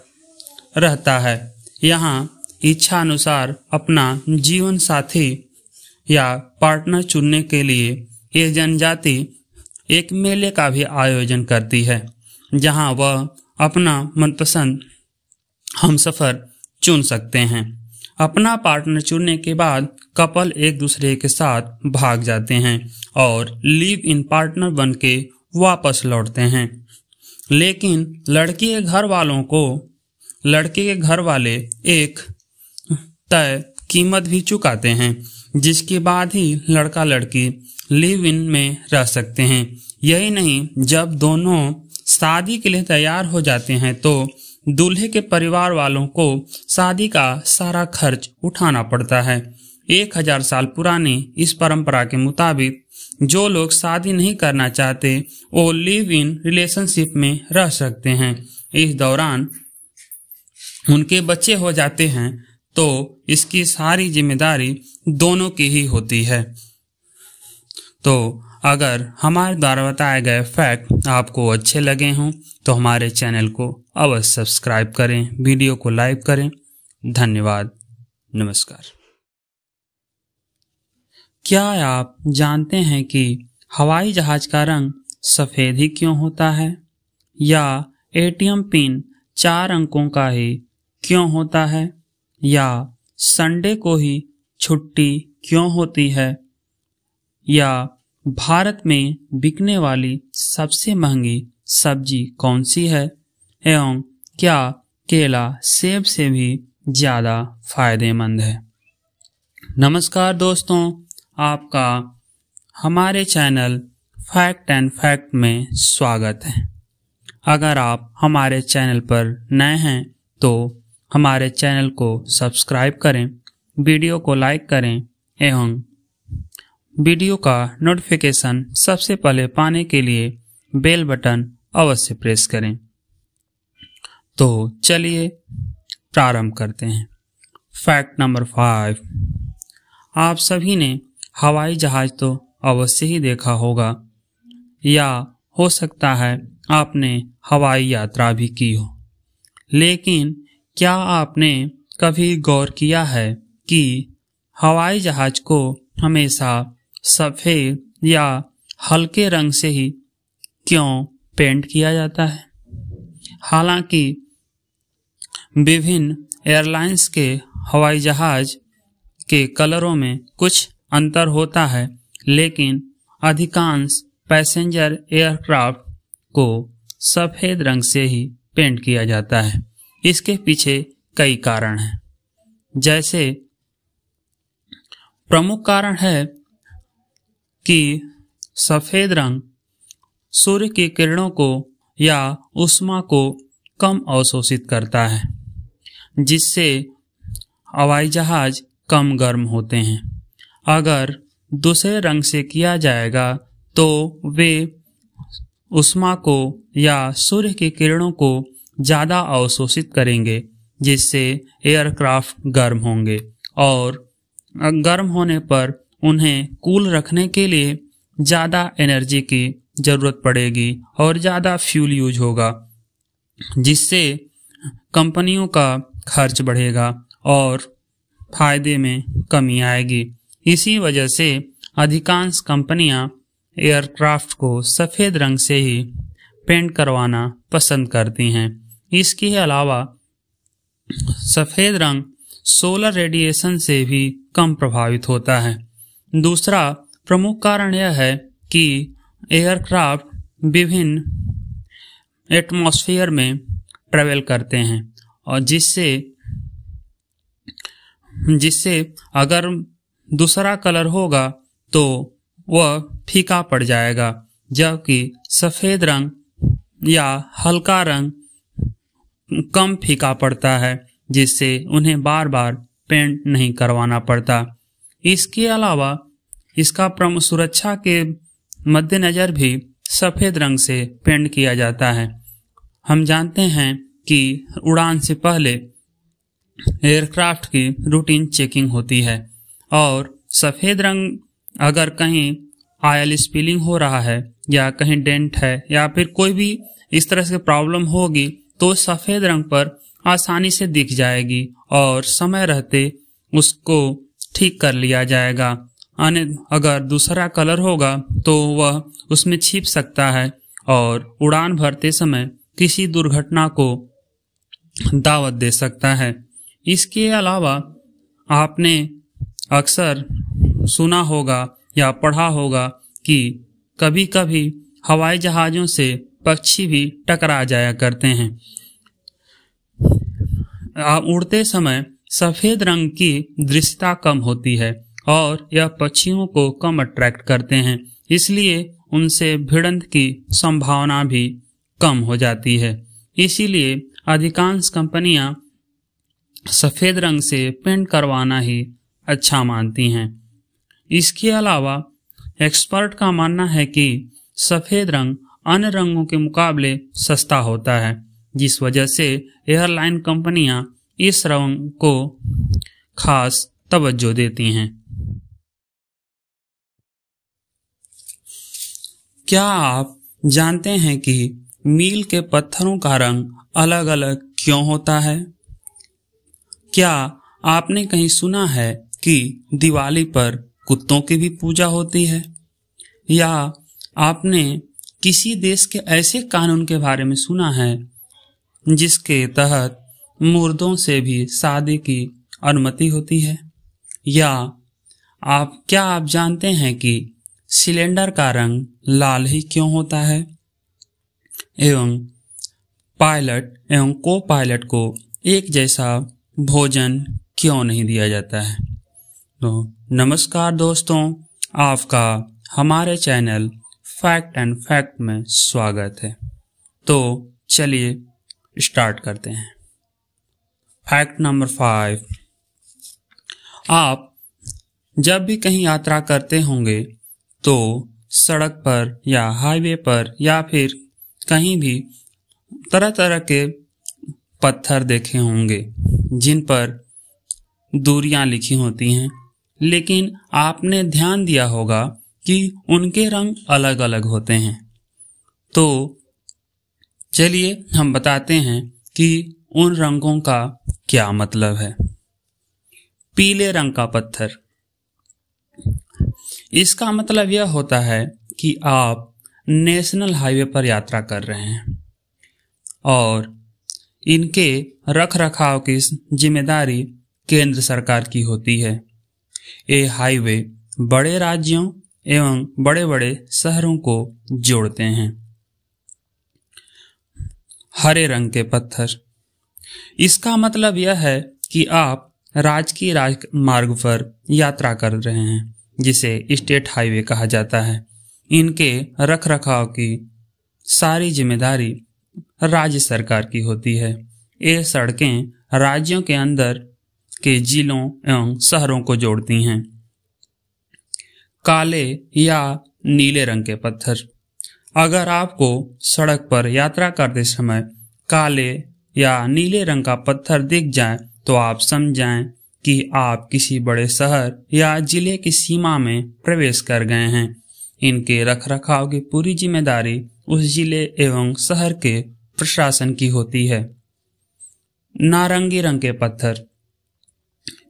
रहता है। यहाँ इच्छा अनुसार अपना जीवन साथी या पार्टनर चुनने के लिए ये जनजाति एक मेले का भी आयोजन करती है, जहाँ वह अपना मनपसंद हमसफर चुन सकते हैं। अपना पार्टनर चुनने के बाद कपल एक दूसरे के साथ भाग जाते हैं और लिव इन पार्टनर बन के वापस लौटते हैं। लेकिन लड़की के घर वाले एक तय कीमत भी चुकाते हैं, जिसके बाद ही लड़का लड़की लिव इन में रह सकते हैं। यही नहीं, जब दोनों शादी के लिए तैयार हो जाते हैं तो दूल्हे के परिवार वालों को शादी का सारा खर्च उठाना पड़ता है। 1000 साल पुरानी इस परंपरा के मुताबिक जो लोग शादी नहीं करना चाहते वो लिव इन रिलेशनशिप में रह सकते हैं। इस दौरान उनके बच्चे हो जाते हैं तो इसकी सारी जिम्मेदारी दोनों की ही होती है। तो अगर हमारे द्वारा बताए गए फैक्ट आपको अच्छे लगे हों तो हमारे चैनल को अवश्य सब्सक्राइब करें, वीडियो को लाइक करें। धन्यवाद। नमस्कार। क्या आप जानते हैं कि हवाई जहाज का रंग सफ़ेद ही क्यों होता है? या एटीएम पिन 4 अंकों का ही क्यों होता है? या संडे को ही छुट्टी क्यों होती है? या भारत में बिकने वाली सबसे महंगी सब्जी कौन सी है? एवं क्या केला सेब से भी ज़्यादा फायदेमंद है? नमस्कार दोस्तों, आपका हमारे चैनल फैक्ट एंड फैक्ट में स्वागत है। अगर आप हमारे चैनल पर नए हैं तो हमारे चैनल को सब्सक्राइब करें, वीडियो को लाइक करें एवं वीडियो का नोटिफिकेशन सबसे पहले पाने के लिए बेल बटन अवश्य प्रेस करें। तो चलिए प्रारंभ करते हैं। Fact number 5। आप सभी ने हवाई जहाज तो अवश्य ही देखा होगा, या हो सकता है आपने हवाई यात्रा भी की हो। लेकिन क्या आपने कभी गौर किया है कि हवाई जहाज को हमेशा सफ़ेद या हल्के रंग से ही क्यों पेंट किया जाता है? हालांकि विभिन्न एयरलाइंस के हवाई जहाज के कलरों में कुछ अंतर होता है, लेकिन अधिकांश पैसेंजर एयरक्राफ्ट को सफ़ेद रंग से ही पेंट किया जाता है। इसके पीछे कई कारण हैं। जैसे प्रमुख कारण है कि सफ़ेद रंग सूर्य की किरणों को या ऊष्मा को कम अवशोषित करता है, जिससे हवाई जहाज कम गर्म होते हैं। अगर दूसरे रंग से किया जाएगा तो वे ऊष्मा को या सूर्य की किरणों को ज़्यादा अवशोषित करेंगे, जिससे एयरक्राफ्ट गर्म होंगे और गर्म होने पर उन्हें कूल रखने के लिए ज़्यादा एनर्जी की ज़रूरत पड़ेगी और ज़्यादा फ्यूल यूज होगा, जिससे कंपनियों का खर्च बढ़ेगा और फायदे में कमी आएगी। इसी वजह से अधिकांश कंपनियां एयरक्राफ्ट को सफ़ेद रंग से ही पेंट करवाना पसंद करती हैं। इसके अलावा सफ़ेद रंग सोलर रेडिएशन से भी कम प्रभावित होता है। दूसरा प्रमुख कारण यह है कि एयरक्राफ्ट विभिन्न एटमॉस्फेयर में ट्रैवल करते हैं और जिससे अगर दूसरा कलर होगा तो वह फीका पड़ जाएगा, जबकि सफ़ेद रंग या हल्का रंग कम फीका पड़ता है, जिससे उन्हें बार बार पेंट नहीं करवाना पड़ता। इसके अलावा इसका सुरक्षा के मद्देनज़र भी सफ़ेद रंग से पेंट किया जाता है। हम जानते हैं कि उड़ान से पहले एयरक्राफ्ट की रूटीन चेकिंग होती है और सफ़ेद रंग अगर कहीं ऑयल स्पिलिंग हो रहा है या कहीं डेंट है या फिर कोई भी इस तरह से प्रॉब्लम होगी तो सफ़ेद रंग पर आसानी से दिख जाएगी और समय रहते उसको ठीक कर लिया जाएगा। अगर दूसरा कलर होगा तो वह उसमें छिप सकता है और उड़ान भरते समय किसी दुर्घटना को दावत दे सकता है। इसके अलावा आपने अक्सर सुना होगा या पढ़ा होगा कि कभी कभी हवाई जहाज़ों से पक्षी भी टकरा जाया करते हैं। उड़ते समय सफ़ेद रंग की दृश्यता कम होती है और यह पक्षियों को कम अट्रैक्ट करते हैं, इसलिए उनसे भिड़ंत की संभावना भी कम हो जाती है। इसीलिए अधिकांश कंपनियां सफ़ेद रंग से पेंट करवाना ही अच्छा मानती हैं। इसके अलावा एक्सपर्ट का मानना है कि सफ़ेद रंग अन्य रंगों के मुकाबले सस्ता होता है, जिस वजह से एयरलाइन कंपनियां इस रंग को खास तवज्जो देती हैं। क्या आप जानते हैं कि मील के पत्थरों का रंग अलग अलग क्यों होता है? क्या आपने कहीं सुना है कि दिवाली पर कुत्तों की भी पूजा होती है? या आपने किसी देश के ऐसे कानून के बारे में सुना है जिसके तहत मुर्दों से भी शादी की अनुमति होती है? या क्या आप जानते हैं कि सिलेंडर का रंग लाल ही क्यों होता है? एवं पायलट एवं को पायलट को एक जैसा भोजन क्यों नहीं दिया जाता है? तो नमस्कार दोस्तों, आपका हमारे चैनल फैक्ट एंड फैक्ट में स्वागत है। तो चलिए स्टार्ट करते हैं। Fact number 5। आप जब भी कहीं यात्रा करते होंगे तो सड़क पर या हाईवे पर या फिर कहीं भी तरह तरह के पत्थर देखे होंगे जिन पर दूरियां लिखी होती हैं, लेकिन आपने ध्यान दिया होगा कि उनके रंग अलग अलग होते हैं। तो चलिए हम बताते हैं कि उन रंगों का क्या मतलब है। पीले रंग का पत्थर, इसका मतलब यह होता है कि आप नेशनल हाईवे पर यात्रा कर रहे हैं और इनके रख रखाव की जिम्मेदारी केंद्र सरकार की होती है। ये हाईवे बड़े राज्यों एवं बड़े बड़े शहरों को जोड़ते हैं। हरे रंग के पत्थर, इसका मतलब यह है कि आप राजकीय राजमार्ग पर यात्रा कर रहे हैं, जिसे स्टेट हाईवे कहा जाता है। इनके रख रखाव की सारी जिम्मेदारी राज्य सरकार की होती है। ये सड़कें राज्यों के अंदर के जिलों एवं शहरों को जोड़ती हैं। काले या नीले रंग के पत्थर, अगर आपको सड़क पर यात्रा करते समय काले या नीले रंग का पत्थर दिख जाए तो आप समझ जाएं कि आप किसी बड़े शहर या जिले की सीमा में प्रवेश कर गए हैं। इनके रखरखाव की पूरी जिम्मेदारी उस जिले एवं शहर के प्रशासन की होती है। नारंगी रंग के पत्थर,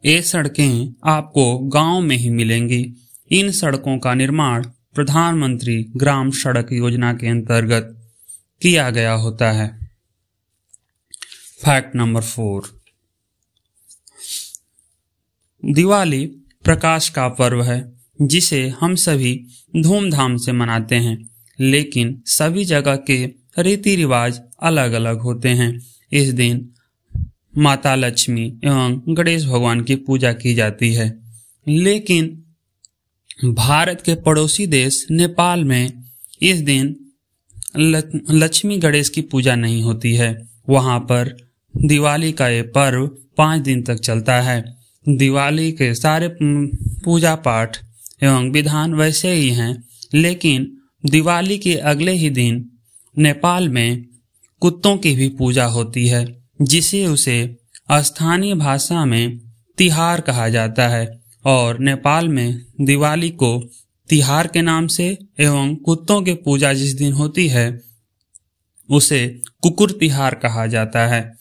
ये सड़कें आपको गांव में ही मिलेंगी। इन सड़कों का निर्माण प्रधानमंत्री ग्राम सड़क योजना के अंतर्गत किया गया होता है। Fact number 4। दिवाली प्रकाश का पर्व है जिसे हम सभी धूमधाम से मनाते हैं, लेकिन सभी जगह के रीति रिवाज अलग अलग होते हैं। इस दिन माता लक्ष्मी एवं गणेश भगवान की पूजा की जाती है, लेकिन भारत के पड़ोसी देश नेपाल में इस दिन लक्ष्मी गणेश की पूजा नहीं होती है। वहाँ पर दिवाली का ये पर्व 5 दिन तक चलता है। दिवाली के सारे पूजा पाठ एवं विधान वैसे ही हैं, लेकिन दिवाली के अगले ही दिन नेपाल में कुत्तों की भी पूजा होती है, जिसे उसे स्थानीय भाषा में तिहार कहा जाता है। और नेपाल में दिवाली को तिहार के नाम से एवं कुत्तों की पूजा जिस दिन होती है उसे कुकुर तिहार कहा जाता है।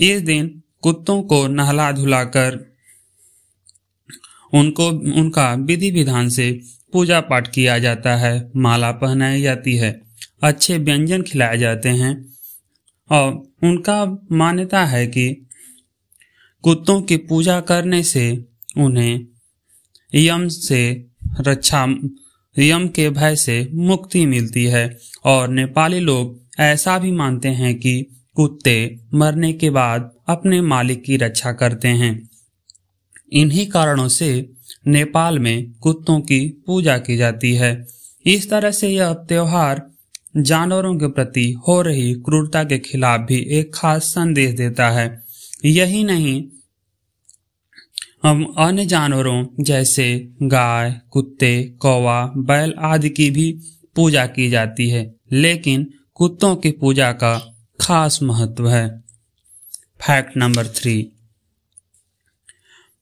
इस दिन कुत्तों को नहला धुलाकर उनका विधि विधान से पूजा पाठ किया जाता है, माला पहनाई जाती है, अच्छे व्यंजन खिलाए जाते हैं और उनका मान्यता है कि कुत्तों की पूजा करने से उन्हें यम के भय से मुक्ति मिलती है। और नेपाली लोग ऐसा भी मानते हैं कि कुत्ते मरने के बाद अपने मालिक की रक्षा करते हैं। इन्हीं कारणों से नेपाल में कुत्तों की पूजा की जाती है। इस तरह से यह त्योहार जानवरों के प्रति हो रही क्रूरता के खिलाफ भी एक खास संदेश देता है। यही नहीं, हम अन्य जानवरों जैसे गाय, कुत्ते, कौवा, बैल आदि की भी पूजा की जाती है, लेकिन कुत्तों की पूजा का खास महत्व है। फैक्ट नंबर 3,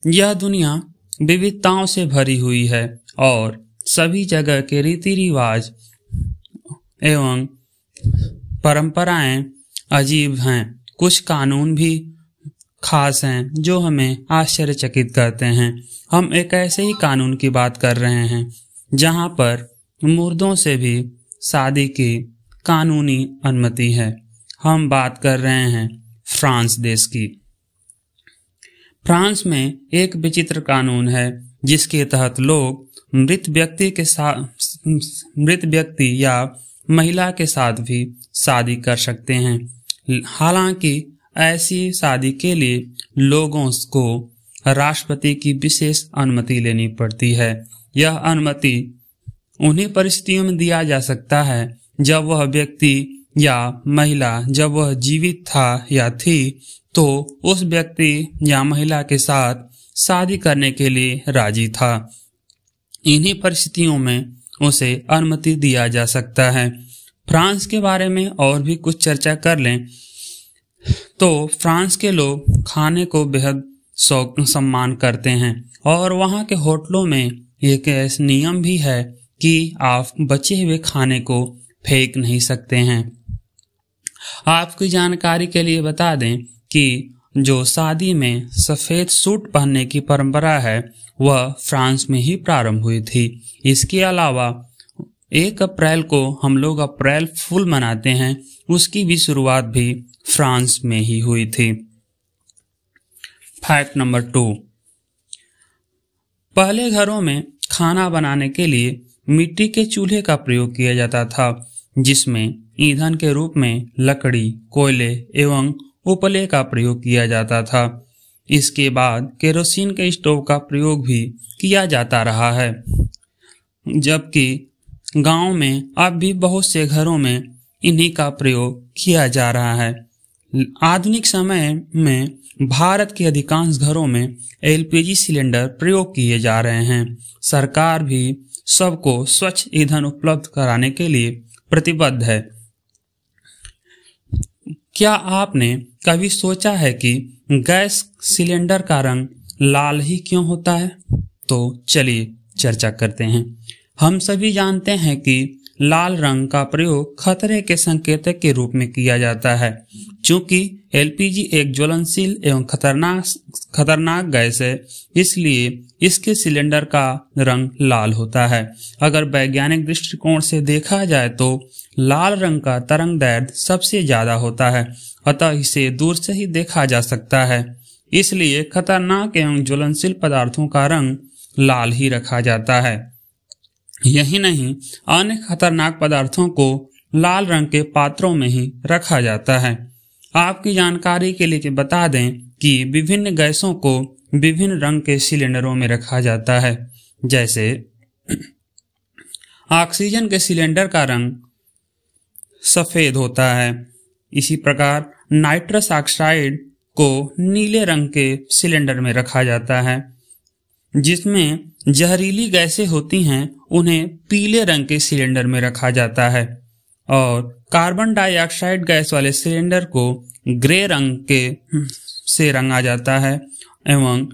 यह दुनिया विविधताओं से भरी हुई है और सभी जगह के रीति रिवाज एवं परंपराएं अजीब हैं। कुछ कानून भी खास हैं जो हमें आश्चर्यचकित करते हैं। हम एक ऐसे ही कानून की बात कर रहे हैं जहां पर मुर्दों से भी शादी की कानूनी अनुमति है। हम बात कर रहे हैं फ्रांस देश की। फ्रांस में एक विचित्र कानून है जिसके तहत लोग मृत व्यक्ति या महिला के साथ भी शादी कर सकते हैं। हालांकि ऐसी शादी के लिए लोगों को राष्ट्रपति की विशेष अनुमति लेनी पड़ती है। यह अनुमति उन्हीं परिस्थितियों में दिया जा सकता है जब वह व्यक्ति या महिला जब वह जीवित था या थी तो उस व्यक्ति या महिला के साथ शादी करने के लिए राजी था। इन्हीं परिस्थितियों में उसे अनुमति दिया जा सकता है। फ्रांस के बारे में और भी कुछ चर्चा कर लें तो फ्रांस के लोग खाने को बेहद सम्मान करते हैं और वहाँ के होटलों में एक ऐसा नियम भी है कि आप बचे हुए खाने को फेंक नहीं सकते हैं। आपकी जानकारी के लिए बता दें कि जो शादी में सफ़ेद सूट पहनने की परंपरा है वह फ्रांस में ही प्रारंभ हुई थी। इसके अलावा 1 अप्रैल को हम लोग अप्रैल फूल मनाते हैं, उसकी भी शुरुआत भी फ्रांस में ही हुई थी। फैक्ट नंबर 2, पहले घरों में खाना बनाने के लिए मिट्टी के चूल्हे का प्रयोग किया जाता था, जिसमें ईंधन के रूप में लकड़ी, कोयले एवं उपले का प्रयोग किया जाता था। इसके बाद केरोसिन के स्टोव का प्रयोग भी किया जाता रहा है, जबकि गांव में अब भी बहुत से घरों में इन्हीं का प्रयोग किया जा रहा है। आधुनिक समय में भारत के अधिकांश घरों में एलपीजी सिलेंडर प्रयोग किए जा रहे हैं। सरकार भी सबको स्वच्छ ईंधन उपलब्ध कराने के लिए प्रतिबद्ध है। क्या आपने कभी सोचा है कि गैस सिलेंडर का रंग लाल ही क्यों होता है? तो चलिए चर्चा करते हैं। हम सभी जानते हैं कि लाल रंग का प्रयोग खतरे के संकेतक के रूप में किया जाता है। चूंकि एलपीजी एक ज्वलनशील एवं खतरनाक गैस है, इसलिए इसके सिलेंडर का रंग लाल होता है। अगर वैज्ञानिक दृष्टिकोण से देखा जाए तो लाल रंग का तरंग दैर्ध्य सबसे ज्यादा होता है, अतः इसे दूर से ही देखा जा सकता है। इसलिए खतरनाक एवं ज्वलनशील पदार्थों का रंग लाल ही रखा जाता है। यही नहीं, अन्य खतरनाक पदार्थों को लाल रंग के पात्रों में ही रखा जाता है। आपकी जानकारी के लिए बता दें कि विभिन्न गैसों को विभिन्न रंग के सिलेंडरों में रखा जाता है। जैसे ऑक्सीजन के सिलेंडर का रंग सफेद होता है, इसी प्रकार नाइट्रस ऑक्साइड को नीले रंग के सिलेंडर में रखा जाता है। जिसमें जहरीली गैसें होती हैं उन्हें पीले रंग के सिलेंडर में रखा जाता है और कार्बन डाइऑक्साइड गैस वाले सिलेंडर को ग्रे रंग के से रंगा जाता है एवं